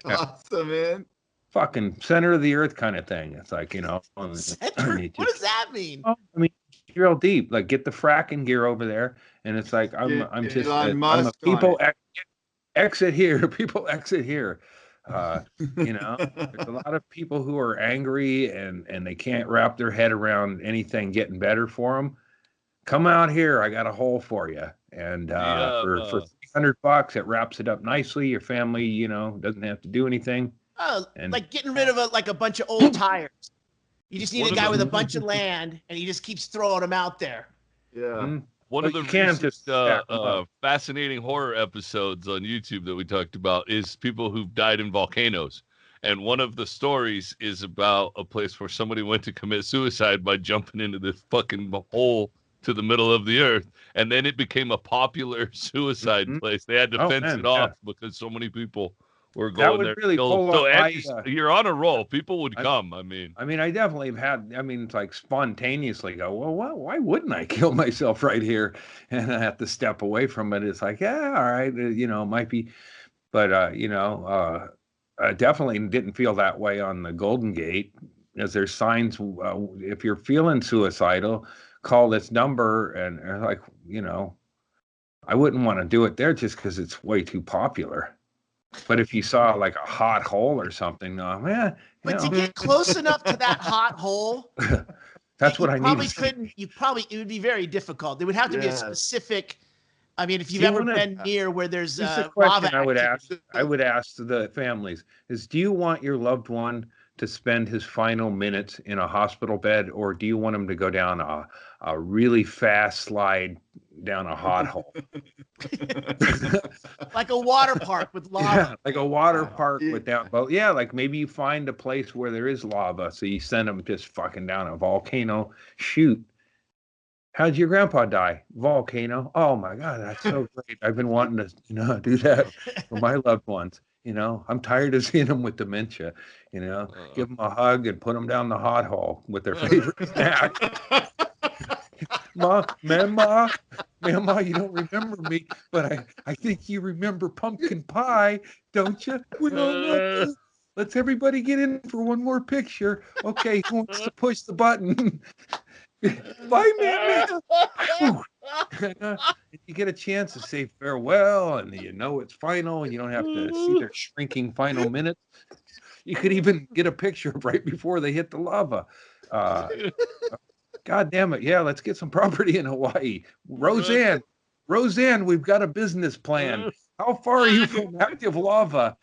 Toss them in. Fucking center of the earth kind of thing. It's like, Center? you What does that mean? I mean, drill deep, like get the fracking gear over there. And it's like, I'm Get just, Elon I'm a Musk on people it. exit here. People exit here. There's a lot of people who are angry and they can't wrap their head around anything getting better for them. Come out here. I got a hole for you. And for $300, it wraps it up nicely. Your family, doesn't have to do anything. Oh, And- like getting rid of a bunch of old tires. You just need One a of guy the- with a bunch of land, and he just keeps throwing them out there. Yeah. Mm. One But of the you can't recent, just stack 'em up. fascinating horror episodes on YouTube that we talked about is people who've died in volcanoes. And one of the stories is about a place where somebody went to commit suicide by jumping into this fucking hole to the middle of the earth. And then it became a popular suicide Mhm. place. They had to Oh, fence man, it off because so many people were That going would there. really to pull so up my, Andy's- you're on a roll. People would come. I mean, I definitely have had, it's like spontaneously go, well, why wouldn't I kill myself right here? And I have to step away from it. It's like, yeah, all right, it might be, but, I definitely didn't feel that way on the Golden Gate, as there's signs, if you're feeling suicidal, call this number, and like, I wouldn't want to do it there just because it's way too popular. But if you saw like a hot hole or something, But to get close enough to that hot hole, that's what I probably need. couldn't. It would be very difficult. There would have to be a Yeah. specific. I mean, if you've See, ever when I- been near where there's Here's the lava question I would ask. activity. I would ask the families: is do you want your loved one to spend his final minutes in a hospital bed, or do you want him to go down a really fast slide down a hot hole? like a water park with lava. Yeah, like a water park Yeah. with that. But yeah, like maybe you find a place where there is lava, so you send them just fucking down a volcano. Shoot. How'd your grandpa die? Volcano. Oh my God, that's so great. I've been wanting to, do that for my loved ones. You know, I'm tired of seeing them with dementia. You know, give them a hug and put them down the hot hole with their favorite snack. Mama, you don't remember me, but I think you remember pumpkin pie, don't you? Well, let's everybody get in for one more picture. Okay, who wants to push the button? Bye, Mama. You get a chance to say farewell, and you know it's final, and you don't have to see their shrinking final minutes. You could even get a picture right before they hit the lava. God damn it. Yeah, let's get some property in Hawaii. Roseanne, we've got a business plan. How far are you from active lava?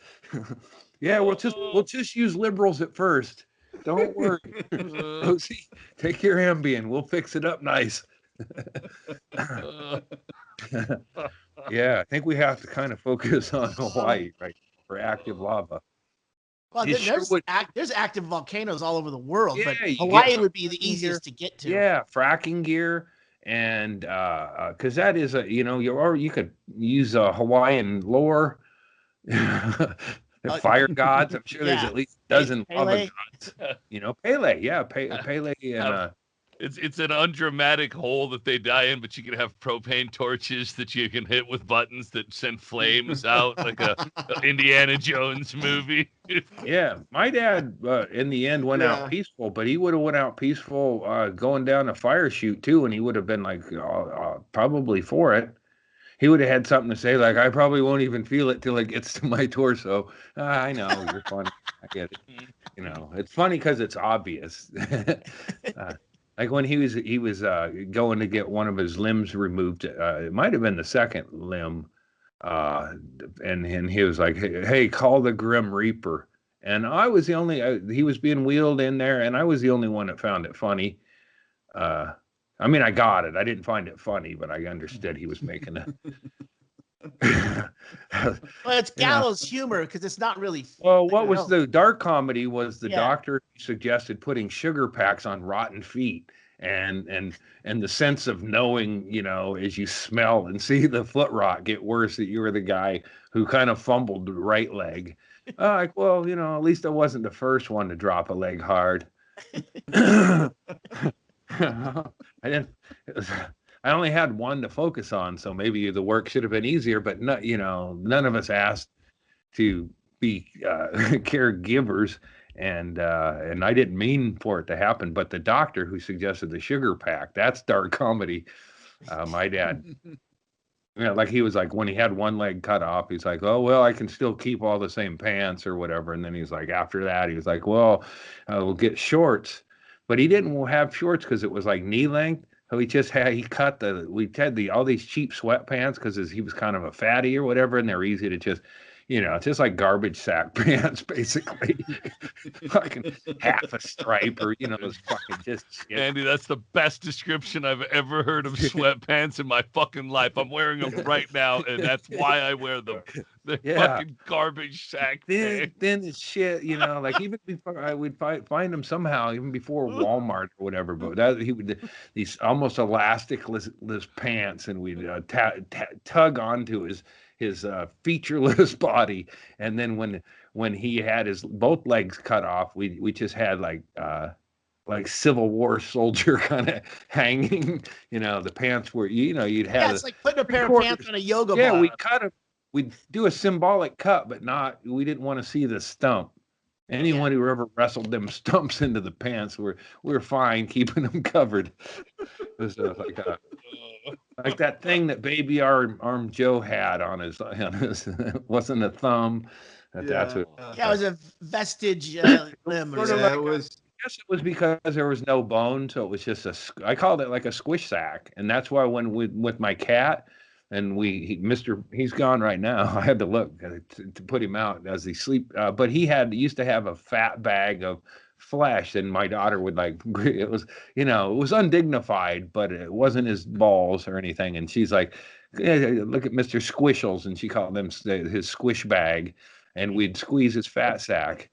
Yeah, we'll just use liberals at first. Don't worry. Rosie, take your Ambien. We'll fix it up nice. Yeah, I think we have to kind of focus on Hawaii, right, for active lava. Well, there's active volcanoes all over the world, Yeah, but you Hawaii get would be the fracking gear. easiest to get to. Yeah, fracking gear, and because that is you could use Hawaiian lore, fire gods. I'm sure there's at least a dozen lava gods. You know, Pele, yeah, Pele, and it's an undramatic hole that they die in, but you can have propane torches that you can hit with buttons that send flames out like a Indiana Jones movie. Yeah, my dad in the end went out peaceful, but he would have went out peaceful going down a fire chute too, and he would have been like probably for it. He would have had something to say like, "I probably won't even feel it till it gets to my torso." I know you're funny. I get it. You know, it's funny because it's obvious. Like when he was going to get one of his limbs removed, it might have been the second limb, and he was like, "Hey, call the Grim Reaper." And I was the only he was being wheeled in there, and I was the only one that found it funny. I mean, I got it. I didn't find it funny, but I understood he was making it. Well, it's gallows humor because it's not really. Well, what was the dark comedy was the doctor suggested putting sugar packs on rotten feet, and the sense of knowing, you know, as you smell and see the foot rot get worse, that you were the guy who kind of fumbled the right leg. Like, well, you know, at least I wasn't the first one to drop a leg hard. I only had one to focus on, so maybe the work should have been easier. But none of us asked to be caregivers, and I didn't mean for it to happen. But the doctor who suggested the sugar pack—that's dark comedy. My dad, like he was like when he had one leg cut off, he's like, "Oh well, I can still keep all the same pants or whatever." And then he's like, after that, he was like, "Well, we'll get shorts." But he didn't have shorts because it was like knee length. So we had all these cheap sweatpants because he was kind of a fatty or whatever, and they're easy to just, just like garbage sack pants, basically. Fucking half a stripe or, those fucking just shit. Andy, that's the best description I've ever heard of sweatpants in my fucking life. I'm wearing them right now, and that's why I wear them. They're fucking garbage sack pants. Thin as shit, like even before I would find them somehow, even before Walmart or whatever. But he would these almost elasticless pants, and we'd tug onto his featureless body. And then when he had his both legs cut off, we just had like Civil War soldier kind of hanging. The pants were you'd have it's like putting a pair of pants on a yoga bar. Yeah, we cut him. We'd do a symbolic cut, but we didn't want to see the stump. Anyone who ever wrestled them stumps into the pants, we're fine keeping them covered. It was like that thing that Baby Arm Joe had on his wasn't a thumb. That's what. It was a vestige limb. I guess it was because there was no bone, so it was just I called it like a squish sack, and that's why when with my cat. And he's gone right now. I had to look to put him out as he sleep. But he used to have a fat bag of flesh, and my daughter would it was, it was undignified, but it wasn't his balls or anything. And she's like, look at Mr. Squishles. And she called them his squish bag, and we'd squeeze his fat sack.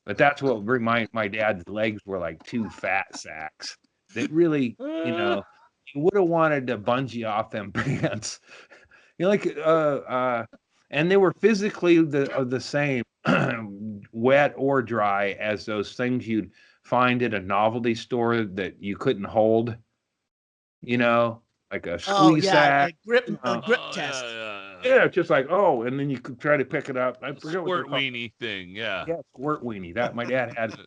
But that's what my dad's legs were like 2 fat sacks that really, you would have wanted to bungee off them pants. and they were physically the same, wet or dry, as those things you'd find at a novelty store that you couldn't hold. You know, like a Oh squeeze yeah, sack. a grip Oh, test. Yeah, just like, oh, and then you could try to pick it up. I forget what they're Squirt called. weenie thing, yeah. Yeah, squirt weenie. That my dad had.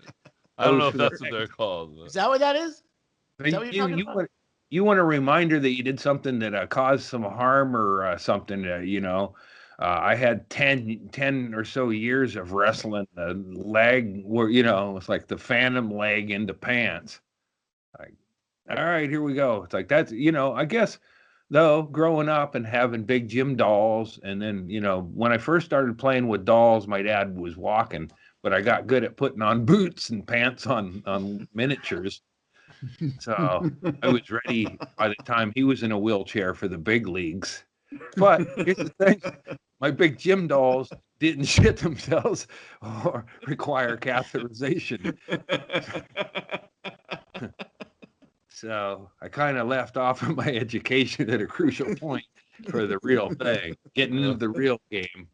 I don't those know if for the that's what they're called. But... Is that what that is? Is that what you're talking about? You want a reminder that you did something that caused some harm or something. I had 10 or so years of wrestling the leg where, it's like the phantom leg into pants. Like, all right, here we go. It's like that's, I guess though, growing up and having big gym dolls. And then, when I first started playing with dolls, my dad was walking, but I got good at putting on boots and pants on miniatures. So I was ready by the time he was in a wheelchair for the big leagues. But here's the thing, my big gym dolls didn't shit themselves or require catheterization. So I kind of left off of my education at a crucial point for the real thing, getting into the real game.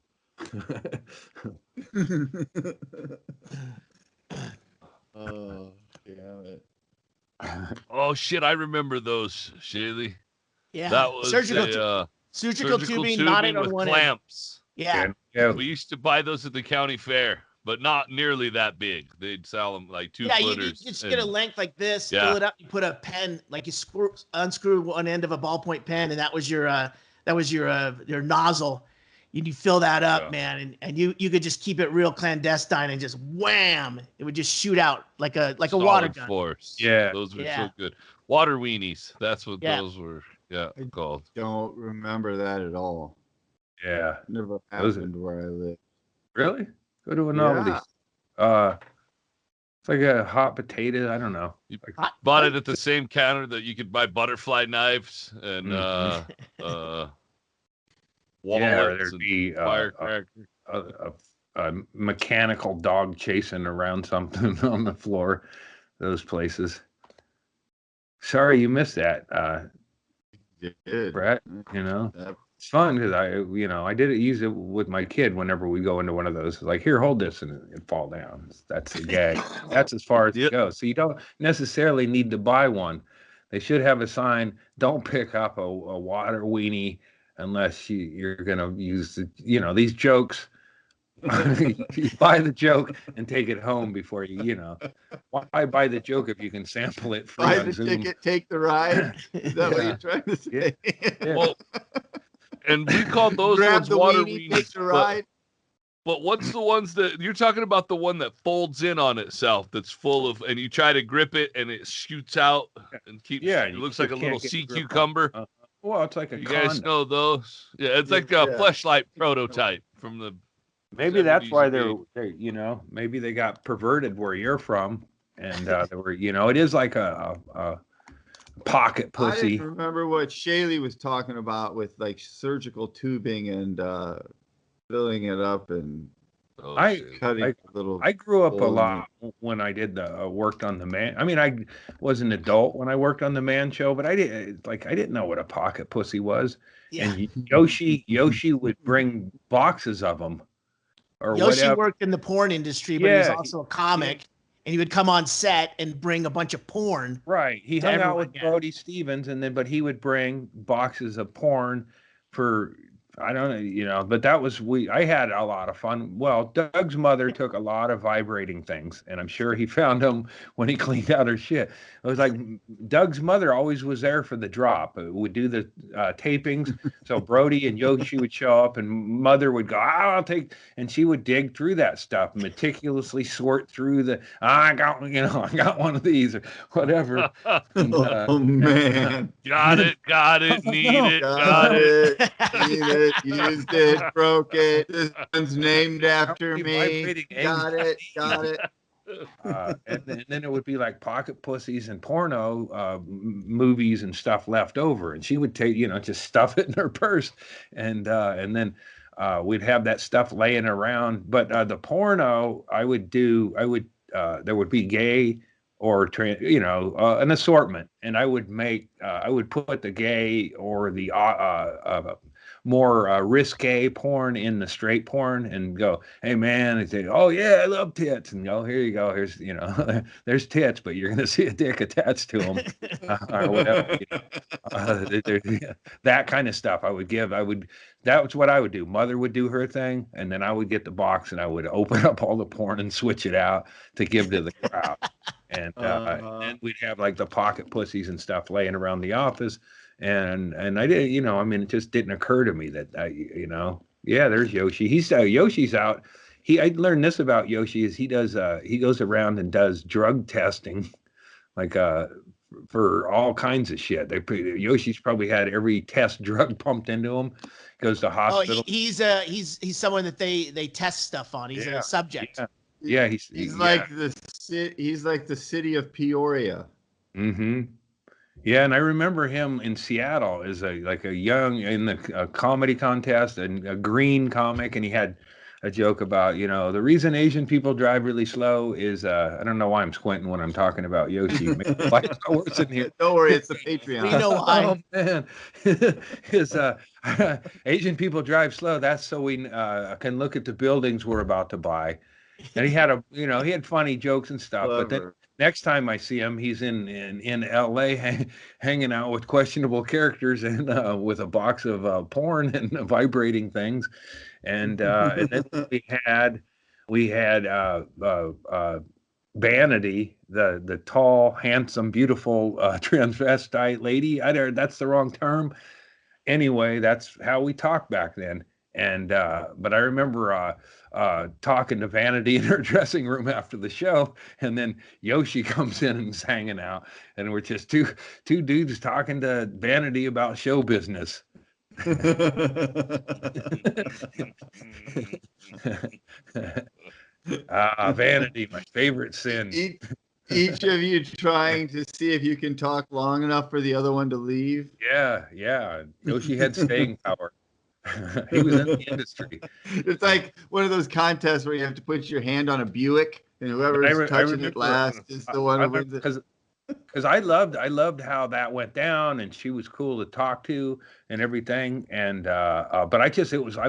Oh, damn it. Oh shit, I remember those, Shaley. Yeah, That was surgical tubing knotted on with one clamps. end. Yeah. We used to buy those at the county fair, but not nearly that big. They'd sell them like 2 footers. You just get a length like this, Yeah. fill it up, you put a pen, like you unscrew one end of a ballpoint pen, and that was your nozzle. You fill that up, man, and you could just keep it real clandestine and just wham, it would just shoot out like a water gun. Force. Yeah. Those were so good. Water weenies. That's what those were. Yeah, called. Don't remember that at all. Yeah. Never happened where I live. Really? Go to a novelty. It's like a hot potato. I don't know. You bought it at the same counter that you could buy butterfly knives and wallets there'd be firecrackers. A mechanical dog chasing around something on the floor. Those places. Sorry you missed that, Brett. It's fun because I did use it with my kid whenever we go into one of those. Like, here, hold this, and it fall down. That's the gag. That's as far as it goes. So you don't necessarily need to buy one. They should have a sign: don't pick up a water weenie unless you're gonna use these jokes. You buy the joke and take it home before why buy the joke if you can sample it free buy on the Zoom? ticket, take the ride. Is that what you're trying to say? Yeah. Well, and we called those Grab ones the water weenie, weenies. take the ride. But what's the ones that you're talking about? The one that folds in on itself, that's full of, and you try to grip it and it shoots out and keeps. Yeah, it looks like a little sea cucumber. Well, it's like a You condom. guys know those? Yeah, it's like a fleshlight prototype from the. Maybe that's why 70s. they're maybe they got perverted where you're from, and they were it is like a pocket I pussy. didn't remember what Shaley was talking about with like surgical tubing and filling it up and cutting a little. I grew up a hole in lot when I did worked on the man. I mean, I was an adult when I worked on the Man Show, but I didn't know what a pocket pussy was. Yeah. And Yoshi would bring boxes of them. Or Yoshi whatever. worked in the porn industry, but he was also a comic, and he would come on set and bring a bunch of porn. Right. He hung out with Brody Stevens, but he would bring boxes of porn for, I don't know, but that was, I had a lot of fun. Well, Doug's mother took a lot of vibrating things, and I'm sure he found them when he cleaned out her shit. It was like Doug's mother always was there for the drop. Would do the tapings. So Brody and Yoshi would show up, and mother would go, I'll take, and she would dig through that stuff, meticulously sort through I got one of these or whatever. And, oh man. Got it, need it, got it, need it, used it, broke it. This one's named after me. Got it. And then it would be like pocket pussies and porno movies and stuff left over, and she would take just stuff it in her purse, and then we'd have that stuff laying around. But the porno there would be gay or an assortment, and I would put the gay or the more risque porn in the straight porn and go, hey man, and say, oh yeah, I love tits, and go, here you go, here's there's tits, but you're gonna see a dick attached to them or whatever. That kind of stuff I would give. That was what I would do. Mother would do her thing, and then I would get the box and I would open up all the porn and switch it out to give to the crowd. And then we'd have like the pocket pussies and stuff laying around the office. And I did, it just didn't occur to me that there's Yoshi. Yoshi's out. I learned this about Yoshi is he goes around and does drug testing, like for all kinds of shit. Yoshi's probably had every test drug pumped into him. Goes to hospital. Oh, he's someone that they test stuff on. He's a subject. Yeah, he's like the city of Peoria. Mm-hmm. Yeah, and I remember him in Seattle as a young in the comedy contest and a green comic, and he had a joke about the reason Asian people drive really slow is I don't know why I'm squinting when I'm talking about Yoshi. Life's worse in here. Don't worry, it's the Patreon. We know why. Oh man, is Asian people drive slow. That's so we can look at the buildings we're about to buy. And he had he had funny jokes and stuff. Clever. But then next time I see him, he's in L.A. hanging out with questionable characters and with a box of porn and vibrating things. And then we had Vanity, the tall, handsome, beautiful transvestite lady. That's the wrong term. Anyway, that's how we talked back then. And but I remember talking to Vanity in her dressing room after the show, and then Yoshi comes in and is hanging out, and we're just two dudes talking to Vanity about show business. Vanity, my favorite sin. Each of you trying to see if you can talk long enough for the other one to leave. Yeah. Yoshi had staying power. He was in the industry. It's like one of those contests where you have to put your hand on a Buick, and whoever's touching it last is the one who wins it. Because I loved how that went down, and she was cool to talk to and everything. And but I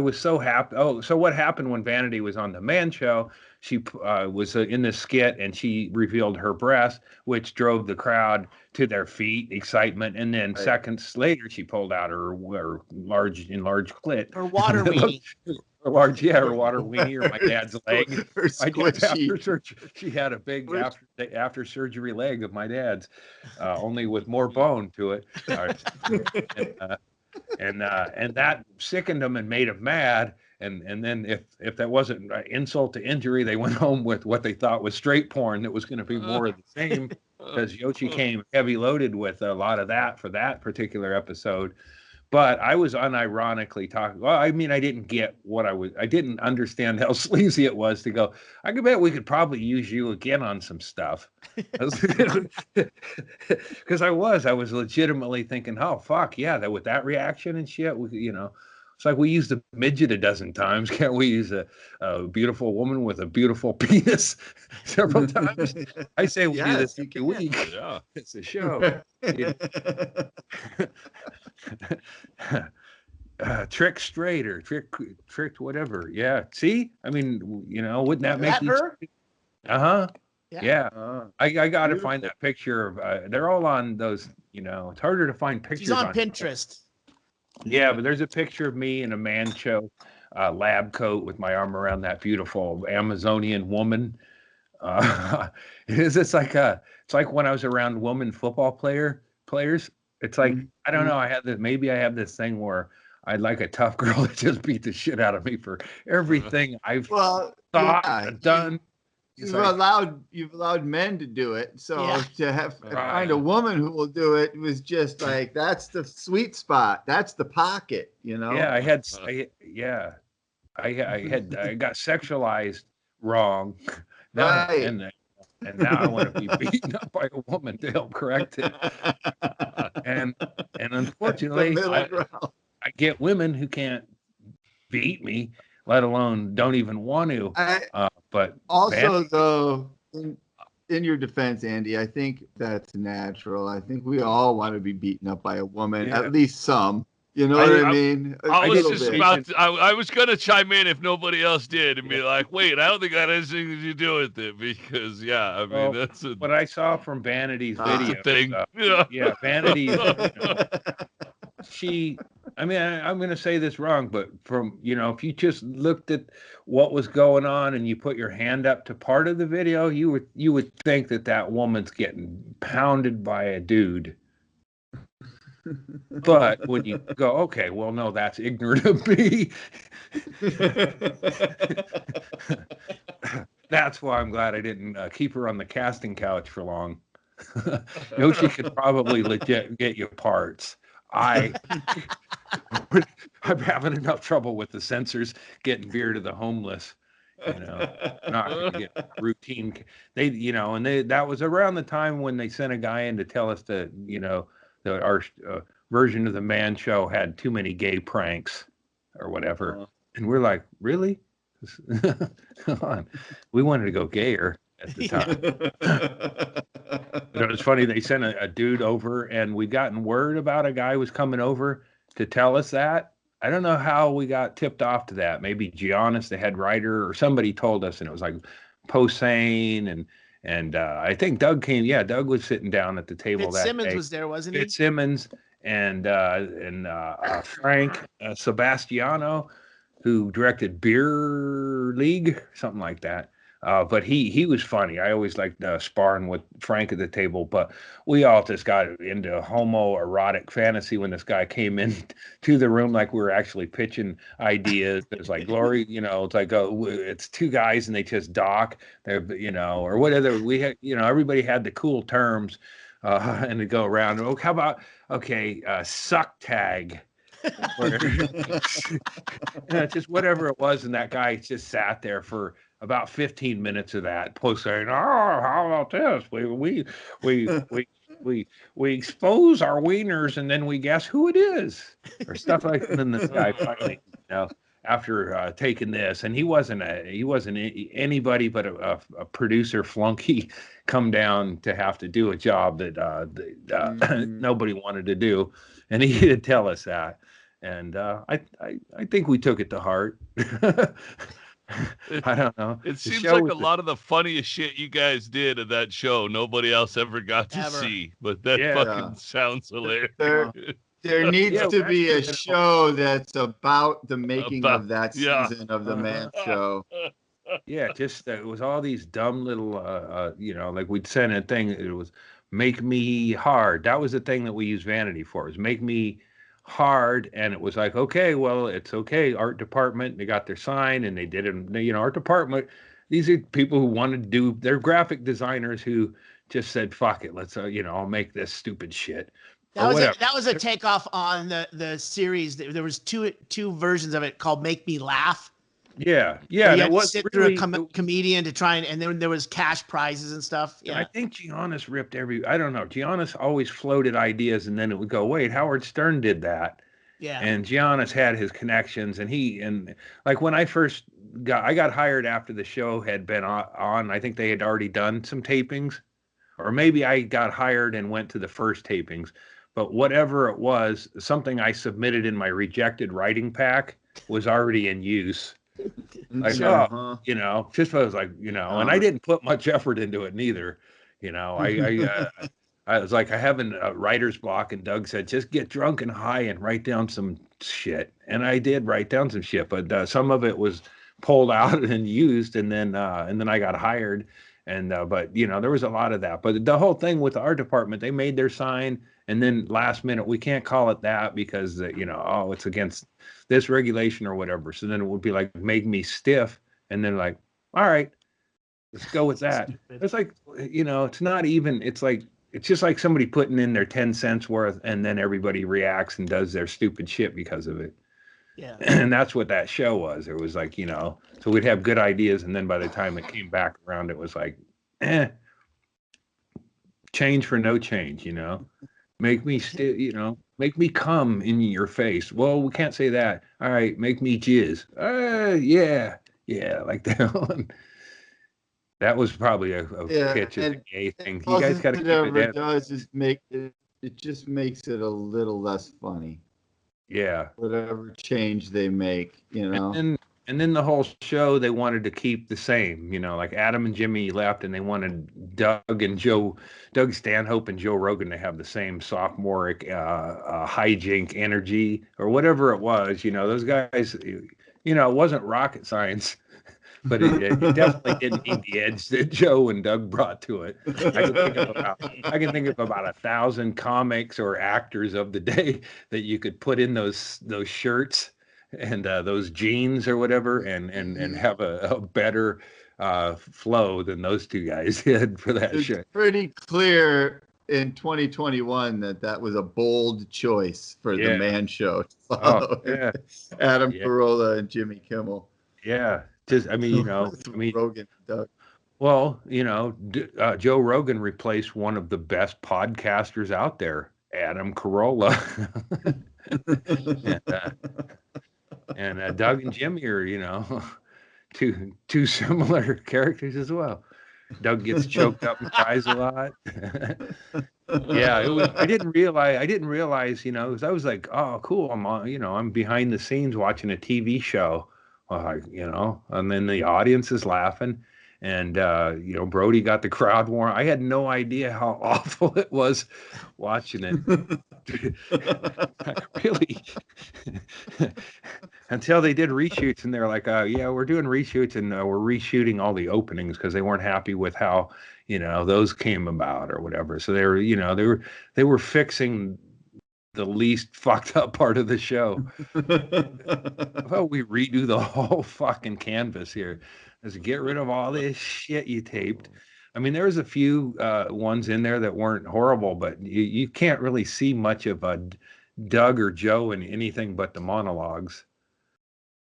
was so happy. Oh, so what happened when Vanity was on the Man Show? She was in this skit, and she revealed her breast, which drove the crowd to their feet, excitement. And then seconds later, she pulled out her large clit. Her water weenie. Her water weenie, or my dad's leg. After surgery, she had a big after surgery leg of my dad's, only with more bone to it. And that sickened him and made him mad. And then if that wasn't insult to injury, they went home with what they thought was straight porn that was going to be more of the same, because Yoshi came heavy loaded with a lot of that for that particular episode. But I was unironically talking. Well, I mean, I didn't get I didn't understand how sleazy it was to go, I could bet we could probably use you again on some stuff. Because I was legitimately thinking, oh, fuck, yeah, with that reaction and shit, it's like we used a midget a dozen times. Can't we use a beautiful woman with a beautiful penis several times? I say we do this every week. Yeah, it's a show. Trick straight or trick whatever. Yeah. See, I mean, wouldn't that make you? Uh-huh. Yeah. I got to find that picture of. They're all on those. It's harder to find pictures. She's on Pinterest. Yeah, but there's a picture of me in a Man Show lab coat with my arm around that beautiful Amazonian woman. It's like when I was around women football players. It's like, I don't know. Maybe I have this thing where I'd like a tough girl to just beat the shit out of me for everything I've done. You've allowed men to do it. So to find a woman who will do it was just like, that's the sweet spot. That's the pocket, Yeah, I got sexualized wrong. Now, and now I want to be beaten up by a woman to help correct it. And unfortunately, I get women who can't beat me, let alone don't even want to. But also, though, in your defense, Andy, I think that's natural. I think we all want to be beaten up by a woman, at least some. You know what I mean? I was little just bit. about to, I was going to chime in if nobody else did and be like, wait, I don't think that has anything to do with it because, yeah, I mean, that's what I saw from Vanity's that's video. a thing. Yeah, Vanity's, I'm going to say this wrong, but from, if you just looked at what was going on and you put your hand up to part of the video, you would think that woman's getting pounded by a dude. But when you go, okay, well, no, that's ignorant of me. That's why I'm glad I didn't keep her on the casting couch for long. She could probably legit get you parts. I'm having enough trouble with the censors getting beer to the homeless. Not going to get routine. That was around the time when they sent a guy in to tell us that our version of the Man Show had too many gay pranks or whatever, and we're like, really? Come on, we wanted to go gayer at the time. But it was funny. They sent a dude over, and we gotten word about a guy was coming over to tell us that. I don't know how we got tipped off to that. Maybe Giannis, the head writer, or somebody told us, and it was like Posehn and I think Doug came. Yeah, Doug was sitting down at the table that Fitzsimmons day. was there, wasn't he? Fitzsimmons and Frank Sebastiano, who directed Beer League, something like that. But he was funny. I always liked sparring with Frank at the table, but we all just got into homoerotic fantasy when this guy came in to the room like we were actually pitching ideas. It's like Glory, it's like it's two guys and they just dock. They're or whatever. We had, everybody had the cool terms, and to go around. Oh, how about suck tag. Just whatever it was, and that guy just sat there for about 15 minutes of that, post saying, "Oh, how about this? We expose our wieners, and then we guess who it is, or stuff like that." And then this guy finally, after taking this, and he wasn't anybody but a producer flunky come down to have to do a job that nobody wanted to do, and he did tell us that. And I think we took it to heart. I don't know. It seems like a lot of the funniest shit you guys did at that show nobody else ever got to see. But that fucking sounds hilarious. There needs to be a show that's about the making of that season of the Man Show. Yeah, just it was all these dumb little, like we'd send a thing. It was make me hard. That was the thing that we used Vanity for. Was make me hard, and it was like, okay, well, it's okay. Art department, they got their sign, and they did it. Art department. These are people who wanted to do. They're graphic designers who just said, "Fuck it, let's I'll make this stupid shit." That was a takeoff on the series. There was two versions of it called "Make Me Laugh." Yeah. You had to sit through a comedian to try and then there was cash prizes and stuff. Yeah, I think Giannis ripped I don't know. Giannis always floated ideas, and then it would go, wait, Howard Stern did that. Yeah. And Giannis had his connections, and like when I first I got hired after the show had been on. I think they had already done some tapings, or maybe I got hired and went to the first tapings. But whatever it was, something I submitted in my rejected writing pack was already in use. Like, just I was like, and I didn't put much effort into it neither. I was like, I have a writer's block, and Doug said, just get drunk and high and write down some shit. And I did write down some shit, but some of it was pulled out and used, and then I got hired. And but there was a lot of that. But the whole thing with the art department, they made their sign, and then last minute we can't call it that because it's against this regulation or whatever. So then it would be like make me stiff, and then like, all right, let's go with that. It's like it's not even. It's like it's just like somebody putting in their 10 cents worth, and then everybody reacts and does their stupid shit because of it. Yeah. And that's what that show was. It was like, so we'd have good ideas, and then by the time it came back around, it was like, change for no change, Make me make me come in your face. Well, we can't say that. All right, make me jizz. Yeah, like that one. That was probably a pitch of the gay thing. You guys got to keep it does is make it just makes it a little less funny. Yeah. Whatever change they make, you know. And then the whole show they wanted to keep the same, like Adam and Jimmy left, and they wanted Doug Stanhope and Joe Rogan to have the same sophomoric hijink energy or whatever it was. Those guys. It wasn't rocket science, but it definitely didn't need the edge that Joe and Doug brought to it. I can think of about 1,000 comics or actors of the day that you could put in those shirts and those jeans or whatever, and have a better flow than those two guys did for that shit. It's pretty clear in 2021 that was a bold choice for the Man Show to follow. Adam Carolla and Jimmy Kimmel. Yeah, just Rogan, Doug. Well, Joe Rogan replaced one of the best podcasters out there, Adam Carolla. and Doug and Jimmy are, two similar characters as well. Doug gets choked up and cries a lot. Yeah, I didn't realize, because I was like, oh, cool. I'm behind the scenes watching a TV show, and then the audience is laughing. And, Brody got the crowd warm. I had no idea how awful it was watching it. Really. Until they did reshoots, and they're like, we're doing reshoots, and we're reshooting all the openings because they weren't happy with how, those came about or whatever. So they were fixing the least fucked up part of the show. Well, we redo the whole fucking canvas here. Let's get rid of all this shit you taped. I mean, there was a few ones in there that weren't horrible, but you can't really see much of a Doug or Joe in anything but the monologues.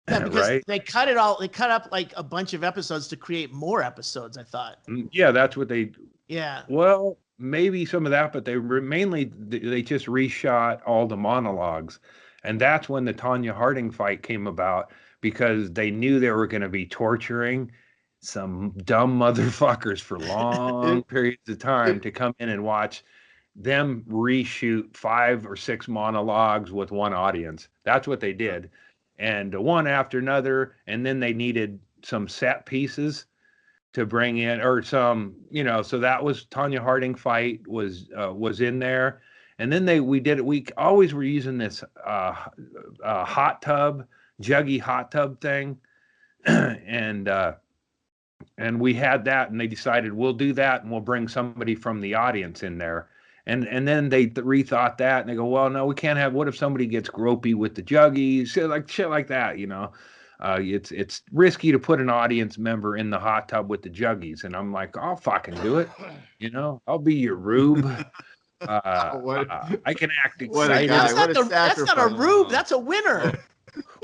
Yeah, because right? They cut it all. They cut up like a bunch of episodes to create more episodes, I thought. Yeah, that's what they. Yeah. Well, maybe some of that, but they just reshot all the monologues, and that's when the Tonya Harding fight came about, because they knew they were going to be torturing some dumb motherfuckers for long periods of time to come in and watch them reshoot 5 or 6 monologues with one audience. That's what they did. And one after another. And then they needed some set pieces to bring in, or some, so that was Tonya Harding fight was in there. And then we always were using this hot tub, juggy hot tub thing. And we had that, and they decided we'll do that, and we'll bring somebody from the audience in there. And then they rethought that, and they go, well, no, we can't have. What if somebody gets gropey with the juggies? Shit like that, It's risky to put an audience member in the hot tub with the juggies. And I'm like, I'll fucking do it. I'll be your rube. I can act excited. That's not a rube. That's a winner.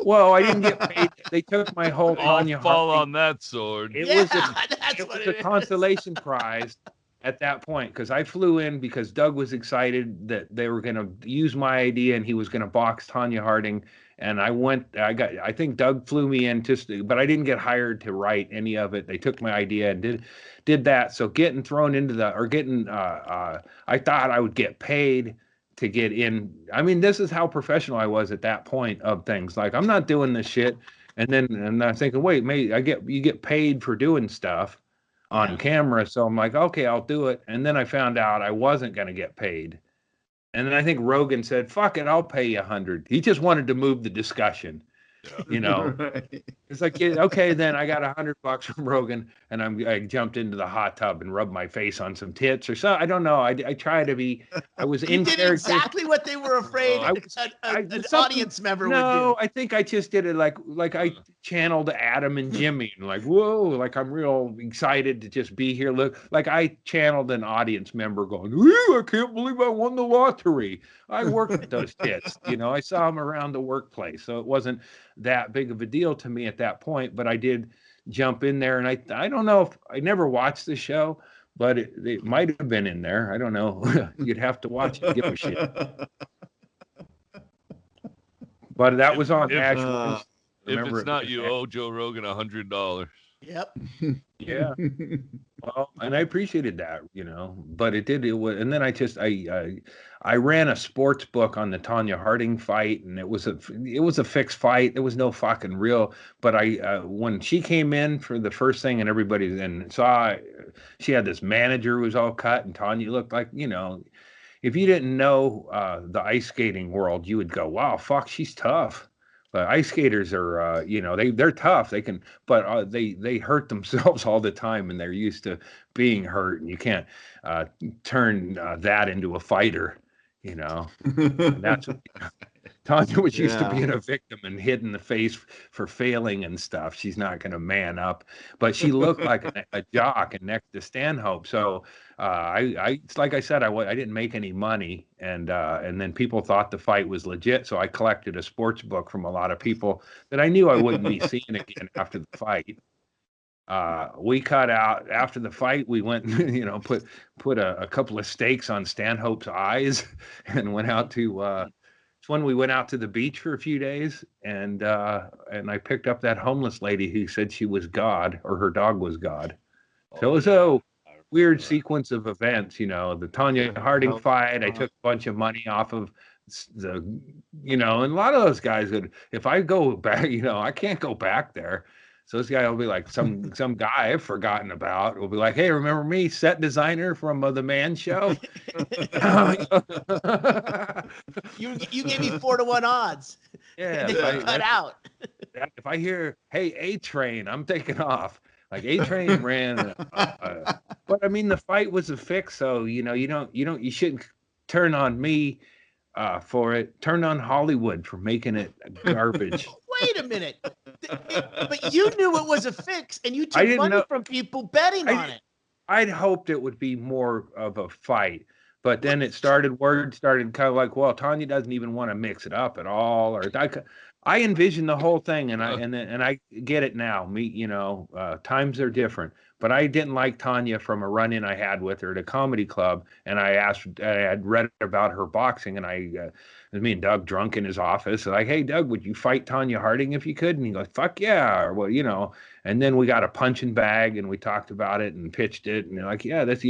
Well, I didn't get paid. They took my whole Tonya fall on that sword. It was a consolation prize at that point, because I flew in because Doug was excited that they were going to use my idea and he was going to box Tonya Harding. And I think Doug flew me in but I didn't get hired to write any of it. They took my idea and did that. So getting thrown into I thought I would get paid to get in. I mean, this is how professional I was at that point of things. Like, I'm not doing this shit. And I'm thinking, wait, you get paid for doing stuff on camera. So I'm like, okay, I'll do it. And then I found out I wasn't going to get paid. And then I think Rogan said, fuck it, I'll pay you $100. He just wanted to move the discussion. Right. It's like, okay, then I got $100 from Rogan, and I jumped into the hot tub and rubbed my face on some tits or so. I don't know. I try to be. I was in did character. Exactly what they were afraid an audience member would do. No, I think I just did it like I channeled Adam and Jimmy, and like, whoa, like I'm real excited to just be here. Look, like I channeled an audience member going, I can't believe I won the lottery. I worked with those tits. I saw them around the workplace, so it wasn't that big of a deal to me at that point. But I did jump in there, and I don't know if I never watched the show, but it might have been in there. I don't know. You'd have to watch it, give a shit. But that was on Ash. If it's not, you owe Joe Rogan $100. Yep. Yeah. Well, and I appreciated that, but it was, and then I ran a sports book on the Tanya Harding fight, and it was a fixed fight. There was no fucking real, but when she came in for the first thing and everybody then saw, she had this manager who was all cut, and Tanya looked like, if you didn't know the ice skating world, you would go, wow, fuck, she's tough. But ice skaters are, they're tough. They can, but they hurt themselves all the time, and they're used to being hurt. And you can't turn that into a fighter, And that's what Tanya was used to being a victim and hit in the face for failing and stuff. She's not going to man up, but she looked like a jock and next to Stanhope. So it's like I said, I didn't make any money, and then people thought the fight was legit. So I collected a sports book from a lot of people that I knew I wouldn't be seeing again after the fight. We cut out after the fight. We went, put a couple of stakes on Stanhope's eyes, and went out to. It's when we went out to the beach for a few days, and I picked up that homeless lady who said she was God, or her dog was God. So it was a weird sequence of events, the Tanya Harding fight. I took a bunch of money off of and a lot of those guys would, if I go back, I can't go back there. So this guy will be like some guy I've forgotten about. Will be like, hey, remember me, set designer from the Man Show? You gave me 4-1 odds. Yeah, cut out. If I hear, hey, A-Train, I'm taking off. Like A-Train ran, but I mean the fight was a fix. So you shouldn't turn on me for it. Turn on Hollywood for making it garbage. Wait a minute. But you knew it was a fix, and you took money from people betting on it. I'd hoped it would be more of a fight, but then word started kind of like, well, Tanya doesn't even want to mix it up at all, or I envisioned the whole thing, and I get it now. Times are different, but I didn't like Tanya from a run-in I had with her at a comedy club, and I had read about her boxing, and me and Doug drunk in his office, and like, hey, Doug, would you fight Tanya Harding if you could? And he goes, fuck yeah, or well, and then we got a punching bag, and we talked about it and pitched it, and they're like, yeah, that's,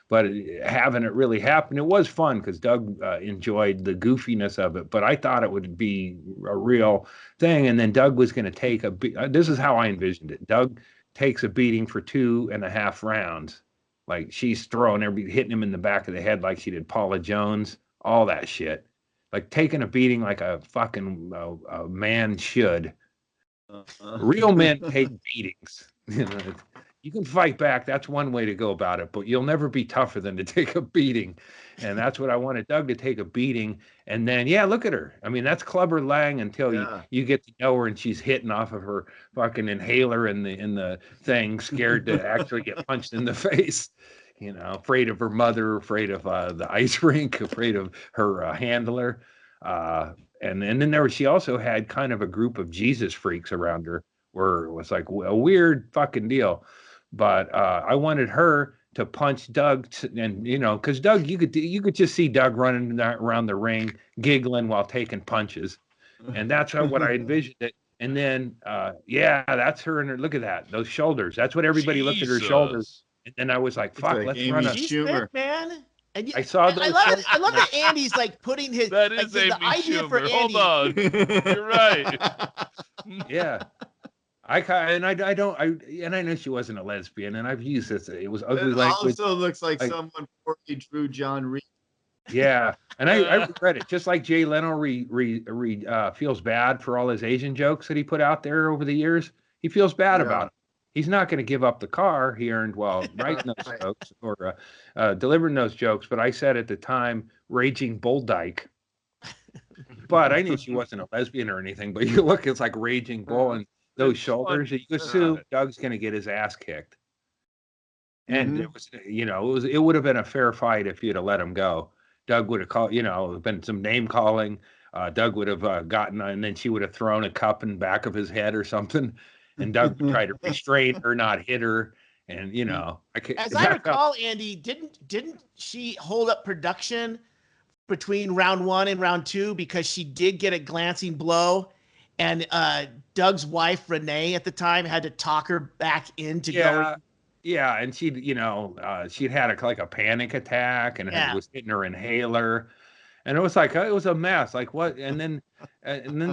but having it really happen, it was fun because Doug enjoyed the goofiness of it, but I thought it would be a real thing. And then Doug was going to take this is how I envisioned it. Doug takes a beating for 2.5 rounds. Like she's hitting him in the back of the head like she did Paula Jones, all that shit. Like taking a beating like a fucking man should. Real men take beatings. You can fight back. That's one way to go about it, but you'll never be tougher than to take a beating. And that's what I wanted Doug to take a beating. And then, look at her. I mean, that's Clubber Lang until you get to know her and she's hitting off of her fucking inhaler in the thing, scared to actually get punched in the face. Afraid of her mother, afraid of the ice rink, afraid of her handler. And then she also had kind of a group of Jesus freaks around her where it was like a weird fucking deal. But I wanted her to punch Doug, and because Doug, you could just see Doug running around the ring, giggling while taking punches, and that's what I envisioned it. And then, that's her, and look at that, those shoulders. That's what everybody looked at her shoulders, and then I was like, "Fuck, like let's Amy run a Schumer, man." And I saw. I love that Andy's like putting his. That is Amy the idea Schumer. for Andy. Hold on, you're right. Yeah. I know she wasn't a lesbian, and I've used this. It was ugly language. Also looks like someone poorly drew John Reed. Yeah, and I regret it. Just like Jay Leno feels bad for all his Asian jokes that he put out there over the years. He feels bad about it. He's not going to give up the car he earned while writing those jokes or delivering those jokes. But I said at the time, raging bull dyke. But I knew she wasn't a lesbian or anything. But you look, it's like raging bull and those shoulders. You assume Doug's going to get his ass kicked. And it was, it would have been a fair fight if you'd have let him go. Doug would have called, been some name calling. Doug would have gotten, and then she would have thrown a cup in the back of his head or something. And Doug would try to restrain her, not hit her. And, as I recall, Andy, didn't she hold up production between round 1 and round 2 because she did get a glancing blow? and Doug's wife Renee at the time had to talk her back into Yeah. going. Yeah, and she'd she'd had like a panic attack and Yeah. was hitting her inhaler, and it was like it was a mess. Like what? And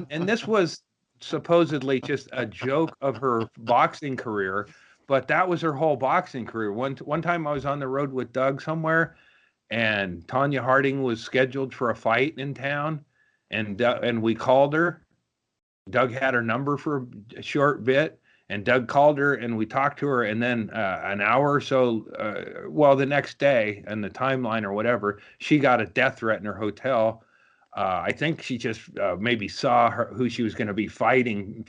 this was supposedly just a joke of her boxing career, but that was her whole boxing career. One time I was on the road with Doug somewhere, and Tanya Harding was scheduled for a fight in town, and we called her. Doug had her number for a short bit, and Doug called her, and we talked to her, and then an hour or so, the next day, in the timeline or whatever, she got a death threat in her hotel. I think she just maybe saw who she was going to be fighting.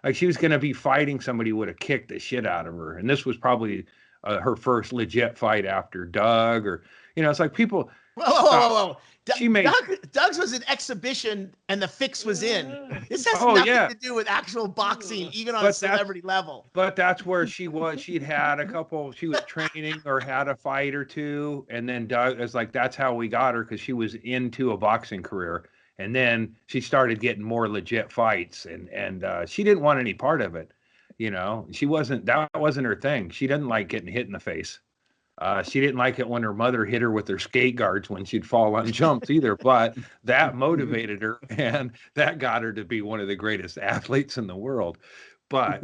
Like she was going to be fighting somebody who would have kicked the shit out of her, and this was probably her first legit fight after Doug, or it's like people. Whoa. She made Doug's was an exhibition, and the fix was in. This has nothing to do with actual boxing, even on a celebrity level. But that's where she was. She'd had a couple. She was training or had a fight or two, and then Doug was like, "That's how we got her," because she was into a boxing career, and then she started getting more legit fights, and she didn't want any part of it. That wasn't her thing. She didn't like getting hit in the face. She didn't like it when her mother hit her with her skate guards when she'd fall on jumps either, but that motivated her, and that got her to be one of the greatest athletes in the world. But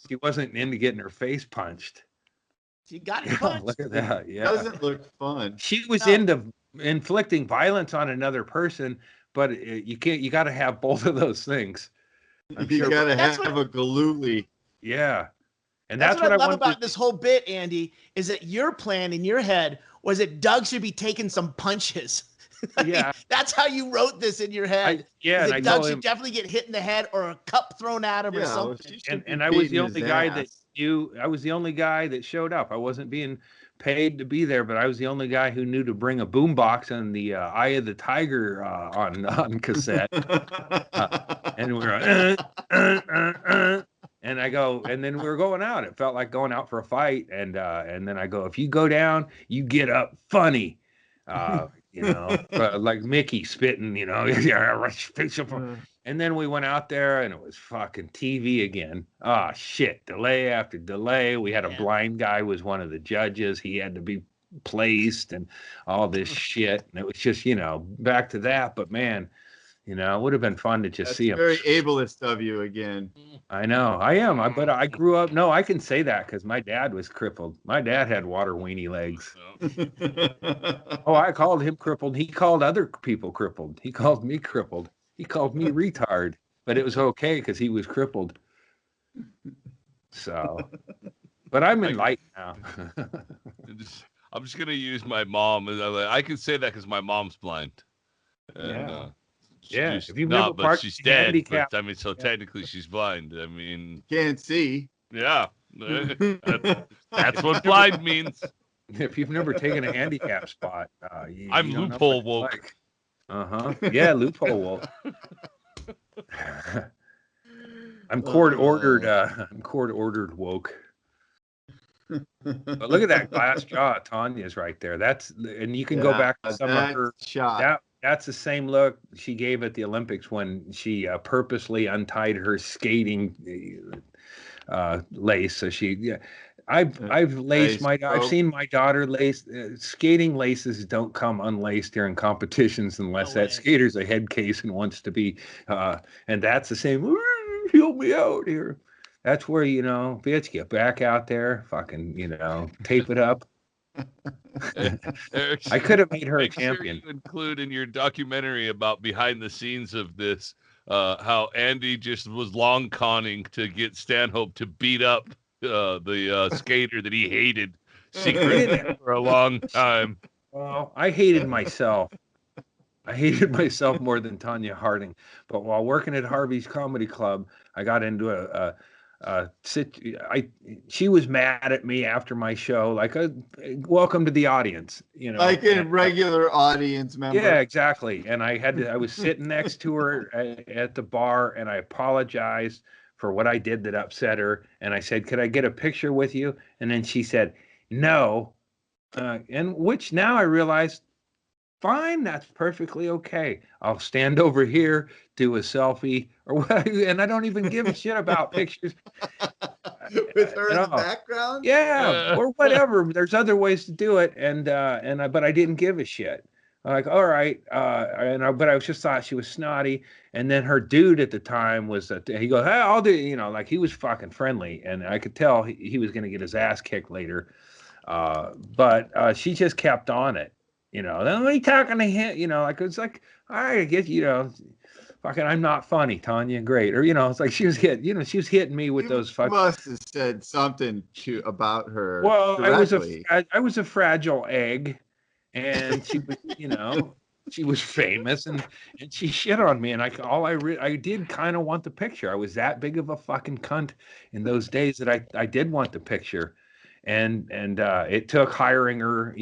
she wasn't into getting her face punched. She got punched. Look at that. Yeah. Doesn't look fun. She was into inflicting violence on another person, but you got to have both of those things. You got to have a galooly. Yeah. And that's what I love about this whole bit, Andy, is that your plan in your head was that Doug should be taking some punches. Yeah. That's how you wrote this in your head. And Doug should definitely get hit in the head or a cup thrown at him or something. And I was the only guy I was the only guy that showed up. I wasn't being paid to be there, but I was the only guy who knew to bring a boombox and the Eye of the Tiger on cassette. And we were and I go, and then we were going out. It felt like going out for a fight, and then I go, if you go down, you get up funny, like Mickey spitting, and then we went out there, and it was fucking TV again. Oh shit, delay after delay. We had a blind guy was one of the judges. He had to be placed and all this shit, and it was just back to that. But man. It would have been fun to just see him. Very ableist of you again. I know. I am. But I grew up. No, I can say that because my dad was crippled. My dad had water weenie legs. Oh, I called him crippled. He called other people crippled. He called me crippled. He called me retard. But it was okay because he was crippled. So, but I'm enlightened now. I'm just going to use my mom. I can say that because my mom's blind. And, if you've never but she's dead. But, so Yeah. technically she's blind. I mean, can't see. Yeah, that's what blind means. If you've never taken a handicap spot, I'm loophole woke. Like. Yeah, loophole woke. I'm court ordered. I'm court ordered woke. But look at that glass jaw. Tanya's right there. And you can go back to some of her shot. That's the same look she gave at the Olympics when she purposely untied her skating lace. So I've laced I've seen my daughter lace. Skating laces don't come unlaced during competitions unless that skater's a head case and wants to be. And that's the same. Help me out here. That's where bitch, get back out there, fucking tape it up. Eric, I could have made her a champion. Sure you include in your documentary about behind the scenes of this how Andy just was long conning to get Stanhope to beat up the skater that he hated secretly for a long time. Well, I hated myself. I hated myself more than Tanya Harding. But while working at Harvey's Comedy Club, I got into she was mad at me after my show, like welcome to the audience, like a regular audience member. Yeah, exactly. And I was sitting next to her at the bar, and I apologized for what I did that upset her. And I said, could I get a picture with you? And then she said, no. And which now I realized fine, that's perfectly okay. I'll stand over here, do a selfie, or what, and I don't even give a shit about pictures With her at in the all. background? Yeah, or whatever. There's other ways to do it, but I didn't give a shit. Like, all right, but I just thought she was snotty. And then her dude at the time was that he goes, hey, I'll do, like he was fucking friendly, and I could tell he was gonna get his ass kicked later. But she just kept on it, Then when he talking to him, like it's like, all right, I guess, fucking, I'm not funny, Tanya, great, or it's like she was she was hitting me with You those fucking. must have said something about her Well, directly. I was a fragile egg, and she was, she was famous, and she shit on me, and I did kind of want the picture. I was that big of a fucking cunt in those days that I did want the picture, and it took hiring her,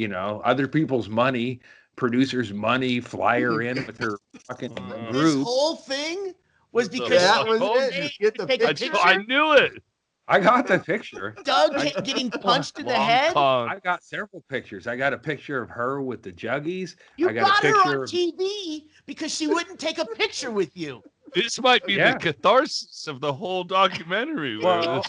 other people's money, producers' money, fly her in with her fucking This group. whole thing was because That she was was it. Just get the take a picture. I knew it. I got the picture. Doug getting punched in the head. I got several pictures. I got a picture of her with the juggies. You I got got a her picture on TV because she wouldn't take a picture with you. This might be the catharsis of the whole documentary. Well,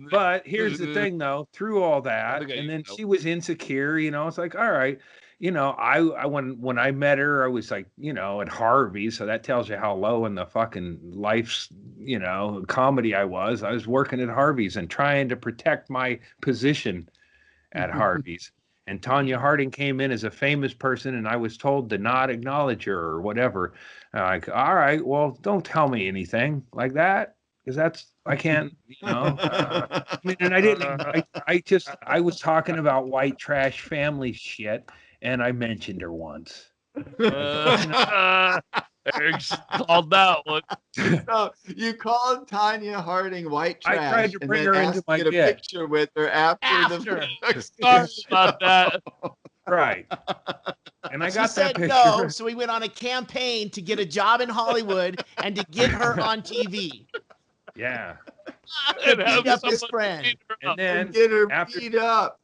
but here's the thing, though. Through all that, and then she was insecure. It's like, all right, I when I met her, I was like, at Harvey's, so that tells you how low in the fucking life's, comedy I was. I was working at Harvey's and trying to protect my position at Harvey's. And Tanya Harding came in as a famous person, and I was told to not acknowledge her or whatever. Like, all right, well, don't tell me anything like that, because I can't, I mean, and I didn't, I was talking about white trash family shit, and I mentioned her once. Eric's called that one. No, you called Tanya Harding white trash. I tried to bring her into my get a picture with her after. Sorry about that. Right. And I got she said that picture. No, so we went on a campaign to get a job in Hollywood and to get her on TV. Yeah. And beat up his friend. And then get her beat up.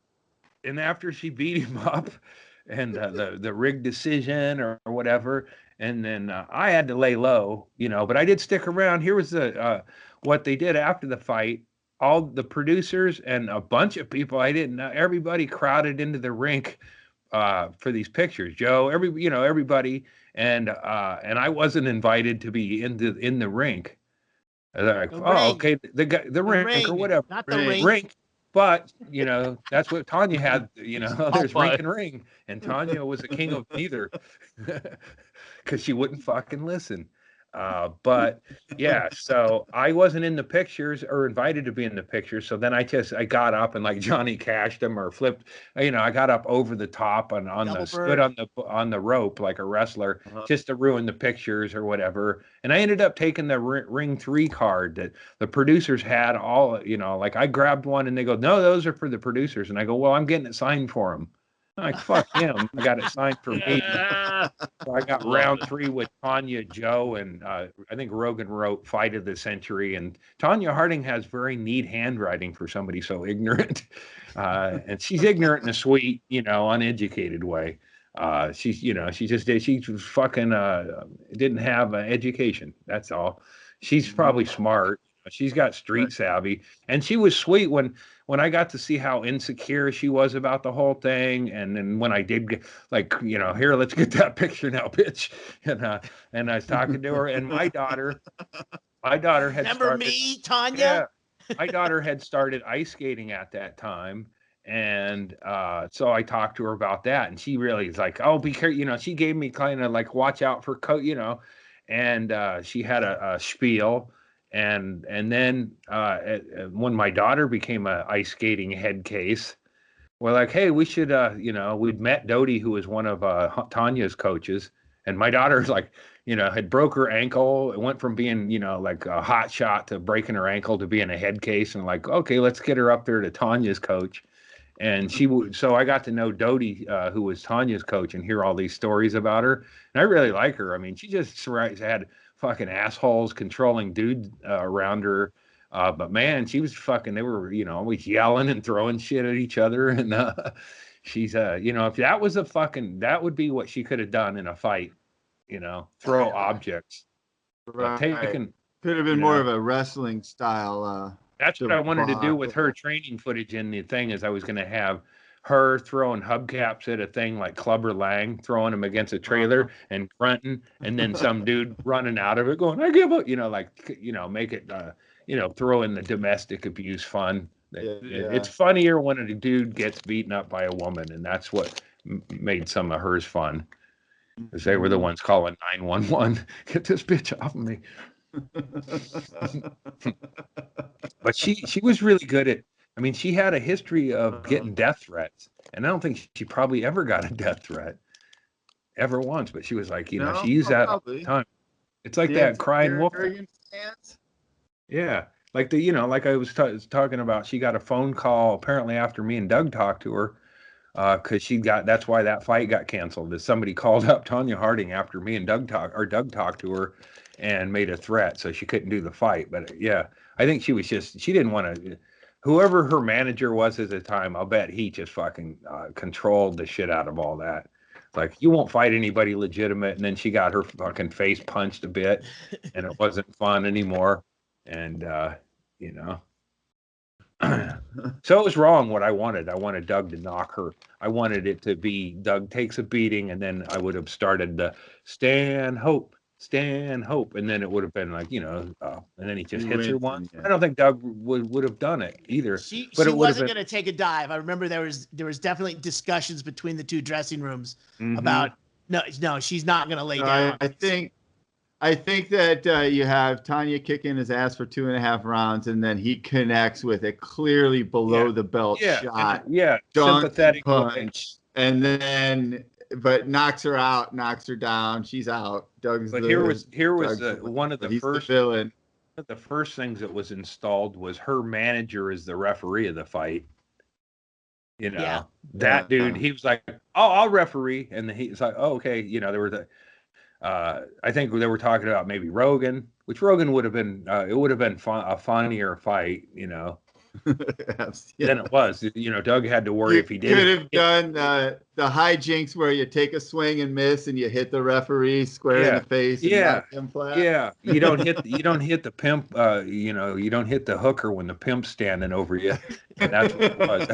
And after she beat him up, and the rigged decision or whatever, and then I had to lay low, but I did stick around. Here was what they did after the fight. All the producers and a bunch of people I didn't know, everybody crowded into the rink for these pictures. Joe, everybody, and I wasn't invited to be in the rink. They're like, okay, the rink or whatever, not the rink. But, that's what Tanya had, there's rink and ring. And Tanya was the king of neither because she wouldn't fucking listen. But yeah, so I wasn't in the pictures or invited to be in the pictures. So then I got up and like Johnny cashed them or flipped, I got up over the top and stood on the rope like a wrestler just to ruin the pictures or whatever. And I ended up taking the ring 3 card that the producers had all, like I grabbed one and they go, no, those are for the producers. And I go, well, I'm getting it signed for them. I'm like, fuck him. I got it signed for me. So I got round 3 with Tanya, Joe, and I think Rogan wrote Fight of the Century. And Tanya Harding has very neat handwriting for somebody so ignorant. And she's ignorant in a sweet, uneducated way. She was fucking didn't have an education. That's all. She's probably smart. She's got street savvy, and she was sweet when I got to see how insecure she was about the whole thing. And then when I did get, like, here, let's get that picture now, bitch. And I was talking to her, and my daughter had Remember me, Tanya? Yeah, my daughter had started ice skating at that time. And so I talked to her about that, and she really is like, oh, be careful. She gave me kind of like, watch out for and she had a spiel. And then when my daughter became a ice skating head case, we're like, hey, we should, we'd met Dodie, who was one of Tanya's coaches. And my daughter's like, had broke her ankle. It went from being, like a hot shot to breaking her ankle to being a head case. And like, okay, let's get her up there to Tanya's coach. And so I got to know Dodie, who was Tanya's coach, and hear all these stories about her. And I really like her. I mean, she just had fucking assholes controlling dudes around her. But man, she was fucking, they were, always yelling and throwing shit at each other. And she's if that was that would be what she could have done in a fight, throw objects. Right. Taken, could have been more of a wrestling style. That's what I wanted to do with her training footage in the thing. Is I was going to have her throwing hubcaps at a thing like Clubber Lang, throwing him against a trailer and grunting, and then some dude running out of it going, "I give up," make it, throw in the domestic abuse fun. It's funnier when a dude gets beaten up by a woman, and that's what made some of hers fun, because they were the ones calling 911. Get this bitch off of me. But she was really good at. I mean, she had a history of getting death threats, and I don't think she probably ever got a death threat ever once. But she was like, she used that all the time. It's like that crying wolf. Yeah, like like I was talking about. She got a phone call apparently after me and Doug talked to her, because that's why that fight got canceled. Is somebody called up Tanya Harding after me and Doug talked to her, and made a threat, so she couldn't do the fight. But yeah, I think she didn't want to. Whoever her manager was at the time, I'll bet he just fucking controlled the shit out of all that. Like, you won't fight anybody legitimate. And then she got her fucking face punched a bit, and it wasn't fun anymore. And, so it was wrong what I wanted. I wanted Doug to knock her. I wanted it to be Doug takes a beating, and then I would have started the Stanhope, and then it would have been like, and then he just hits her once. Yeah. I don't think Doug would have done it either. She wasn't going to take a dive. I remember there was definitely discussions between the two dressing rooms about no, she's not going to lay down. I think that you have Tanya kicking his ass for 2.5 rounds, and then he connects with a clearly below the belt shot. Sympathetic punch, and then. But knocks her out, knocks her down. She's out. Here was one of the first villain. The first things that was installed was her manager as the referee of the fight. That dude. He was like, "Oh, I'll referee," and he's like, "Oh, okay." There were I think they were talking about maybe Rogan, which Rogan would have been. It would have been a funnier fight, than it was. Doug had to worry if he did. Could have done the hijinks where you take a swing and miss, and you hit the referee square in the face. And knock him flat. Yeah. You don't hit the pimp. You don't hit the hooker when the pimp's standing over you. And that's what it was.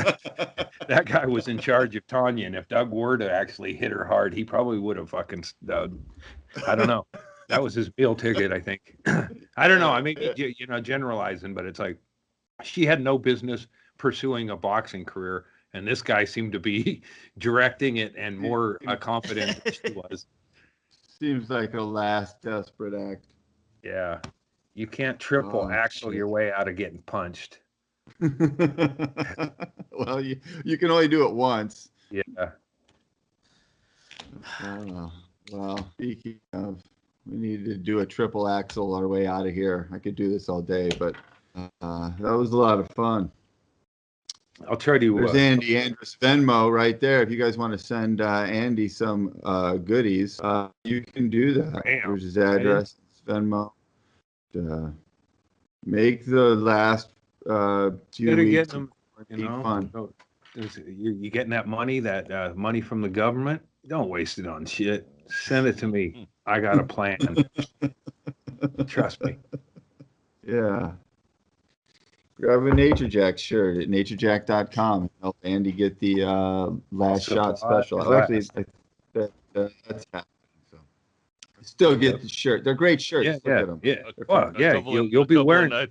That guy was in charge of Tanya, and if Doug were to actually hit her hard, he probably would have fucking. I don't know. That was his meal ticket, I think. I don't know. I mean, generalizing, but it's like. She had no business pursuing a boxing career, and this guy seemed to be directing it and more confident than she was. Seems like a last desperate act. Yeah. You can't triple axle your way out of getting punched. Well, you can only do it once. Yeah. Well, speaking of, we need to do a triple axle our way out of here. I could do this all day, but that was a lot of fun. I'll try to. There's Andy Andrus Venmo right there. If you guys want to send Andy some goodies, you can do that. There's his address, Venmo. Make the last few weeks them, fun. You getting that money? That money from the government? Don't waste it on shit. Send it to me. I got a plan. Trust me. Yeah. Grab a Nature Jack shirt at naturejack.com. Help Andy get the last shot special. Actually, that's happening. So still get the shirt. They're great shirts. You'll be wearing. I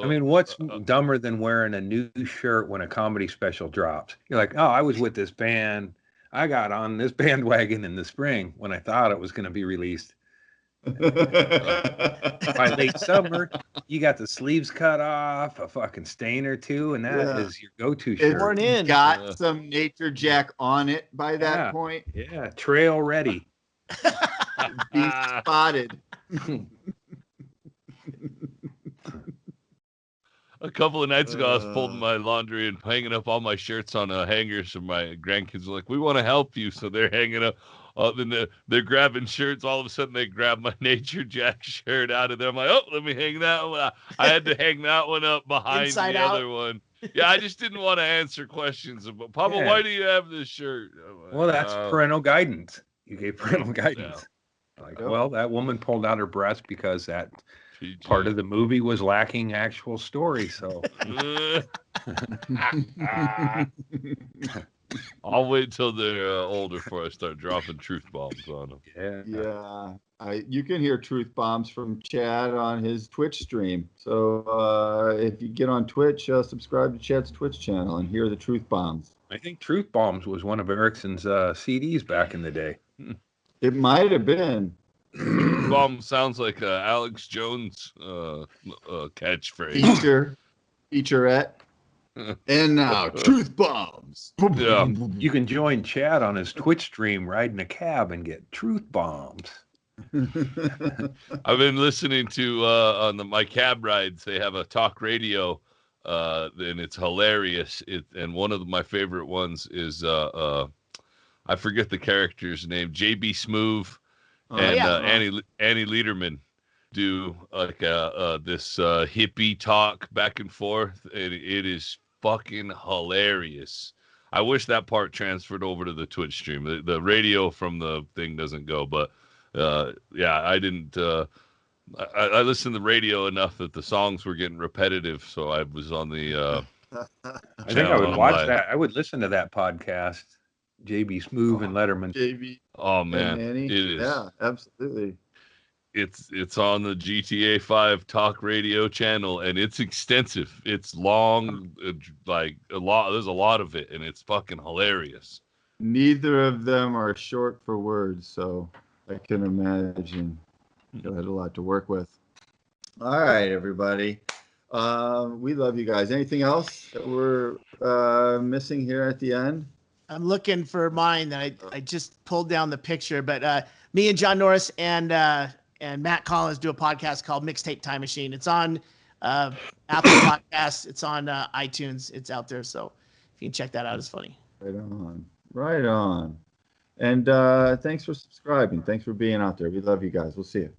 mean, what's dumber than wearing a new shirt when a comedy special drops? You're like, oh, I was with this band. I got on this bandwagon in the spring when I thought it was going to be released. By late summer, you got the sleeves cut off, a fucking stain or two, and that is your go-to shirt. It's got some Nature Jack on it by that point. Yeah, trail ready. Be spotted. A couple of nights ago, I was folding my laundry and hanging up all my shirts on hangers, and my grandkids were like, "We want to help you," so they're hanging up. Then they're grabbing shirts. All of a sudden, they grab my Nature Jack shirt out of there. I'm like, oh, let me hang that one. I had to hang that one up behind the other one. Yeah, I just didn't want to answer questions about, Papa, Yeah. why do you have this shirt? Well, that's parental guidance. You gave parental guidance. Like, Yep. well, that woman pulled out her breast because that PG. part of the movie was lacking actual story. So I'll wait till they're older before I start dropping truth bombs on them. yeah. Yeah, you can hear truth bombs from Chad on his Twitch stream. So if you get on Twitch, subscribe to Chad's Twitch channel and hear the truth bombs. I think Truth Bombs was one of Erickson's CDs back in the day. It might have been. Truth bomb sounds like Alex Jones catchphrase. Featurette. And now, truth bombs. Yeah. You can join Chad on his Twitch stream riding a cab and get truth bombs. I've been listening to on my cab rides. They have a talk radio, and it's hilarious. And one of my favorite ones is I forget the character's name. JB Smoove and Annie Lederman do like this hippie talk back and forth, and it is fucking hilarious. I wish that part transferred over to the Twitch stream. The radio from the thing doesn't go, but yeah, I didn't. I listened to the radio enough that the songs were getting repetitive, so I was on the. I think I would watch that. I would listen to that podcast. JB Smoove and Letterman. JB. Oh man, Annie. it is. Yeah, absolutely. It's on the GTA 5 talk radio channel, and it's extensive. It's long, like a lot. There's a lot of it, and it's fucking hilarious. Neither of them are short for words, so I can imagine you had a lot to work with. All right, everybody. We love you guys. Anything else that we're missing here at the end? I'm looking for mine that I just pulled down the picture, but me and John Norris and Matt Collins do a podcast called Mixtape Time Machine. It's on Apple Podcasts. It's on iTunes. It's out there, so if you can check that out, it's funny. Right on. And thanks for subscribing. Thanks for being out there. We love you guys. We'll see you.